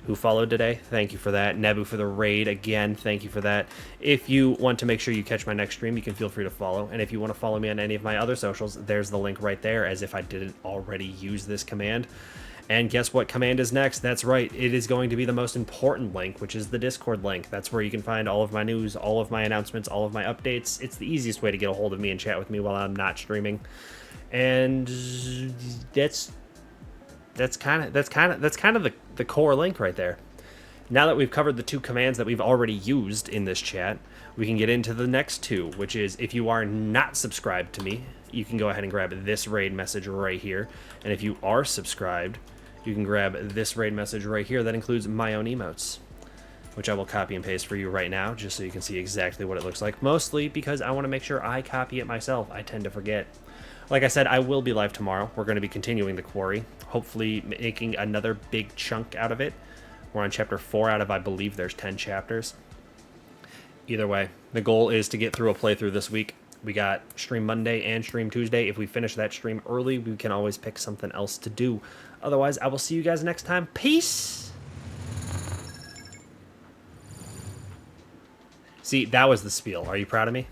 who followed today. Thank you for that. Nebu for the raid again. Thank you for that. If you want to make sure you catch my next stream, you can feel free to follow. And if you want to follow me on any of my other socials, there's the link right there, as if I didn't already use this command. And guess what command is next? That's right. It is going to be the most important link, which is the Discord link. That's where you can find all of my news, all of my announcements, all of my updates. It's the easiest way to get a hold of me and chat with me while I'm not streaming. And that's kind of the core link right there. now that we've covered the 2 commands that we've already used in this chat, we can get into the next 2, which is if you are not subscribed to me, you can go ahead and grab this raid message right here. And if you are subscribed, you can grab this raid message right here that includes my own emotes, which I will copy and paste for you right now, just so you can see exactly what it looks like, mostly because I want to make sure I copy it myself. I tend to forget. Like I said, I will be live tomorrow. We're going to be continuing the Quarry, hopefully making another big chunk out of it. We're on chapter 4 out of, I believe, there's 10 chapters. Either way, the goal is to get through a playthrough this week. We got stream Monday and stream Tuesday. If we finish that stream early, we can always pick something else to do. Otherwise, I will see you guys next time. Peace! See, that was the spiel. Are you proud of me?